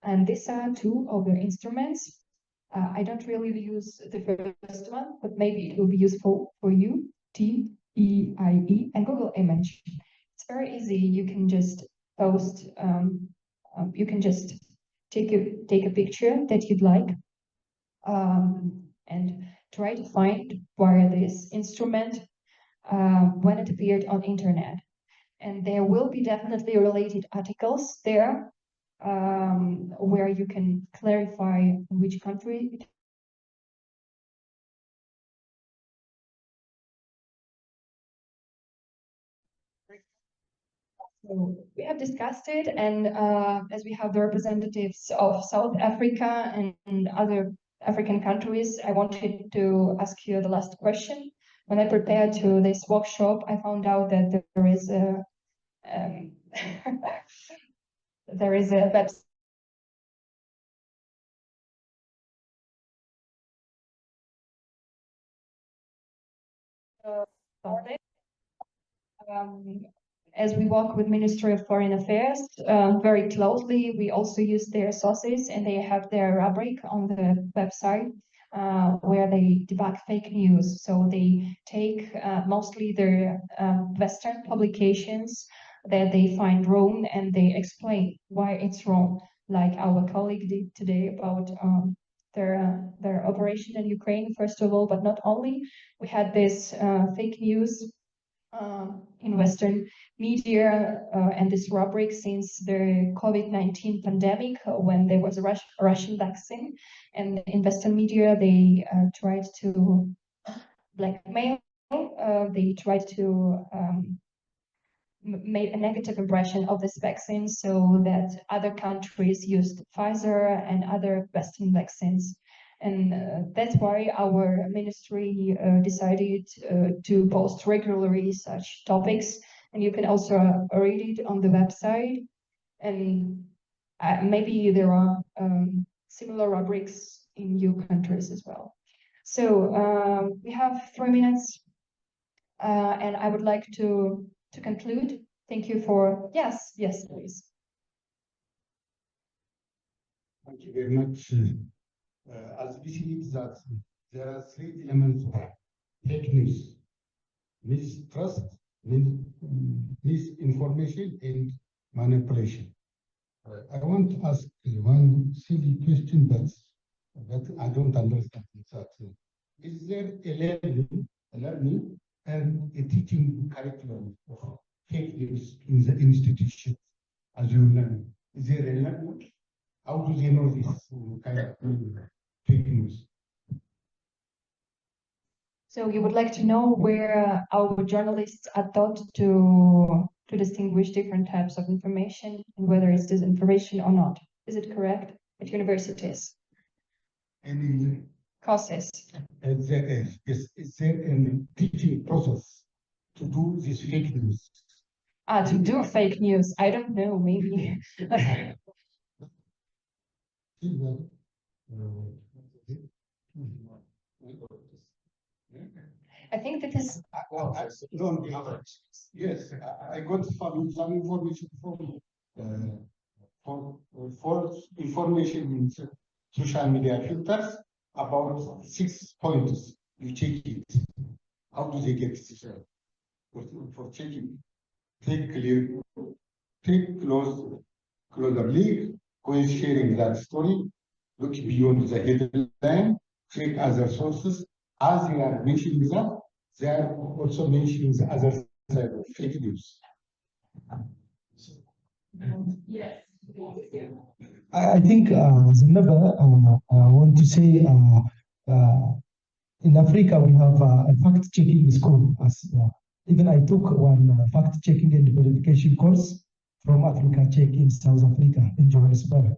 And these are two of the instruments. I don't really use the first one, but maybe it will be useful for you. TEIE and Google image. It's very easy. You can just post, you can just take a picture that you'd like and try to find where this instrument, when it appeared on internet. And there will be definitely related articles there where you can clarify which country it So we have discussed it, and as we have the representatives of South Africa and other African countries, I wanted to ask you the last question. When I prepared to this workshop, I found out that there is a there is a website started. As we work with Ministry of Foreign Affairs very closely, we also use their sources, and they have their rubric on the website where they debug fake news. So they take mostly their Western publications that they find wrong, and they explain why it's wrong, like our colleague did today about their operation in Ukraine, first of all, but not only. We had this fake news in Western media and this rubric since the COVID-19 pandemic, when there was a Russian vaccine, and in Western media they tried to blackmail, they tried to made a negative impression of this vaccine so that other countries used Pfizer and other Western vaccines. And that's why our ministry decided to post regularly such topics. And you can also read it on the website. And maybe there are similar rubrics in your countries as well. So we have 3 minutes, and I would like to conclude. Thank you for, yes, please. Thank you very much. As we see that there are 3 elements of fake news: mistrust, misinformation, and manipulation. I want to ask one silly question that I don't understand. Is there a learning and a teaching curriculum of fake news in the institution as you learn? Is there a learning? How do they know this kind of fake news? So you would like to know where our journalists are taught to distinguish different types of information and whether it's disinformation or not. Is it correct? At universities? Any courses? Is there a teaching process to do this fake news? To do fake news? I don't know, maybe. I think that is. Yes, I got some information from false information in social media filters about 6 points. You check it. How do they get it? For checking? Take closer link, who is sharing that story, look beyond the headline, check other sources. As you are mentioning that, they are also mentioning the other side of fake news. Yes. I think, Zanaba, I want to say in Africa we have a fact-checking school. Even I took one fact-checking and verification course from Africa Check in South Africa, in Johannesburg.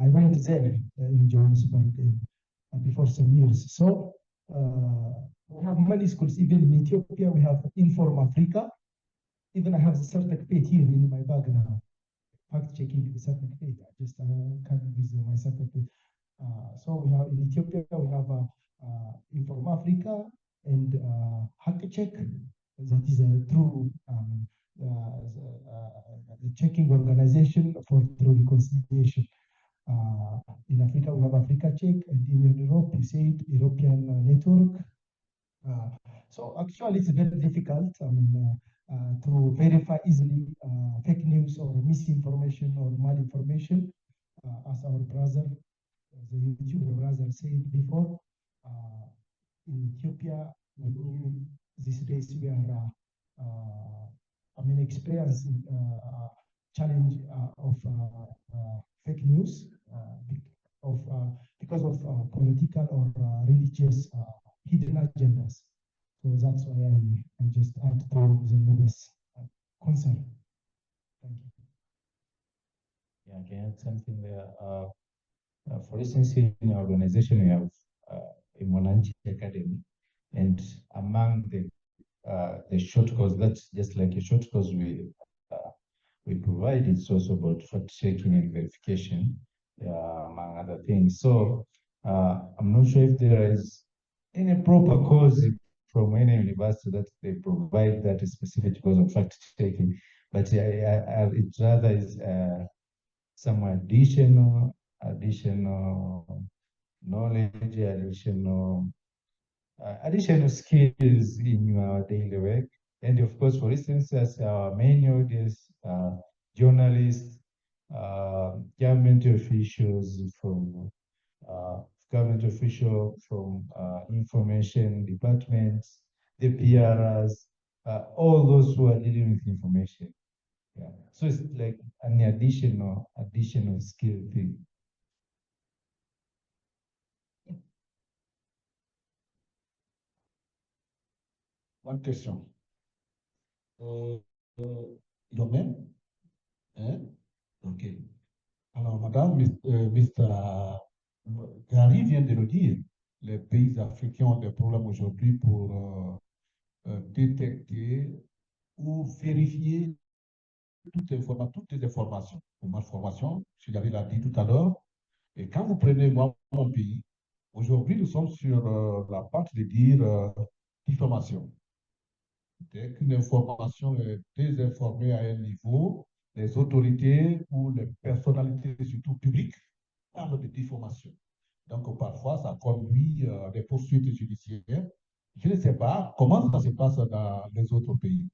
I went there in Johannesburg before some years. So we have many schools. Even in Ethiopia, we have Inform Africa. Even I have the certificate here in my bag now. Fact-checking certificate. I just can't visit my certificate. So we have in Ethiopia, we have Inform Africa and Check. That is a true checking organization for true reconciliation. In Africa, we have Africa Check, and in Europe, you say it, European network. So actually, it's very difficult. To verify easily fake news or misinformation or malinformation, as our brother, the YouTuber brother said before. In Ethiopia, these days we are, experiencing challenge of fake news because of political or religious hidden agendas. So that's why I just add to the members' concern. Thank you. Yeah, I can add something there. For instance, in our organization, we have a Monanchi Academy, and among the short course, that's just like a short course we provide. It's also about fact checking and verification, among other things. So I'm not sure if there is any proper course from any university that they provide that specific course of fact taking, but it rather is some additional knowledge, additional skills in your daily work. And of course, for instance, as our main audience, journalists, government officials from information departments, the PRs, all those who are dealing with information. Yeah. So it's like an additional skill thing. One question. Domaine? Hein? OK. Alors, Madame, Mr. Gary vient de le dire, les pays africains ont des problèmes aujourd'hui pour détecter ou vérifier toutes les informations ou malformations, Sylvie l'a dit tout à l'heure. Et quand vous prenez moi, mon pays, aujourd'hui, nous sommes sur la pente de dire diffamation. Dès qu'une information est désinformée à un niveau, les autorités ou les personnalités, surtout publiques, parlent de diffamation. Donc, parfois, ça conduit à des poursuites judiciaires. Je ne sais pas comment ça se passe dans les autres pays.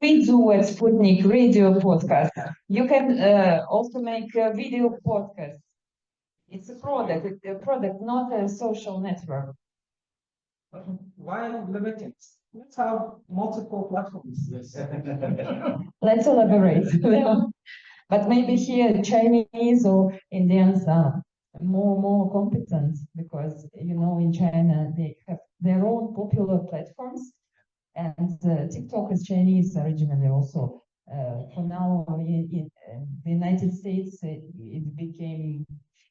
We do at Sputnik radio podcast. You can also make a video podcast. It's a product, not a social network. Why limited? Let's have multiple platforms. Let's elaborate. But maybe here Chinese or Indians are more competent because, you know, in China they have their own popular platforms, and TikTok is Chinese originally also. For now, in the United States, it became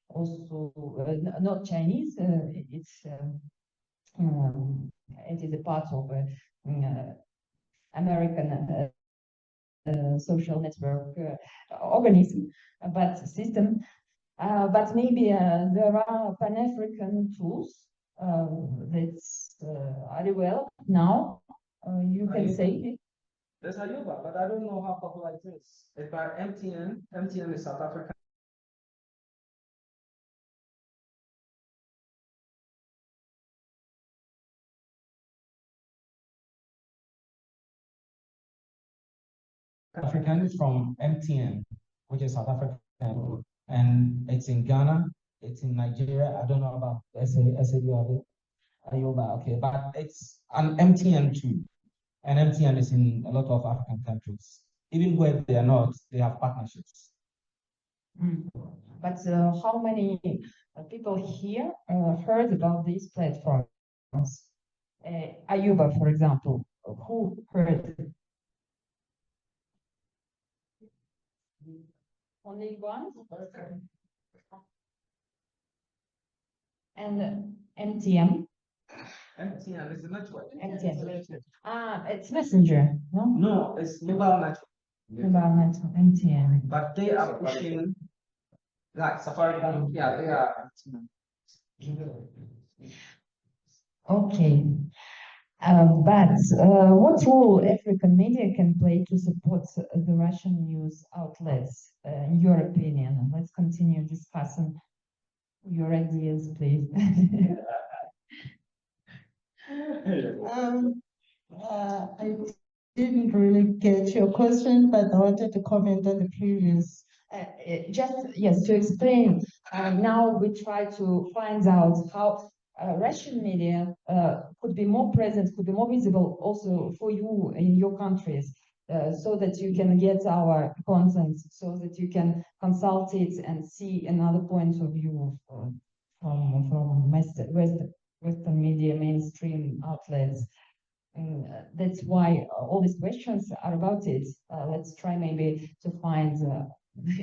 also not Chinese. It's it is a part of American social network organism, but system. But maybe there are Pan-African tools that are developed now. You can say. There's Ayuba, but I don't know how popular it is. It's by MTN. MTN is South Africa. African is from MTN, which is South African, and it's in Ghana, it's in Nigeria. I don't know about Ayuba, okay, but it's an MTN too, and MTN is in a lot of African countries. Even where they are not, they have partnerships. But how many people here heard about these platforms? Ayuba, for example, who heard? Only one? And MTN? MTN is a network. MTN. It's Messenger, no? No, it's mobile network. Mobile network, MTN. But they are pushing, like Safaricom, yeah, they are. Okay. But what role African media can play to support the Russian news outlets, in your opinion? Let's continue discussing your ideas, please. I didn't really get your question, but I wanted to comment on the previous. Just, yes, to explain, now we try to find out how Russian media could be more present, could be more visible also for you in your countries, so that you can get our content, so that you can consult it and see another point of view from Western media, mainstream outlets. That's why all these questions are about it. Let's try maybe to find a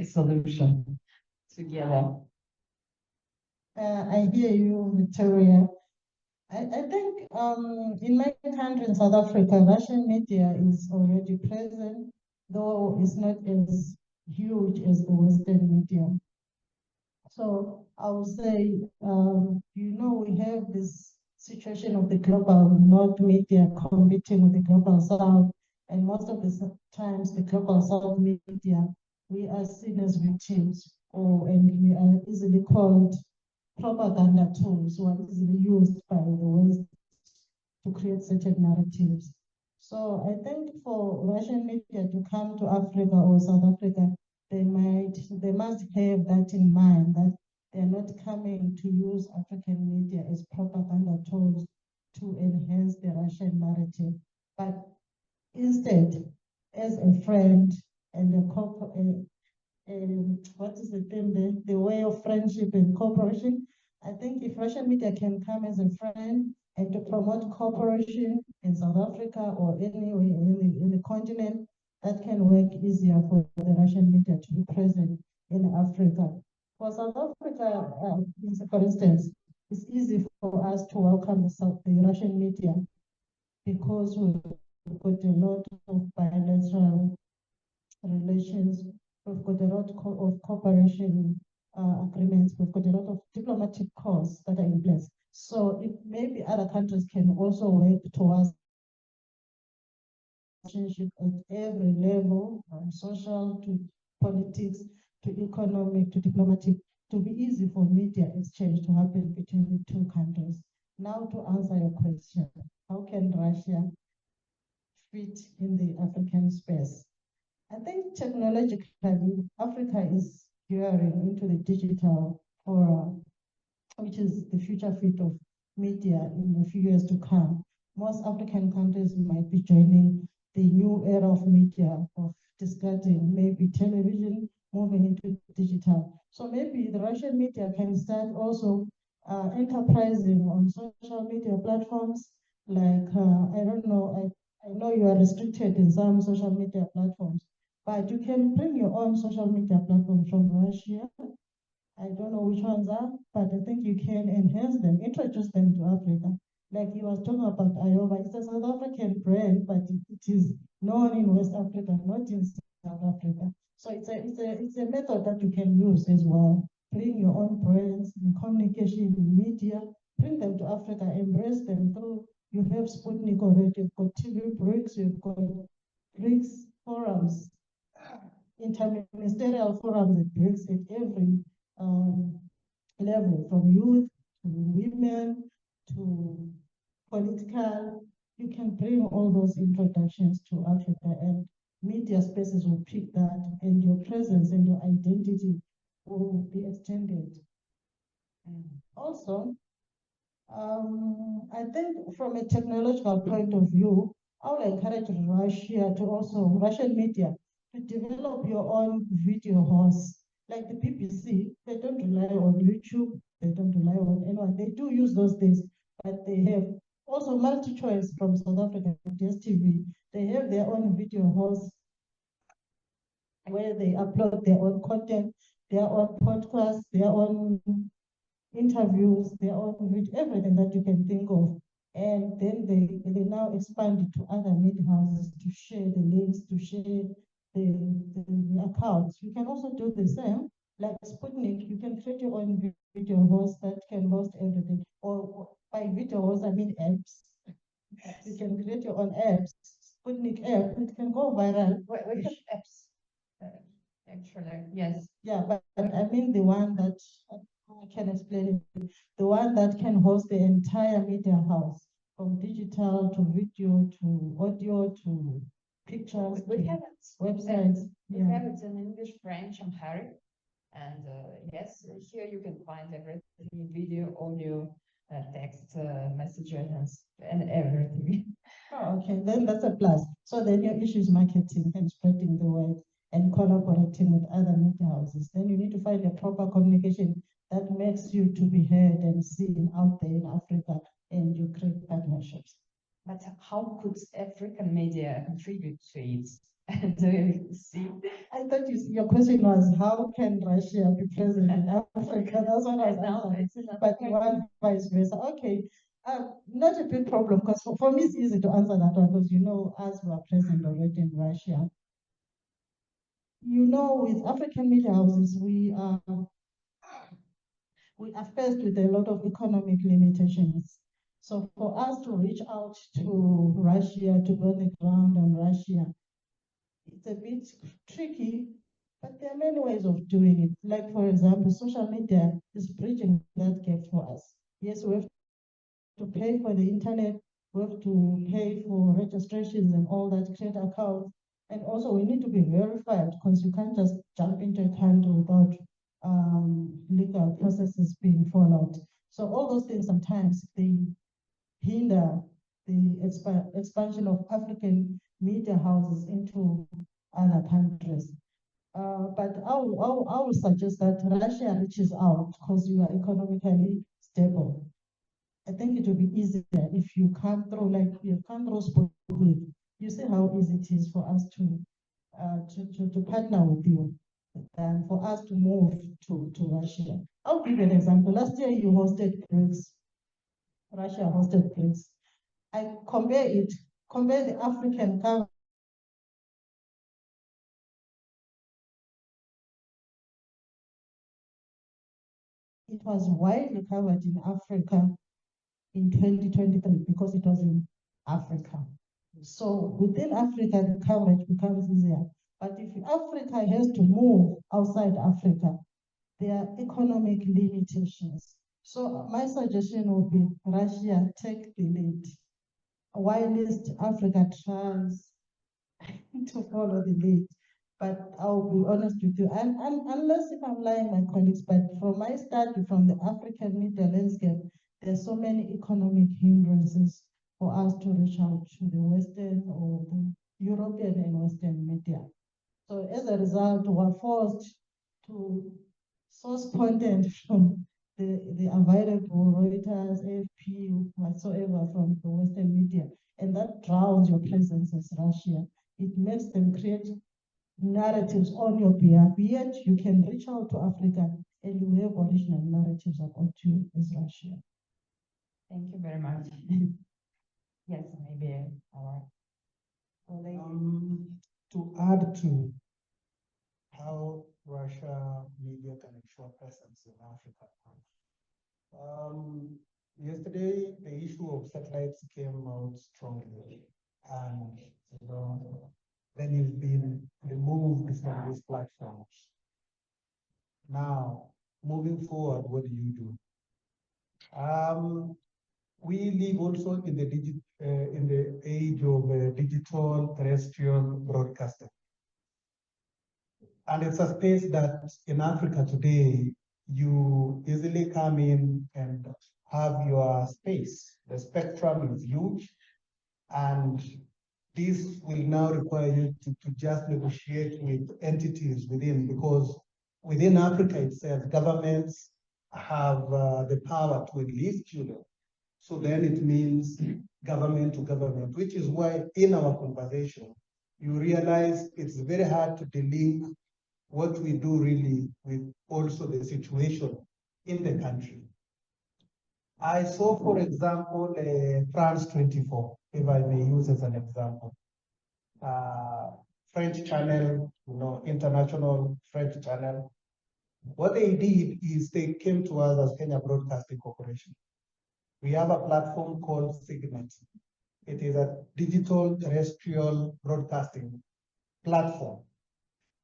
solution together. I hear you, Victoria. I think in my country, in South Africa, Russian media is already present, though it's not as huge as the Western media. So I would say, we have this situation of the global North media competing with the global South, and most of the times the global South media, we are seen as victims, and we are easily called propaganda tools who are easily used by the West to create certain narratives. So I think for Russian media to come to Africa or South Africa, they must have that in mind, that they're not coming to use African media as propaganda tools to enhance the Russian narrative, but instead, as a friend and what is the thing, the way of friendship and cooperation. I think if Russian media can come as a friend and to promote cooperation in South Africa or anywhere in the continent, that can work easier for the Russian media to be present in Africa. For South Africa, for instance, it's easy for us to welcome the Russian media because we've got a lot of bilateral relations. We've got a lot of cooperation agreements. We've got a lot of diplomatic corps that are in place. So if maybe other countries can also work towards relationship at every level, from social to politics to economic to diplomatic, to be easy for media exchange to happen between the two countries. Now to answer your question, how can Russia fit in the African space? I think technologically, Africa is gearing into the digital era, which is the future fit of media in a few years to come. Most African countries might be joining the new era of media, of discarding maybe television, moving into digital. So maybe the Russian media can start also enterprising on social media platforms like, I don't know, I know you are restricted in some social media platforms, but you can bring your own social media platform from Russia. I don't know which ones are, but I think you can enhance them, introduce them to Africa. Like he was talking about Iowa, it's a South African brand, but it is known in West Africa, not in South Africa. So it's a method that you can use as well. Bring your own brands in communication, in media, bring them to Africa, embrace them through. You have Sputnik already, you've got TV BRICS, you've got BRICS forums, interministerial forums at BRICS at every level, from youth to women to political. You can bring all those introductions to Africa, and media spaces will pick that, and your presence and your identity will be extended. Also, I think from a technological point of view, I would encourage Russian media to develop your own video hosts. Like the BBC, they don't rely on YouTube, they don't rely on anyone. They do use those things, but they have also multi-choice from South Africa, DSTV. They have their own video hosts where they upload their own content, their own podcasts, their own interviews, their own video, everything that you can think of. And then they now expand it to other media houses to share the links, to share the accounts. You can also do the same, like Sputnik. You can create your own video host that can host everything. Or by video host, I mean apps. You can create your own apps. Sputnik app, it can go viral. Which apps? Actually, yes. Yeah, but I mean the one that I can explain it. The one that can host the entire media house, from digital to video to audio to pictures. We to have it. websites. We have it in English, French, Amharic. And yes, here you can find everything: video, audio, text, messages, and everything. Oh, okay, then that's a plus. So then your issue is marketing and spreading the word and collaborating with other media houses. Then you need to find a proper communication that makes you to be heard and seen out there in Africa, and you create partnerships. But how could African media contribute to it? And see, I thought your question was, how can Russia be present in Africa? That's what I was answering. But you want vice versa. Okay. Not a big problem, because for me it's easy to answer that one, because you know us who are present already in Russia. You know, with African media houses, we are faced with a lot of economic limitations. So for us to reach out to Russia, to go on the ground on Russia, it's a bit tricky, but there are many ways of doing it. Like, for example, social media is bridging that gap for us. Yes, we have to pay for the internet, we have to pay for registrations and all that, create accounts. And also we need to be verified, because you can't just jump into a country without legal processes being followed. So all those things sometimes they hinder the expansion of African media houses into other countries. But I will suggest that Russia reaches out, because you are economically stable. I think it will be easier if you come through, like you come through Sputnik. You see how easy it is for us to partner with you than for us to move to Russia. I'll give you an example. Last year you hosted BRICS. Russia hosted BRICS. I compare the African coverage. It was widely covered in Africa in 2023 because it was in Africa. So within Africa, the coverage becomes easier. But if Africa has to move outside Africa, there are economic limitations. So my suggestion would be Russia take the lead, whilst Africa tries to follow the lead. But I'll be honest with you, and unless if I'm lying, my colleagues, but from my study from the African media landscape, there's so many economic hindrances for us to reach out to the Western or the European and Western media. So as a result, we're forced to source content from the available Reuters, AFP, whatsoever from the Western media, and that drowns your presence as Russia. It makes them create narratives on your behalf, yet you can reach out to Africa and you have original narratives about you as Russia. Thank you very much. Yes, maybe our to add to how Russia media can ensure presence in Africa. Yesterday, the issue of satellites came out strongly, and then it's been removed from these platforms. Now, moving forward, what do you do? We live also in the age of digital terrestrial broadcasting. And it's a space that in Africa today, you easily come in and have your space. The spectrum is huge, and this will now require you to just negotiate with entities within, because within Africa itself, governments have the power to enlist children. So then it means government to government, which is why in our conversation, you realize it's very hard to delink what we do really with also the situation in the country. I saw, for example, France 24, if I may use as an example. French channel, international French channel. What they did is they came to us as Kenya Broadcasting Corporation. We have a platform called Signet. It is a digital terrestrial broadcasting platform.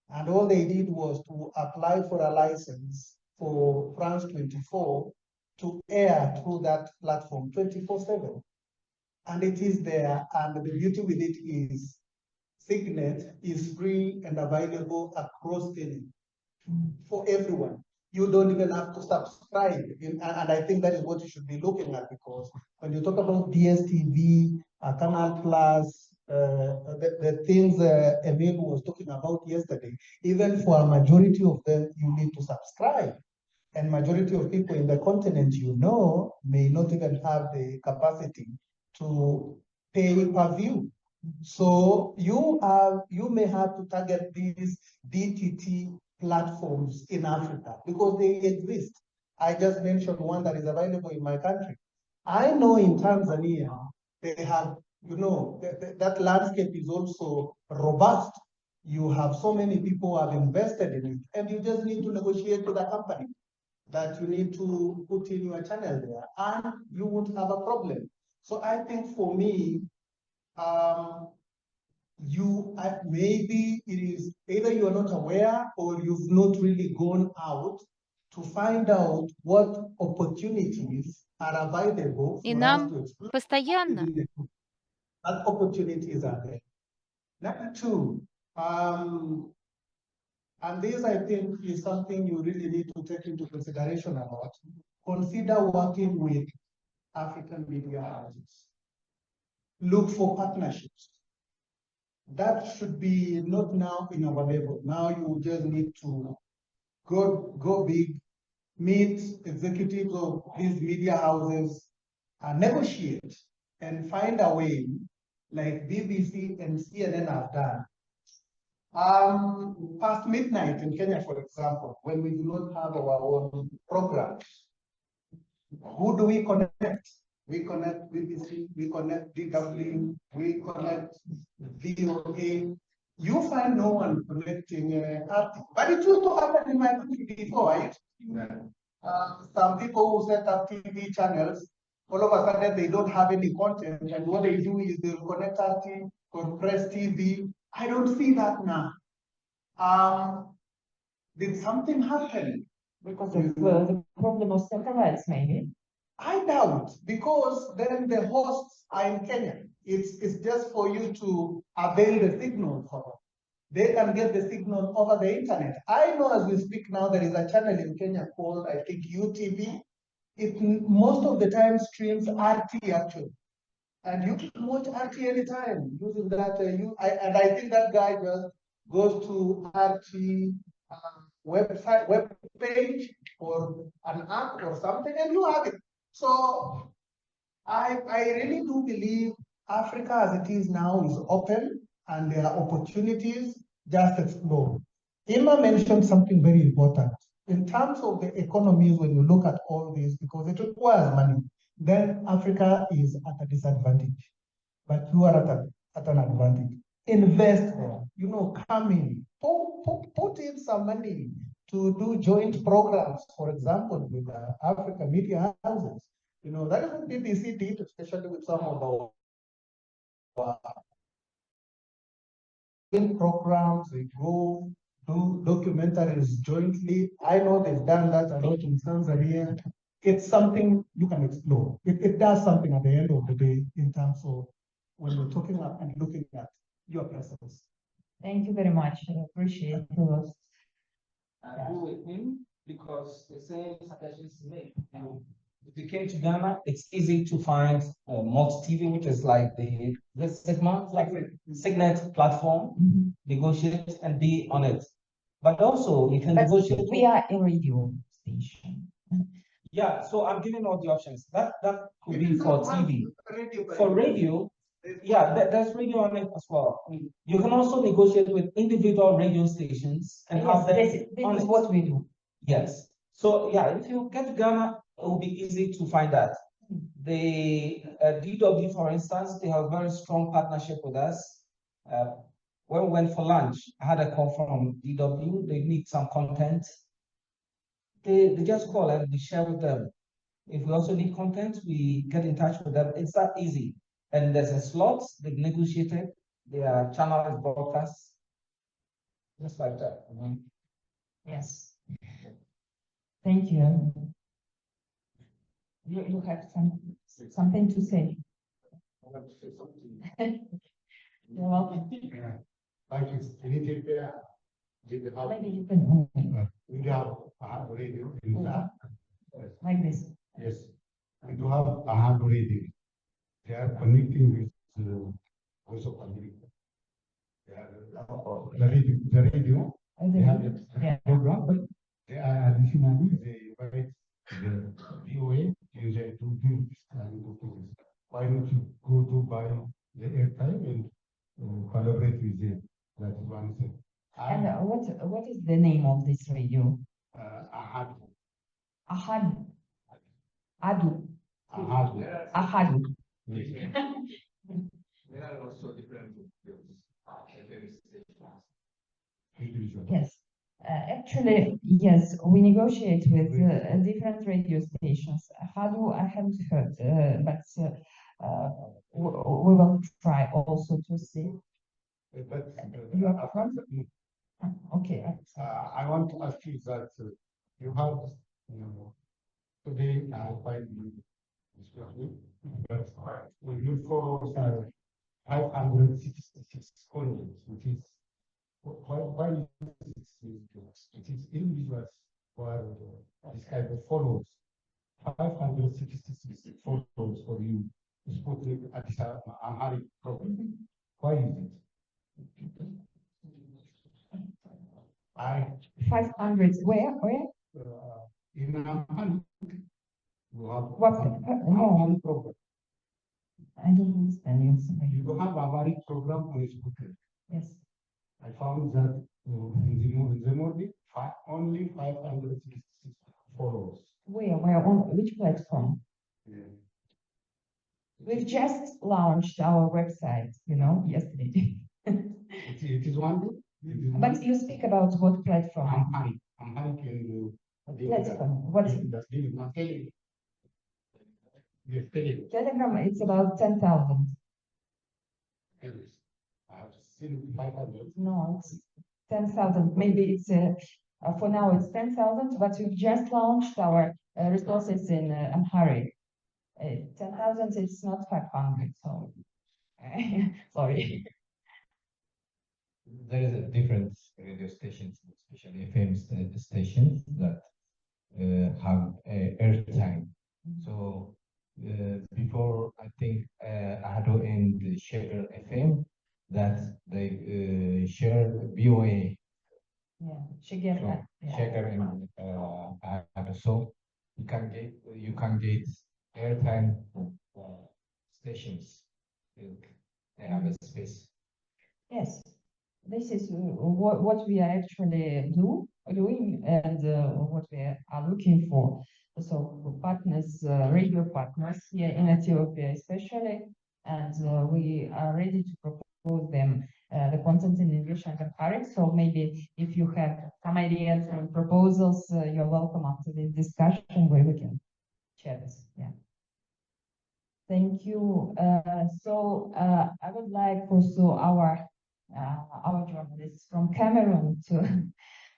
And all they did was to apply for a license for France 24 to air through that platform 24/7. And it is there, and the beauty with it is Signet is free and available across Kenya for everyone. You don't even have to subscribe. And I think that is what you should be looking at, because when you talk about DSTV, Canal Plus, the things Emil was talking about yesterday, even for a majority of them, you need to subscribe. And majority of people in the continent, may not even have the capacity to pay per view. So you may have to target these DTT platforms in Africa because they exist. I just mentioned one that is available in my country. I know in Tanzania, they have, that landscape is also robust. You have so many people who have invested in it, and you just need to negotiate with a company that you need to put in your channel there, and you won't have a problem. So I think for me, maybe it is either you are not aware or you've not really gone out to find out what opportunities are available И for us нам to explore. постоянно What opportunities are there? Number two, and this I think is something you really need to take into consideration a lot. Consider working with African media houses. Look for partnerships. That should be not now in our level. Now you just need to go big, meet executives of these media houses, and negotiate and find a way, like BBC and CNN have done. Past midnight in Kenya, for example, when we do not have our own programs, who do we connect? We connect BBC, we connect DW, we connect VOA. You find no one connecting RT. But it used to happen in my country before, right? Some people who set up TV channels, all of a sudden they don't have any content, and what they do is they'll connect RT, compress TV. I don't see that now. Did something happen? Because of the problem of satellites, maybe. I doubt, because then the hosts are in Kenya. It's just for you to avail the signal for them. They can get the signal over the internet. I know as we speak now, there is a channel in Kenya called, I think, UTV. It most of the time streams RT actually. And you can watch RT anytime using that. And I think that guy just goes to RT website, web page, or an app or something, and you have it. So I really do believe Africa as it is now is open, and there are opportunities. Just explore. Emma mentioned something very important in terms of the economies. When you look at all this, because it requires money, then Africa is at a disadvantage. But you are at an advantage. Invest there, come in, put in some money to do joint programs, for example, with Africa media houses. That is what BBC did, especially with some of our programs. They go do documentaries jointly. I know they've done that a lot in Tanzania. It's something you can explore. It does something at the end of the day in terms of when we're talking about and looking at your presence. Thank you very much. I appreciate it. I agree with him because the same suggestions he made. If you came to Ghana, it's easy to find multi-TV, which is like the segment, like the Signet platform, negotiate and be on it. But also you can negotiate. We are a radio station. Yeah, so I'm giving all the options. That could be for TV. For radio, yeah, there's radio on it as well. You can also negotiate with individual radio stations and have them this on is it. what we do. Yes. So yeah, if you get to Ghana, it will be easy to find that. The DW, for instance, they have a very strong partnership with us. When we went for lunch, I had a call from DW. They need some content. They just call and we share with them. If we also need content, we get in touch with them. It's that easy. And there's a slot they've negotiated. Their channel is broadcast. Just like that. Yes. Thank you. You have something to say. You're welcome. Like in Ethiopia, Maybe you can we have a radio in that. like this. Yes, we do have a hand radio. They are connecting with Voice of America. The radio, they have a program, but they are additionally, they invite the VOA user to do this kind of things. Why don't you go to buy the airtime and collaborate with them? That is one thing. And what is the name of this radio? Ahad. Ahad. Adu. Ahad. Ahad. There are also different Yes. Actually, yes, we negotiate with different radio stations. Ahadu, I haven't heard, but we will try also to see. But you are from? Okay. I want to ask you that you have today I find you but when you follow 566 colonies, which is why it is individuals who are this kind of followers. 566 followers for you. Sputnik Addis Amharic program. Why is it? 500. Where? In Amharic. What? No. Program. I don't understand you. You have a very program on Sputnik. Yes. I found that in the morning, only 566 followers. Where? On which platform? Yeah. We've just launched our website, yesterday. It is one day. But you speak about what platform? Amharic and platform. What's Telegram? It's about 10,000. I have seen 500. No, it's 10,000. Maybe it's for now it's 10,000, but we've just launched our resources in Amharic. 10,000, it's not 500, so sorry. There is a different radio stations, especially FM stations that have airtime. So before, I think Ado and Shaker FM that they share VOA. Yeah, Shaker. Shaker and Ado. So you can get airtime stations. They have a space. Yes, this is what we are actually doing and what we are looking for. so partners, radio partners here in Ethiopia especially, and we are ready to propose them the content in English and Amharic. So maybe if you have some ideas and proposals, you're welcome after this discussion where we can share this. Yeah. Thank you. I would like also our journalists from Cameroon to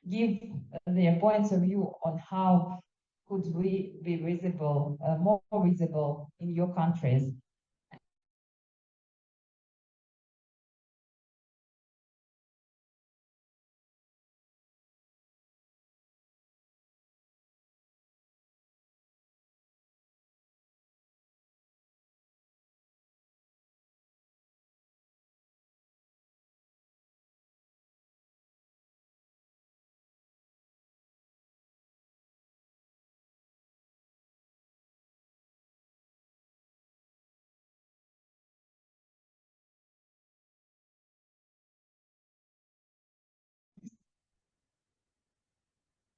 give their points of view on how could we be visible, more visible in your countries.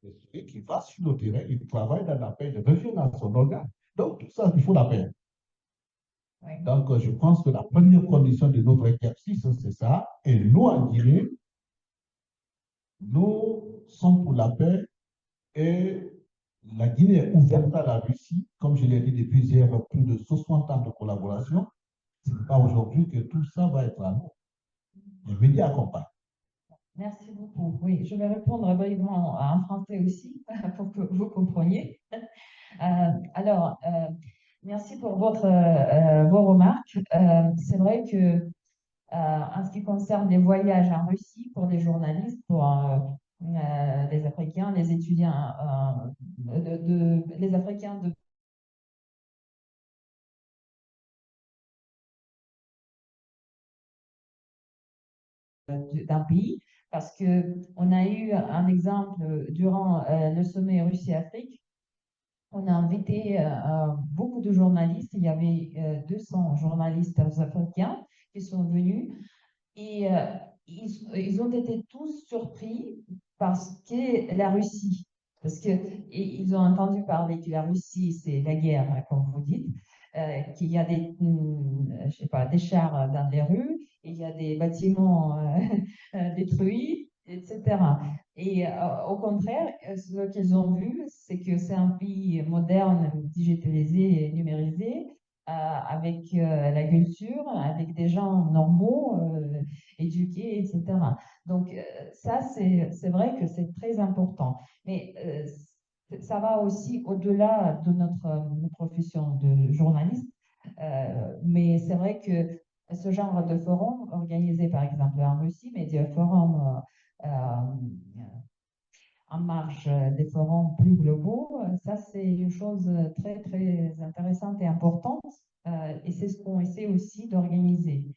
Et celui qui va sur le terrain, il travaille dans la paix, il revient dans son organe. Donc, tout ça, il faut la paix. Oui. Donc, je pense que la première condition de notre exercice, c'est ça. Et nous, en Guinée, nous sommes pour la paix et la Guinée est ouverte à la Russie. Comme je l'ai dit depuis hier, plus de 60 ans de collaboration. Ce n'est pas aujourd'hui que tout ça va être à nous. Les médias accompagnent. Merci beaucoup. Oui, je vais répondre brièvement en français aussi pour que vous compreniez. Merci pour vos remarques. C'est vrai que en ce qui concerne les voyages en Russie pour les journalistes, pour les Africains, les étudiants, les Africains d'un pays, parce qu'on a eu un exemple durant le sommet Russie-Afrique. On a invité beaucoup de journalistes. Il y avait 200 journalistes africains qui sont venus et ils ont été tous surpris parce que la Russie, parce qu'ils ont entendu parler que la Russie, c'est la guerre, comme vous dites, qu'il y a je sais pas, des chars dans les rues, il y a des bâtiments détruits, etc. Et au contraire, ce qu'ils ont vu, c'est que c'est un pays moderne, digitalisé et numérisé, avec la culture, avec des gens normaux, éduqués, etc. Donc ça, c'est vrai que c'est très important. Mais ça va aussi au-delà de notre profession de journaliste. Mais c'est vrai que ce genre de forum organisé par exemple en Russie, mais des forums en marge des forums plus globaux, ça c'est une chose très très intéressante et importante et c'est ce qu'on essaie aussi d'organiser.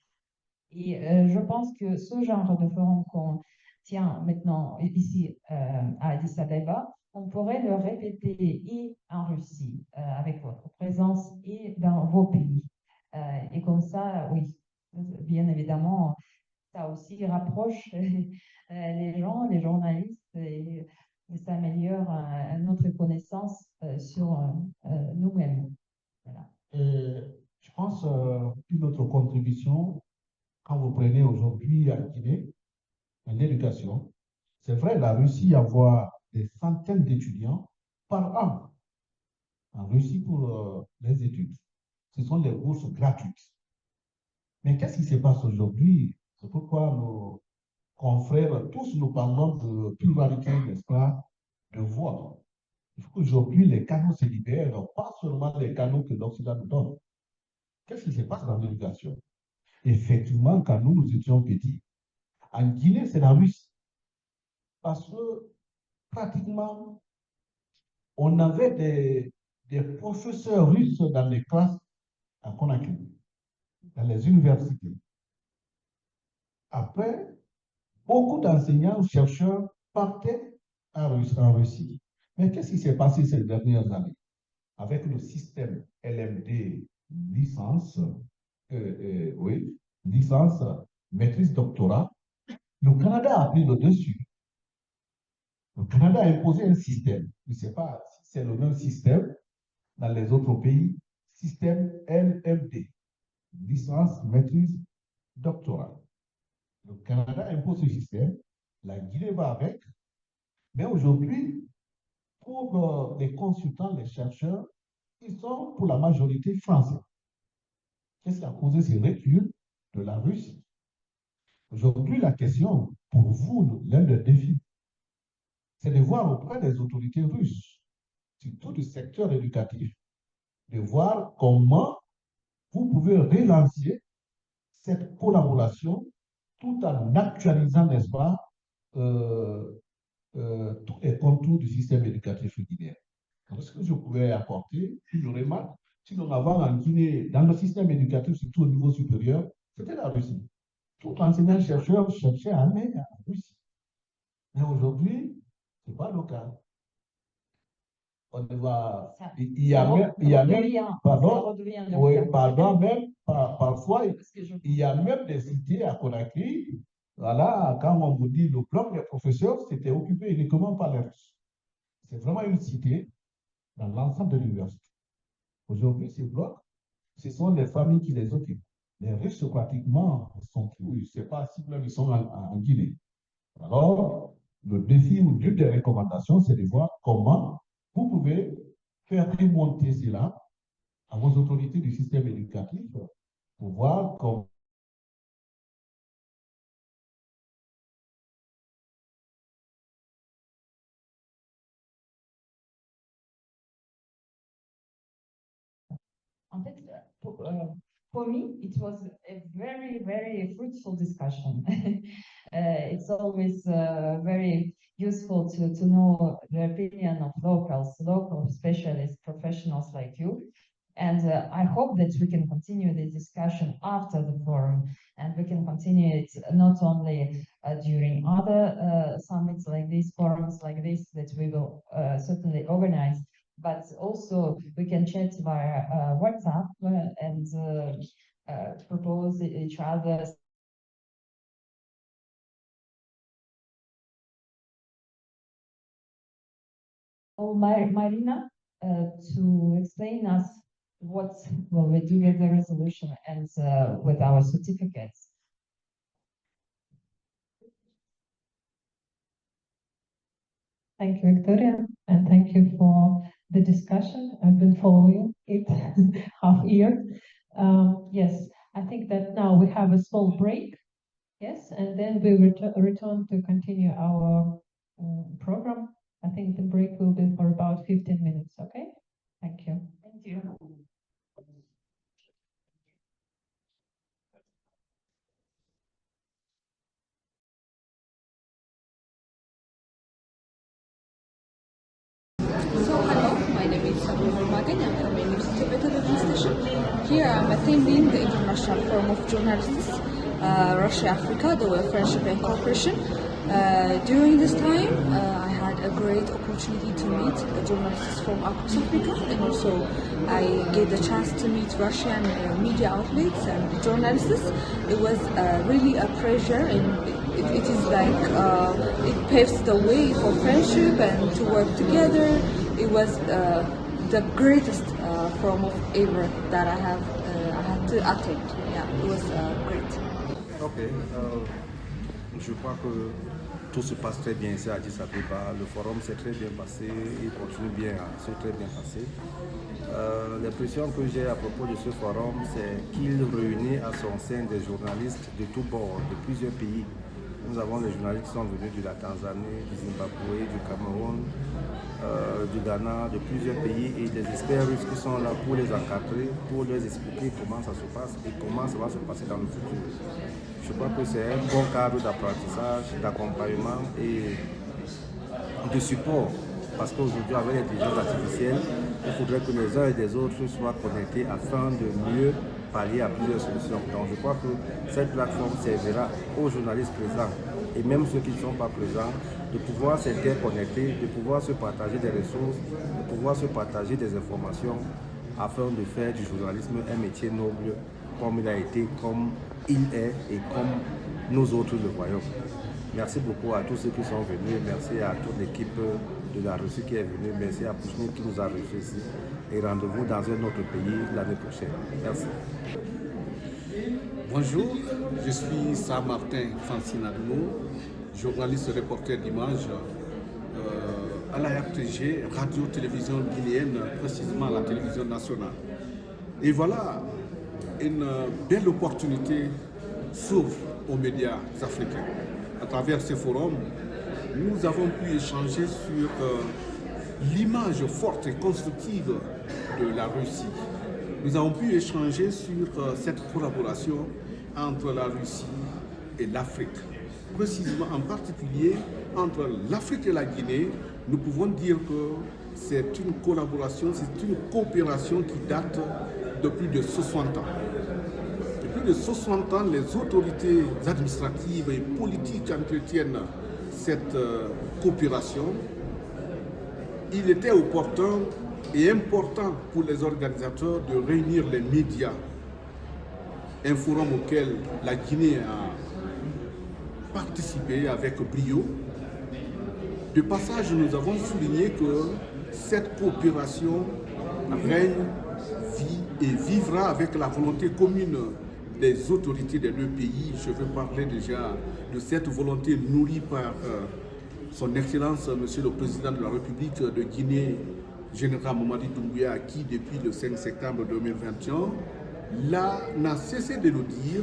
Et je pense que ce genre de forum qu'on tient maintenant ici à Addis Ababa, on pourrait le répéter et en Russie avec votre présence et dans vos pays. Et comme ça, oui, bien évidemment, ça aussi rapproche les gens, les journalistes et ça améliore notre connaissance sur nous-mêmes. Voilà. Je pense qu'une autre contribution, quand vous prenez aujourd'hui à Guinée, l'éducation, c'est vrai, la Russie avoir des centaines d'étudiants par an en Russie pour les études. Ce sont des bourses gratuites. Mais qu'est-ce qui se passe aujourd'hui? C'est pourquoi nos confrères, tous nous parlons de pluralité, n'est-ce pas, de voix. Il faut qu'aujourd'hui les canaux se libèrent, pas seulement les canaux que l'Occident nous donne. Qu'est-ce qui se passe dans l'éducation? Effectivement, quand nous étions petits, en Guinée, c'est la Russie. Parce que pratiquement, on avait des professeurs russes dans les classes à Conakry, dans les universités. Après, beaucoup d'enseignants, chercheurs partaient en Russie. Mais qu'est-ce qui s'est passé ces dernières années? Avec le système LMD licence, oui, licence, maîtrise, doctorat, le Canada a pris le dessus. Le Canada a imposé un système. Je ne sais pas si c'est le même système dans les autres pays. Système LMD, licence, maîtrise, doctorat. Le Canada impose ce système. La Guinée va avec. Mais aujourd'hui, pour les consultants, les chercheurs, ils sont pour la majorité français. Qu'est-ce qui a causé ce recul de la Russie? Aujourd'hui, la question pour vous, l'un des défis, c'est de voir auprès des autorités russes, surtout du secteur éducatif, de voir comment vous pouvez relancer cette collaboration tout en actualisant, n'est-ce pas, tous les contours du système éducatif guinéen. Ce que je pouvais apporter, une remarque, sinon avant en Guinée, dans le système éducatif, surtout au niveau supérieur, c'était la Russie. Tout enseignant-chercheur cherchait à aller en Russie. Mais aujourd'hui, ce n'est pas le cas. On va, il y a même, parfois, il y a même des cités à Conakry. Voilà, quand on vous dit le bloc des professeurs, c'était occupé uniquement par les Russes. C'est vraiment une cité dans l'ensemble de l'université. Aujourd'hui, ces blocs, ce sont les familles qui les occupent. Les Russes, pratiquement, sont plus. Je ne sais pas si même ils sont en Guinée. Alors, le défi ou l'une des recommandations, c'est de voir comment vous pouvez faire remonter cela à vos autorités du système éducatif pour voir comment. En fait, for me, it was a very, very fruitful discussion. It's always very useful to know the opinion of local specialists, professionals like you. And I hope that we can continue the discussion after the forum, and we can continue it not only during other summits like this, forums like this, that we will certainly organize, but also we can chat via WhatsApp and propose each other. Marina, to explain us what will we do with the resolution and with our certificates. Thank you, Victoria, and thank you for the discussion. I've been following it half year. Yes, I think that now we have a small break. Yes, and then we return to continue our program. I think the break will be for about 15 minutes, okay? Thank you. Thank you. So hello, my name is Sabrina Magan. I'm from the University of Ethiopia Station. Here I'm attending the International Forum of Journalists, Russia-Africa, the Friendship and Cooperation. During this time, I had a great opportunity to meet journalists from across Africa, and also I get the chance to meet Russian media outlets and journalists. It was really a pleasure, and it is like it paves the way for friendship and to work together. It was the greatest forum of ever that I had to attend. Yeah, it was great. Ok, je crois que tout se passe très bien ici à Addis Ababa. Le forum s'est très bien passé, il continue bien à se très bien passer. L'impression que j'ai à propos de ce forum, c'est qu'il réunit à son sein des journalistes de tous bords, de plusieurs pays. Nous avons des journalistes qui sont venus de la Tanzanie, du Zimbabwe, du Cameroun, du Ghana, de plusieurs pays, et des experts russes qui sont là pour les encadrer, pour leur expliquer comment ça se passe et comment ça va se passer dans le futur. Je crois que c'est un bon cadre d'apprentissage, d'accompagnement et de support. Parce qu'aujourd'hui, avec l'intelligence artificielle, il faudrait que les uns et les autres soient connectés afin de mieux pallier à plusieurs solutions. Donc je crois que cette plateforme servira aux journalistes présents et même ceux qui ne sont pas présents de pouvoir s'interconnecter, de pouvoir se partager des ressources, de pouvoir se partager des informations afin de faire du journalisme un métier noble comme il a été, comme il est et comme nous autres le voyons. Merci beaucoup à tous ceux qui sont venus. Merci à toute l'équipe de la Russie qui est venue. Merci à Pouchnik qui nous a reçus ici. Et rendez-vous dans un autre pays l'année prochaine. Merci. Bonjour, je suis Saint-Martin Francine Admo, journaliste reporter d'images à la RTG, radio-télévision guinéenne, précisément la télévision nationale. Et voilà, une belle opportunité s'ouvre aux médias africains. À travers ces forums, nous avons pu échanger sur l'image forte et constructive de la Russie. Nous avons pu échanger sur cette collaboration entre la Russie et l'Afrique. Précisément, en particulier, entre l'Afrique et la Guinée, nous pouvons dire que c'est une collaboration, c'est une coopération qui date de plus de 60 ans. Depuis de 60 ans, les autorités administratives et politiques entretiennent cette coopération. Il était opportun et important pour les organisateurs de réunir les médias, un forum auquel la Guinée a participé avec brio. De passage, nous avons souligné que cette coopération règne, vit et vivra avec la volonté commune des autorités des deux pays. Je veux parler déjà de cette volonté nourrie par son Excellence, Monsieur le Président de la République de Guinée, Général Mamadi Doumbouya, qui depuis le 5 septembre 2021, là, n'a cessé de nous dire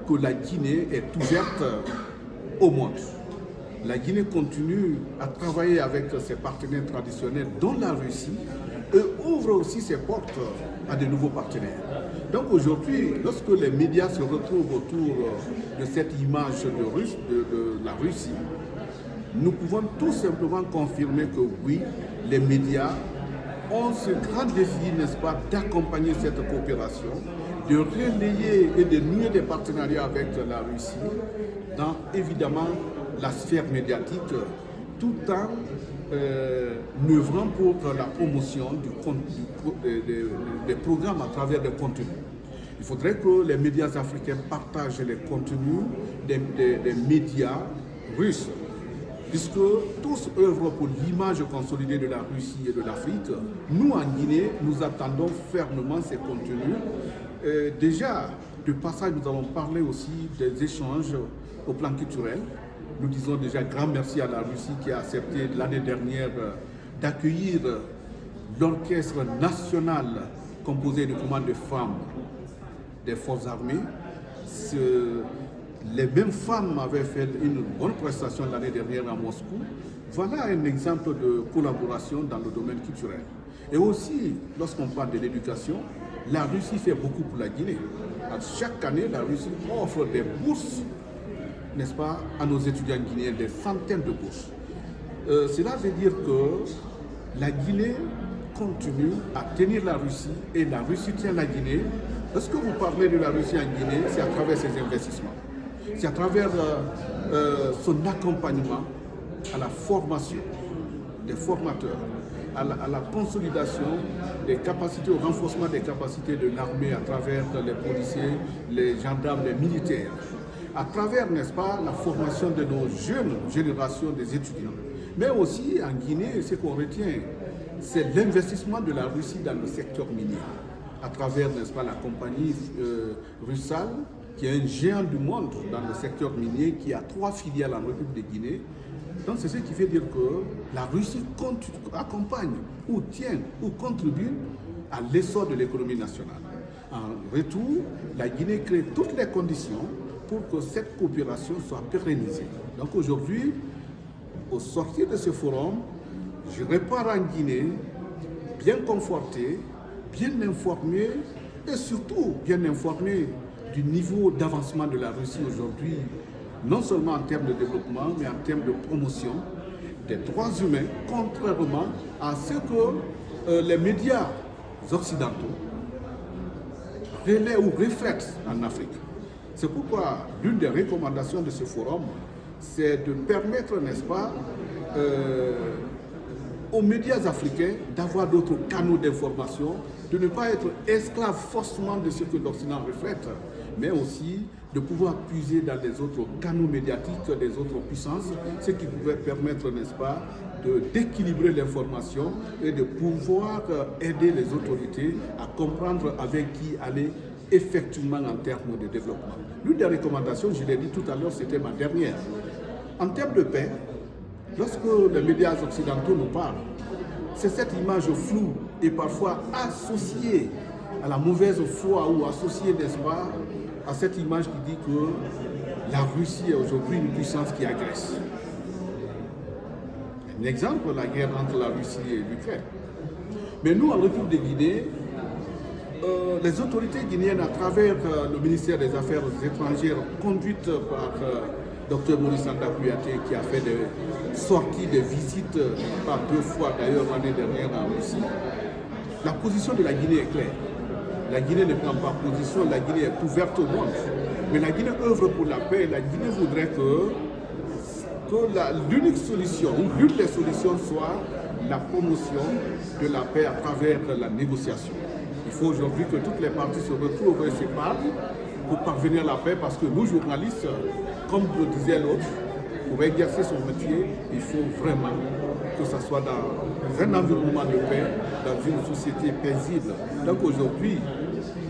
que la Guinée est ouverte au monde. La Guinée continue à travailler avec ses partenaires traditionnels, dont la Russie, et ouvre aussi ses portes à de nouveaux partenaires. Donc aujourd'hui, lorsque les médias se retrouvent autour de cette image de la Russie, nous pouvons tout simplement confirmer que oui, les médias ont ce grand défi, n'est-ce pas, d'accompagner cette coopération, de relayer et de nouer des partenariats avec la Russie dans, évidemment, la sphère médiatique, tout en œuvrant pour la promotion des programmes à travers des contenus. Il faudrait que les médias africains partagent les contenus des médias russes, puisque tous œuvrent pour l'image consolidée de la Russie et de l'Afrique. Nous, en Guinée, nous attendons fermement ces contenus. Déjà, de passage, nous allons parler aussi des échanges au plan culturel. Nous disons déjà grand merci à la Russie qui a accepté l'année dernière d'accueillir l'orchestre national composé de commandes de femmes des forces armées. Les mêmes femmes avaient fait une bonne prestation l'année dernière à Moscou. Voilà un exemple de collaboration dans le domaine culturel. Et aussi, lorsqu'on parle de l'éducation, la Russie fait beaucoup pour la Guinée. Chaque année, la Russie offre des bourses, n'est-ce pas, à nos étudiants guinéens, des centaines de bourses. Cela veut dire que la Guinée continue à tenir la Russie et la Russie tient la Guinée. Lorsque vous parlez de la Russie en Guinée, c'est à travers ses investissements. C'est à travers son accompagnement à la formation des formateurs, à la consolidation des capacités, au renforcement des capacités de l'armée à travers les policiers, les gendarmes, les militaires, à travers, n'est-ce pas, la formation de nos jeunes générations des étudiants. Mais aussi en Guinée, ce qu'on retient, c'est l'investissement de la Russie dans le secteur minier, à travers, n'est-ce pas, la compagnie Russal, qui est un géant du monde dans le secteur minier, qui a 3 filiales en République de Guinée. Donc c'est ce qui fait dire que la Russie accompagne, ou tient, ou contribue à l'essor de l'économie nationale. En retour, la Guinée crée toutes les conditions pour que cette coopération soit pérennisée. Donc aujourd'hui, au sortir de ce forum, je repars en Guinée, bien conforté, bien informé, et surtout bien informé du niveau d'avancement de la Russie aujourd'hui, non seulement en termes de développement, mais en termes de promotion des droits humains, contrairement à ce que les médias occidentaux relaient ou reflètent en Afrique. C'est pourquoi l'une des recommandations de ce forum, c'est de permettre, n'est-ce pas, aux médias africains d'avoir d'autres canaux d'information, de ne pas être esclaves forcément de ce que l'Occident reflète, mais aussi de pouvoir puiser dans les autres canaux médiatiques des autres puissances, ce qui pouvait permettre, n'est-ce pas, d'équilibrer l'information et de pouvoir aider les autorités à comprendre avec qui aller effectivement en termes de développement. L'une des recommandations, je l'ai dit tout à l'heure, c'était ma dernière. En termes de paix, lorsque les médias occidentaux nous parlent, c'est cette image floue et parfois associée à la mauvaise foi ou associée, n'est-ce pas, à cette image qui dit que la Russie est aujourd'hui une puissance qui agresse. Un exemple, la guerre entre la Russie et l'Ukraine. Mais nous, en République de Guinée, les autorités guinéennes, à travers le ministère des Affaires étrangères, conduite par Dr Maurice Kouyaté, qui a fait des sorties, des visites par 2 fois d'ailleurs l'année dernière en Russie, la position de la Guinée est claire. La Guinée ne prend pas position, la Guinée est ouverte au monde. Mais la Guinée œuvre pour la paix et la Guinée voudrait que l'unique solution, ou l'une des solutions soit la promotion de la paix à travers la négociation. Il faut aujourd'hui que toutes les parties se retrouvent et se parlent pour parvenir à la paix, parce que nous, journalistes, comme le disait l'autre, pour exercer son métier, il faut vraiment que ce soit dans un environnement de paix, dans une société paisible. Donc aujourd'hui,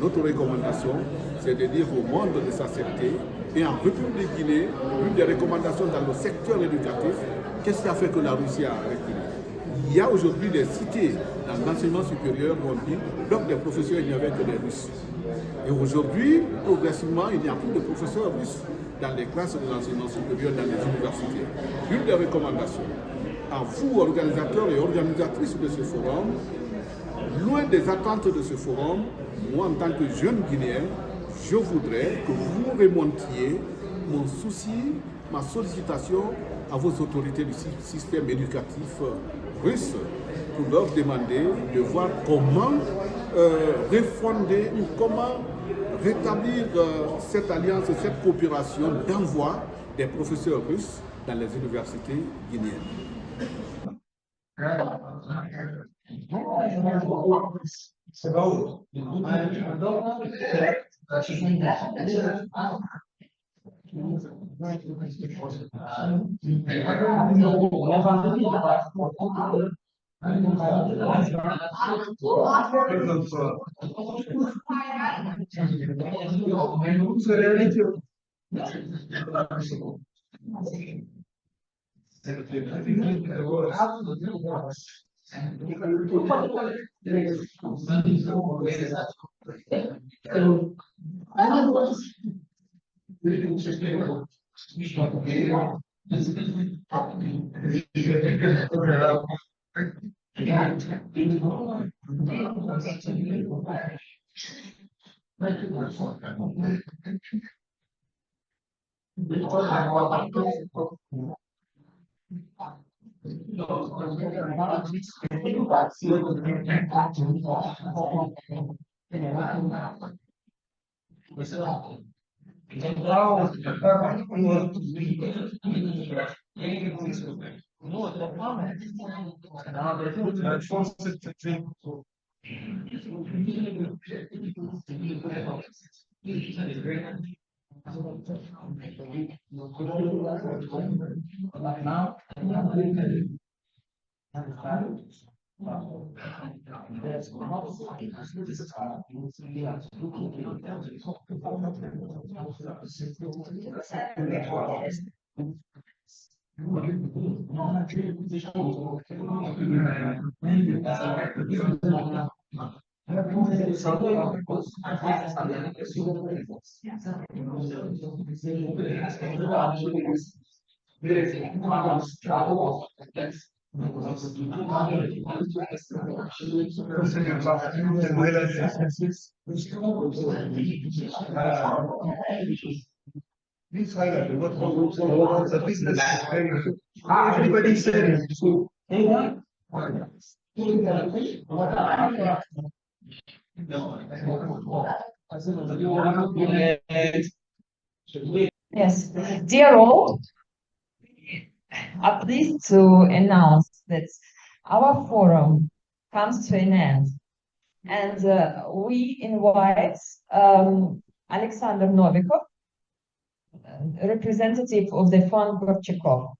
notre recommandation, c'est de dire au monde de s'accepter. Et en République de Guinée, l'une des recommandations dans le secteur éducatif, qu'est-ce qui a fait que la Russie a reculé? Il y a aujourd'hui des cités dans l'enseignement supérieur où on dit, donc des professeurs, il n'y avait que des Russes. Et aujourd'hui, progressivement, il n'y a plus de professeurs russes dans les classes de l'enseignement supérieur, dans les universités. L'une des recommandations à vous, organisateurs et organisatrices de ce forum, loin des attentes de ce forum, moi, en tant que jeune Guinéen, je voudrais que vous remontiez mon souci, ma sollicitation à vos autorités du système éducatif russe pour leur demander de voir comment refonder ou comment rétablir cette alliance, cette coopération d'envoi des professeurs russes dans les universités guinéennes. Yes, dear all, I'm pleased to announce that our forum comes to an end, and we invite Alexander Novikov, representative of the Fund Gorchakov.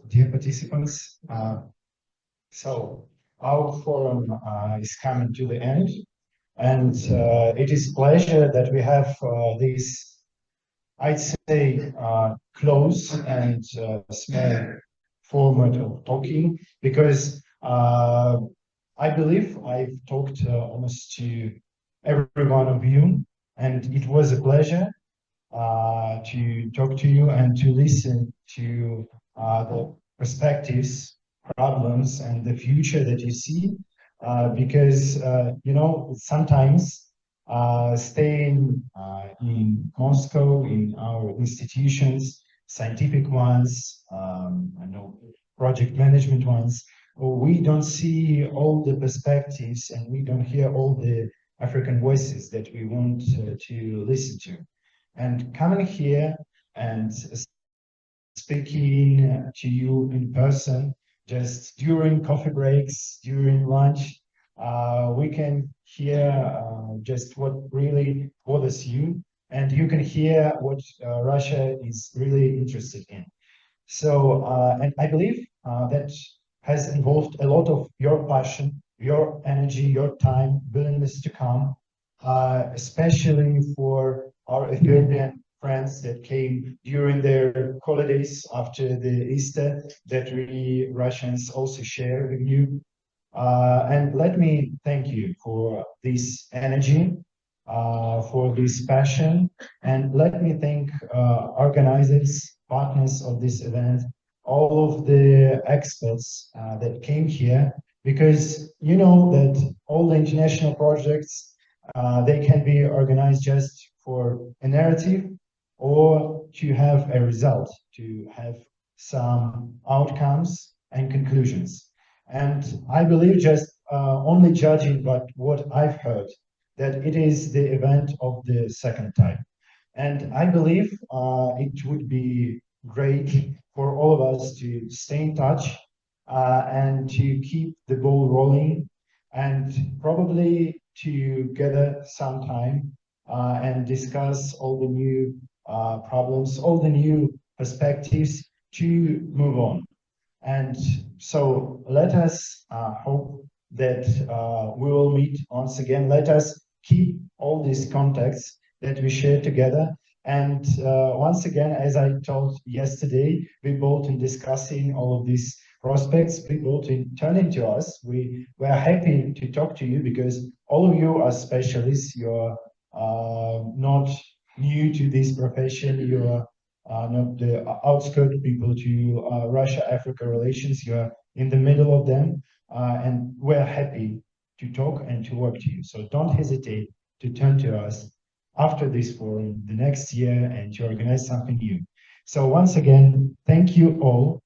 Dear participants, so our forum is coming to the end, and it is a pleasure that we have this, I'd say, close and small format of talking, because I believe I've talked almost to every one of you, and it was a pleasure to talk to you and to listen to the perspectives, problems, and the future that you see. Because, you know, sometimes staying in Moscow, in our institutions, scientific ones, I know project management ones, we don't see all the perspectives and we don't hear all the African voices that we want to listen to. And coming here and speaking to you in person, just during coffee breaks, during lunch, we can hear just what really bothers you, and you can hear what Russia is really interested in. So, and I believe that has involved a lot of your passion, your energy, your time, willingness to come, especially for our Ethiopian friends that came during their holidays after the Easter, that we Russians also share with you. And let me thank you for this energy, for this passion, and let me thank organizers, partners of this event, all of the experts that came here, because you know that all the international projects, they can be organized just for a narrative or to have a result, to have some outcomes and conclusions. And I believe, just only judging by what I've heard, that it is the event of the second time. And I believe it would be great for all of us to stay in touch and to keep the ball rolling, and probably to gather some time and discuss all the new problems, all the new perspectives to move on. And so let us hope that we will meet once again. Let us keep all these contacts that we share together. And once again, as I told yesterday, we both in discussing all of these prospects, we both in turning to us. We were happy to talk to you because all of you are specialists. You're not new to this profession. You're not the outskirt people to Russia-Africa relations. You're in the middle of them, and we're happy to talk and to work to you. So don't hesitate to turn to us after this forum the next year and to organize something new. So once again, thank you all,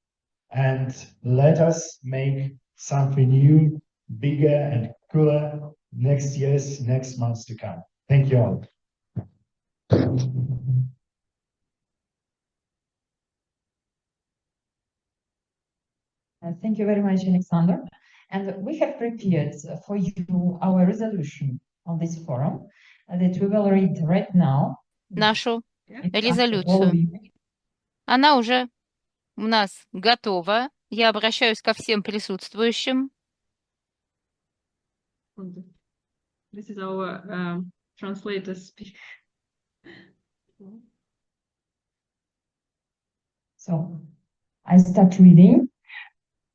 and let us make something new, bigger and cooler next years, next months to come. Thank you all. Thank you very much, Alexander. And we have prepared for you our resolution on this forum that we will read right now. Нашу резолюцию. Она уже у нас готова. Я обращаюсь ко всем присутствующим. This is our translator speak. So I start reading.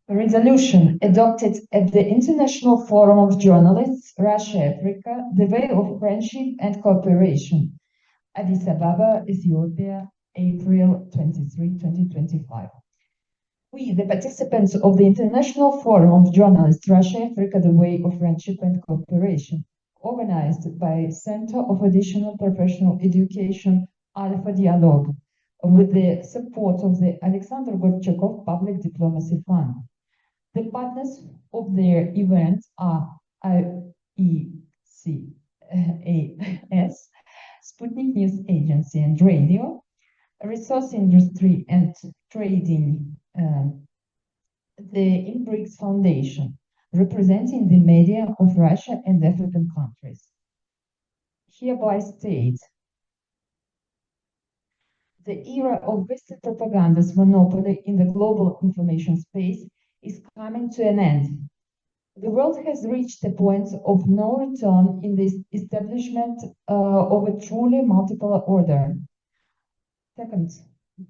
A resolution adopted at the International Forum of Journalists, Russia-Africa, the Way of Friendship and Cooperation, Addis Ababa, Ethiopia, April 23, 2025. We, the participants of the International Forum of Journalists, Russia-Africa, the Way of Friendship and Cooperation, organized by Center of Additional Professional Education, Alpha Dialogue, with the support of the Alexander Gorchakov Public Diplomacy Fund. The partners of their event are IECAS, Sputnik News Agency and Radio, Resource Industry and Trading the INBRICS Foundation, representing the media of Russia and African countries. Hereby state, the era of Western propaganda's monopoly in the global information space is coming to an end. The world has reached a point of no return in the establishment of a truly multipolar order. Second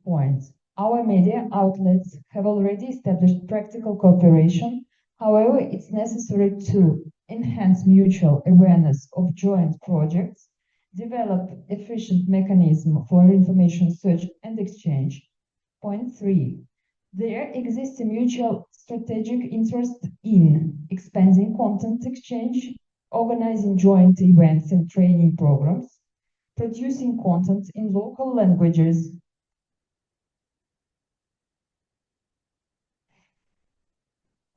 point, our media outlets have already established practical cooperation. However, it's necessary to enhance mutual awareness of joint projects, develop efficient mechanism for information search and exchange. Point 3. There exists a mutual strategic interest in expanding content exchange, organizing joint events and training programs, producing content in local languages.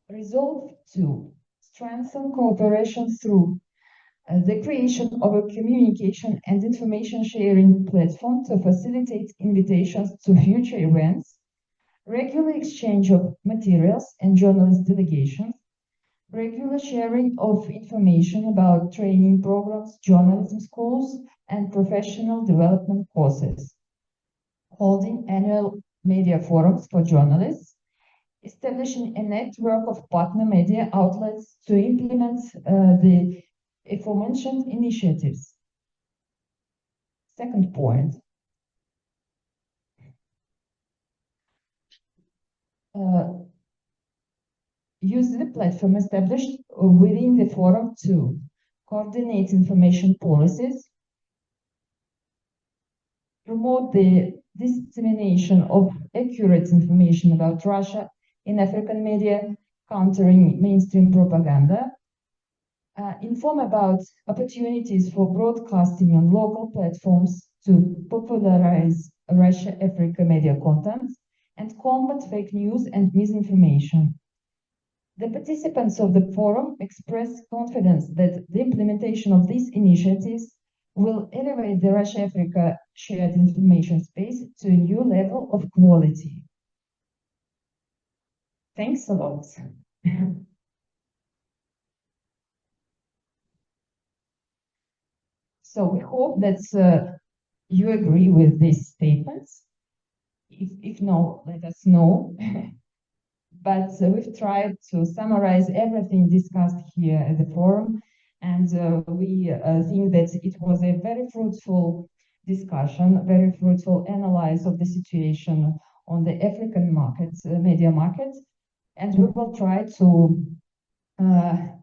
Resolve 2. Strengthen cooperation through the creation of a communication and information sharing platform to facilitate invitations to future events, regular exchange of materials and journalist delegations, regular sharing of information about training programs, journalism schools, and professional development courses, holding annual media forums for journalists, establishing a network of partner media outlets to implement the aforementioned initiatives. Second point, use the platform established within the forum to coordinate information policies, promote the dissemination of accurate information about Russia in African media, countering mainstream propaganda, inform about opportunities for broadcasting on local platforms to popularize Russia-Africa media content, and combat fake news and misinformation. The participants of the forum express confidence that the implementation of these initiatives will elevate the Russia-Africa shared information space to a new level of quality. Thanks a lot. So we hope that you agree with these statements. If no, let us know. But we've tried to summarize everything discussed here at the forum, and we think that it was a very fruitful discussion, very fruitful analysis of the situation on the African market, media market, and we will try to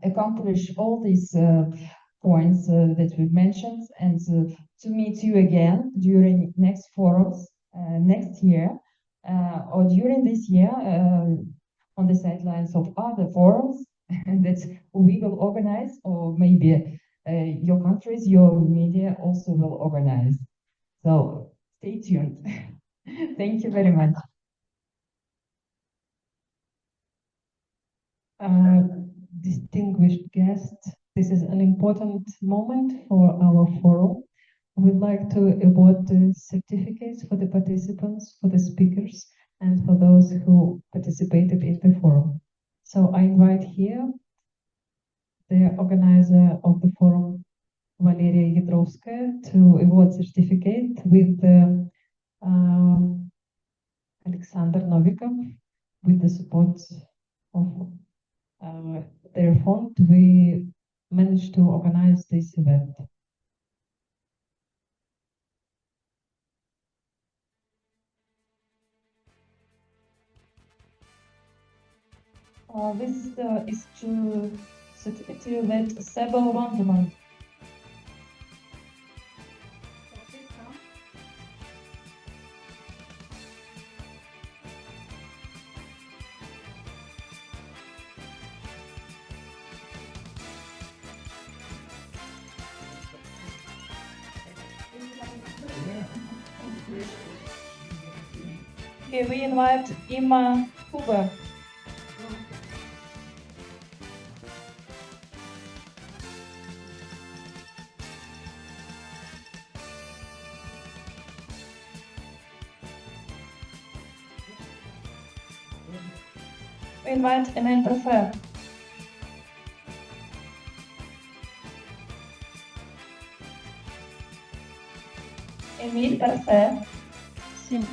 accomplish all these points that we've mentioned, and to meet you again during next forums next year or during this year on the sidelines of other forums that we will organize, or maybe your countries, your media also will organize. So stay tuned. Thank you very much. Distinguished guests, this is an important moment for our forum. We'd like to award the certificates for the participants, for the speakers, and for those who participated in the forum. So I invite here the organizer of the forum, Valeria Yedrovskaya, to award certificate with Alexander Novikov. With the support of their fund, we managed to organize this event. This is to certificate that Seba Wonderland. Okay, we invite Ima Huber. We invite Emile Prefer. Emile Prefer. Sim.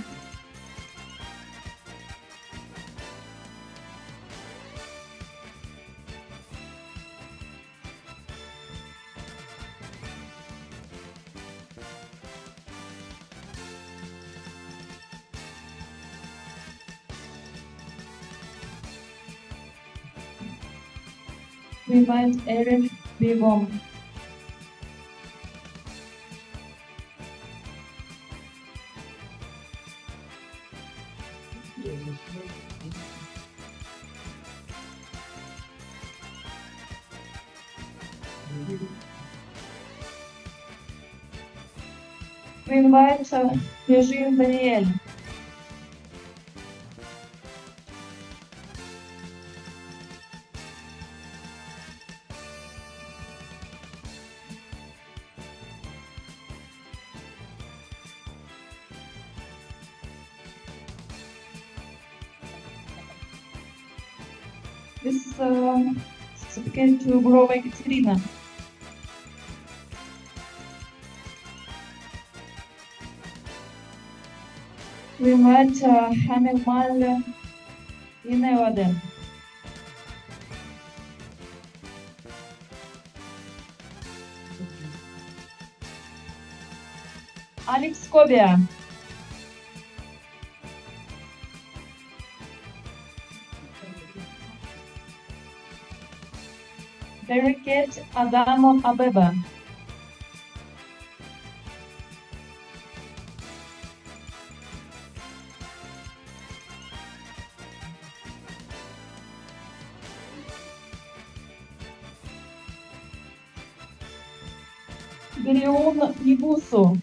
We invite Eric Bibom. We invite Eugene Daniel. This certificate to Grova Ekaterina. We invite Hamil Mal Inevade. Alex Kobia. Bereket Adamo Abeba. Герион Ибусу.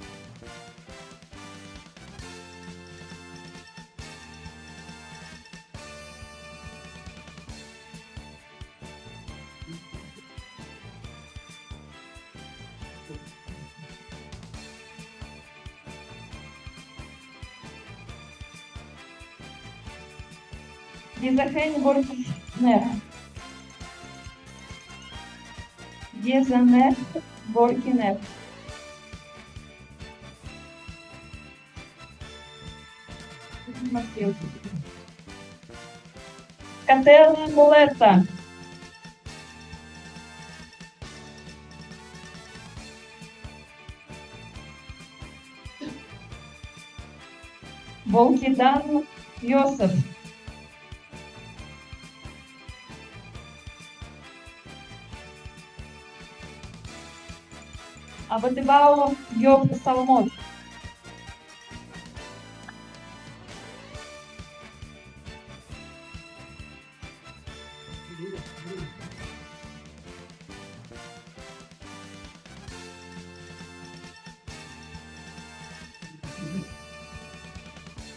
Гизахень Боркинев. Гизанев Боркинев. Катела Мулерта. Волкидан Йосеф. Абатибао Йов Салмон.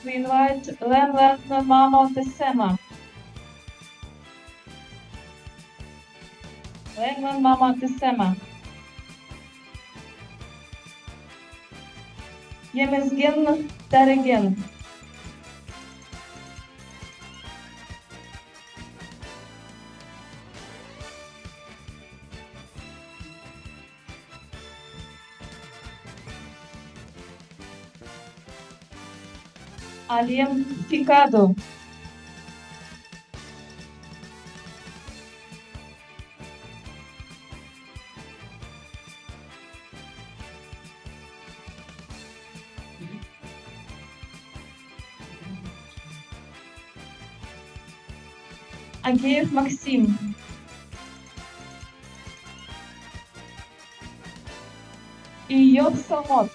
We invite Lemlen Mamo Tesema. Lemlen Mamo Tesema. Yemezgin Teregen. Aliem Ficado. Агеев Максим. Иов Самот.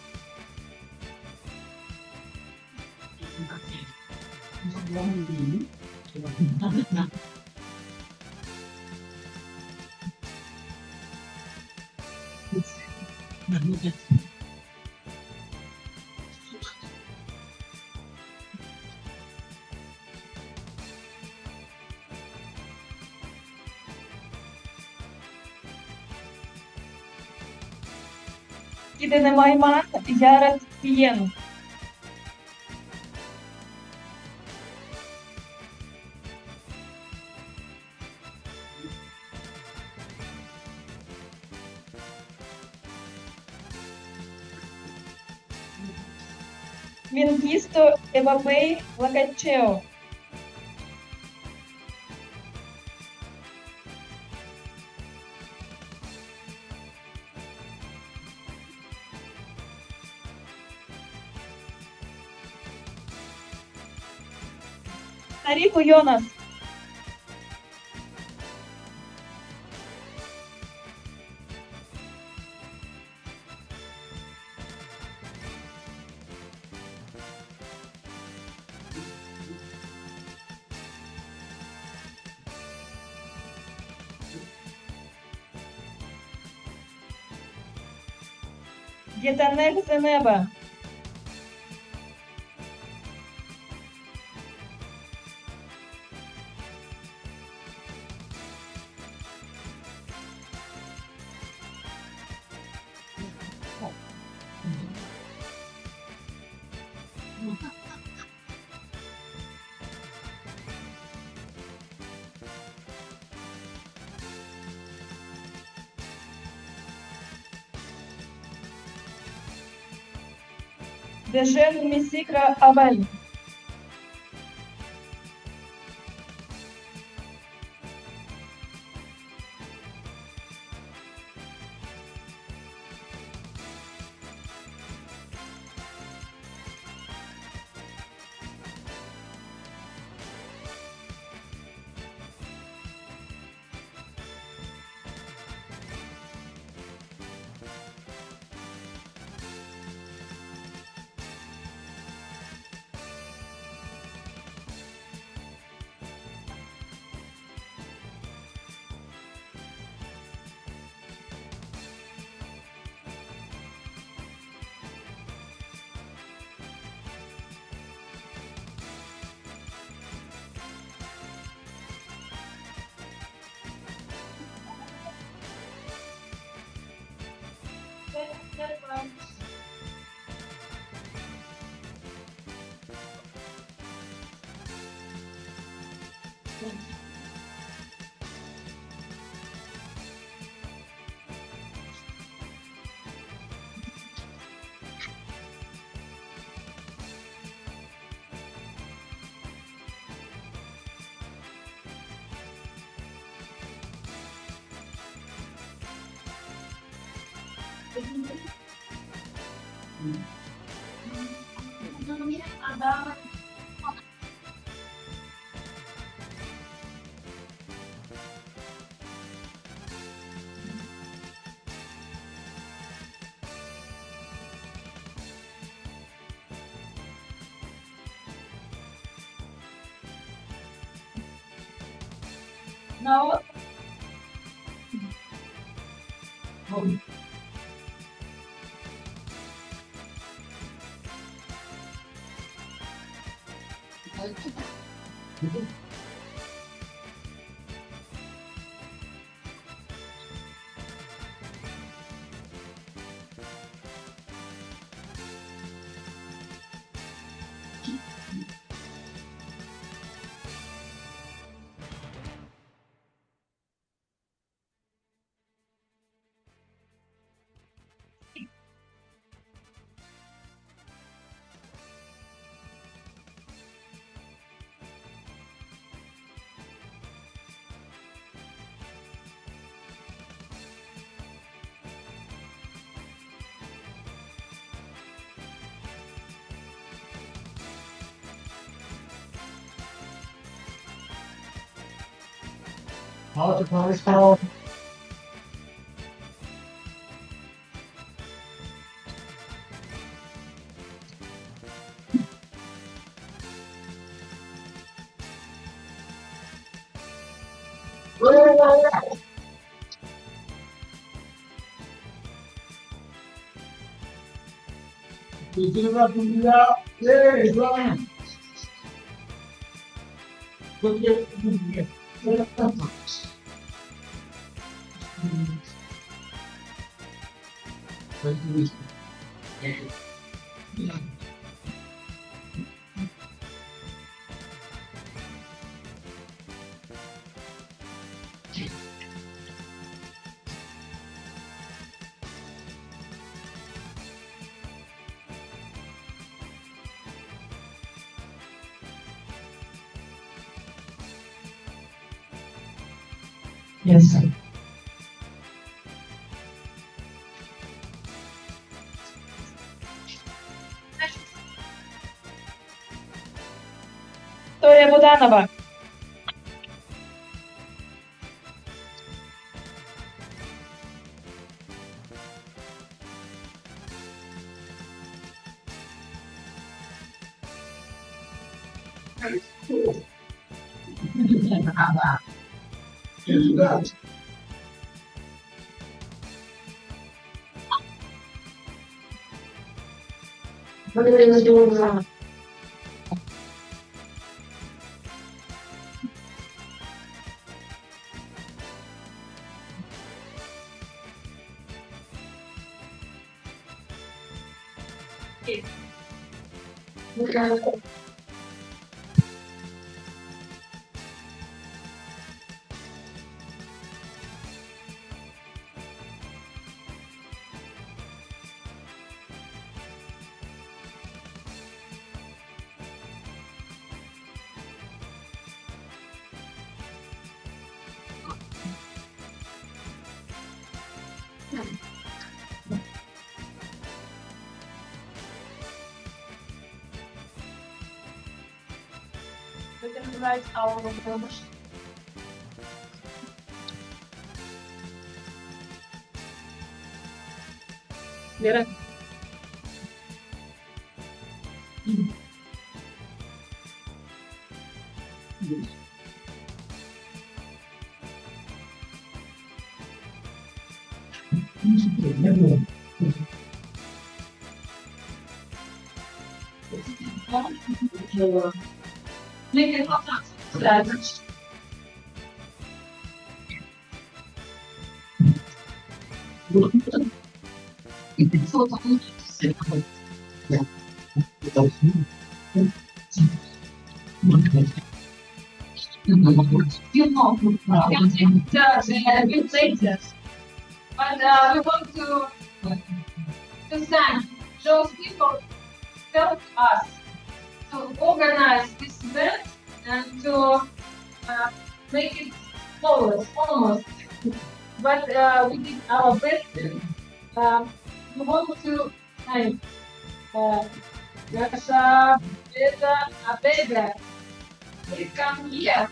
Кидене Майман Ярат Пиен. Mengistu Ebabe Lakacheo. Tarifu Jonas. Getanek Zeneba. Dejen Misikra Aval. Now, Yes, sir. Victoria Budanova. We can write our numbers. Vera. Make it up. You know, you can take the big places, but we want to thank those people who helped us to organize this event and to make it flawless, almost. But we did our best. We want to thank Russia, Ababa. Please come here.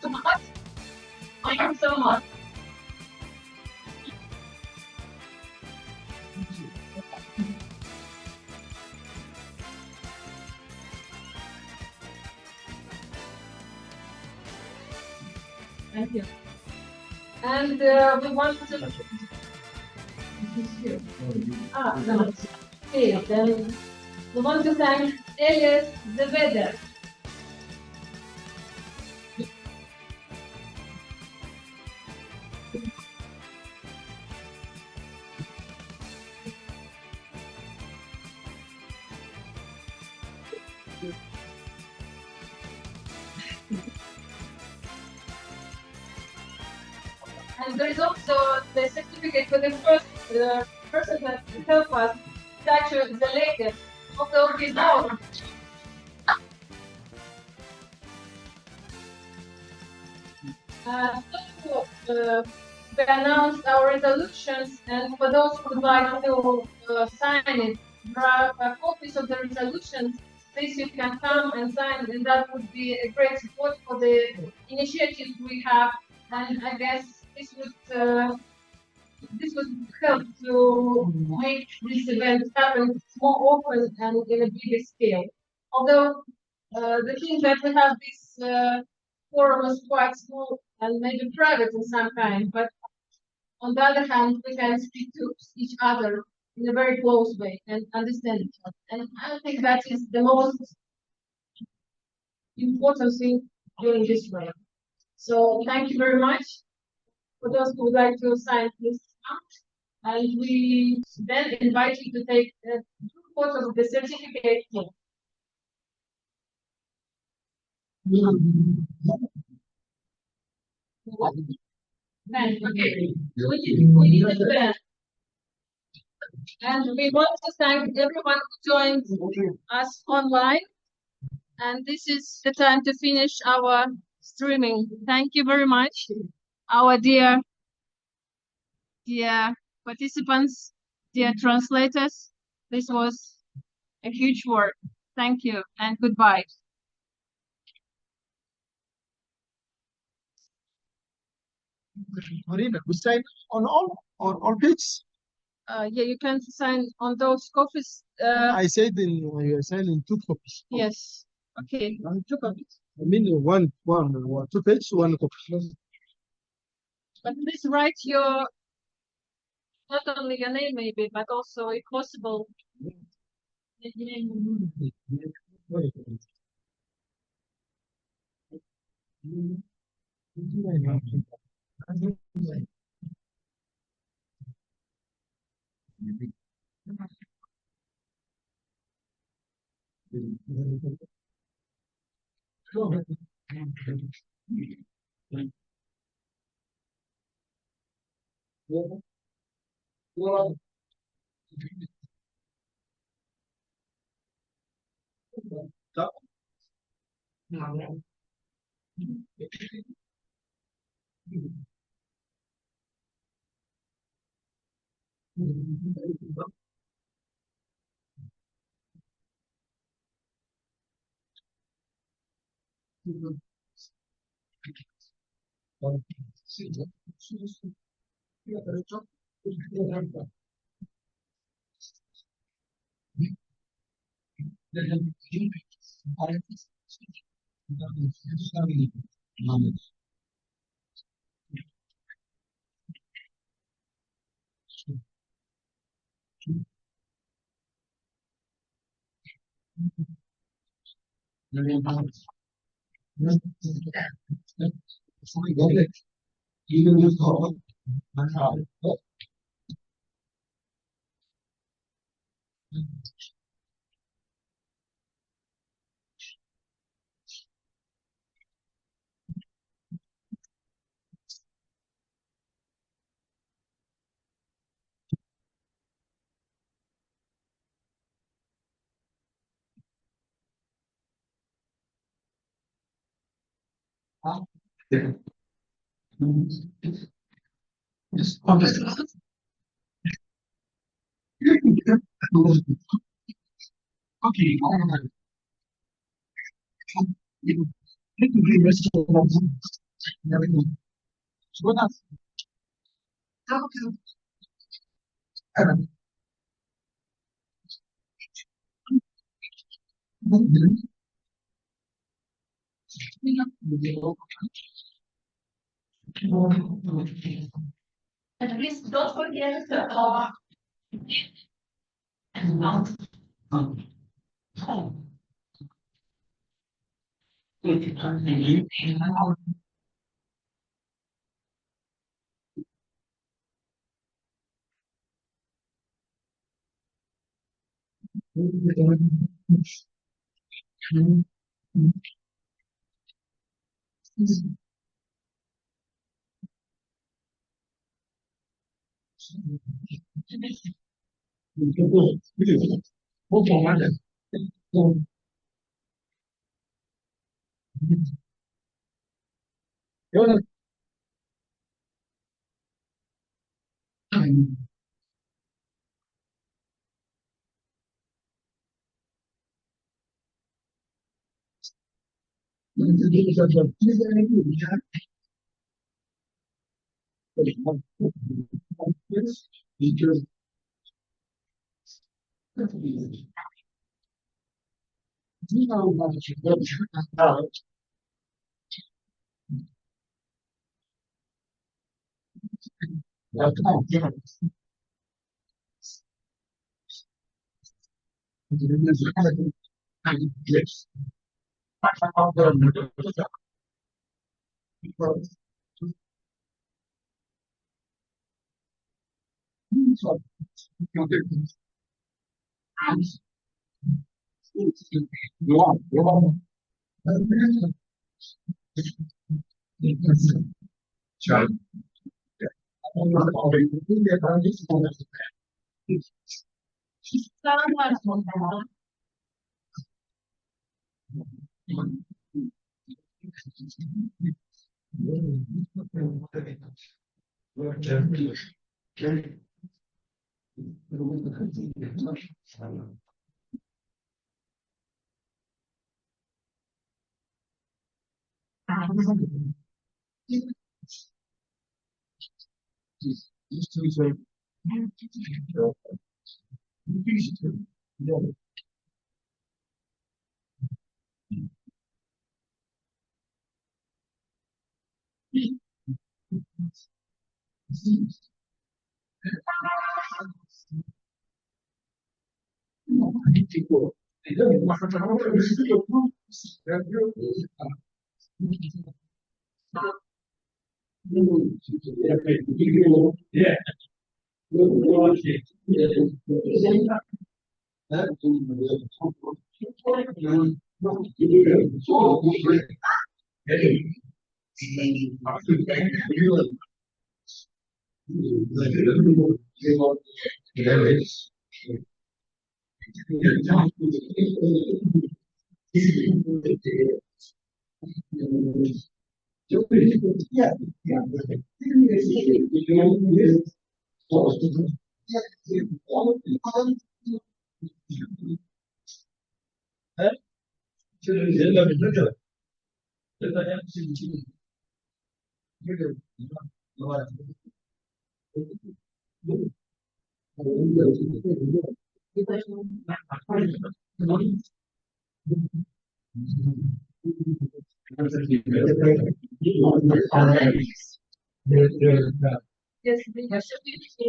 So much. Thank you so much. Thank you. And we want to. No. Okay, then we want to thank Elias the Weather. And there is also the certificate for the first person that helped us touch the lake, although he's not. We announced our resolutions, and for those who would like to sign it, there are copies of the resolutions. Please, you can come and sign, and that would be a great support for the initiative we have. And I guess this would help to make this event happen more often and in a bigger scale. Although the thing that we have this forum is quite small and maybe private in some kind, but on the other hand, we can speak to each other in a very close way and understand each other. And I think that is the most important thing during this way. So thank you very much. For those who would like to sign this out, and we then invite you to take a photo of the certificate. Then, okay, we need to And we want to thank everyone who joined us online. And this is the time to finish our streaming. Thank you very much, our dear participants, dear translators. This was a huge work. Thank you and goodbye. Marina, we sign on all pages? Yeah, you can sign on those copies. I said you sign in 2 copies. Yes. Okay. 2 copies. I mean one 2 pages, 1 copy. But please write your not only your name maybe, but also if possible. And please don't forget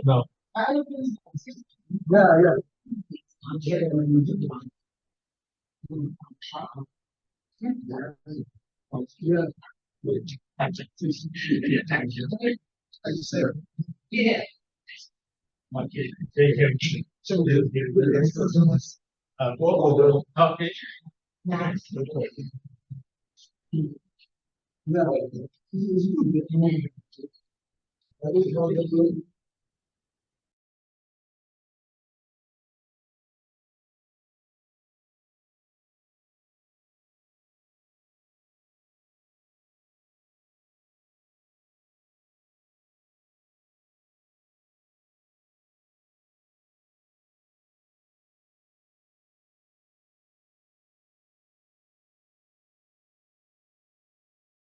No. Yeah, yeah. Yeah. Thank you. Yeah. Okay. Thank you. So okay. Yeah.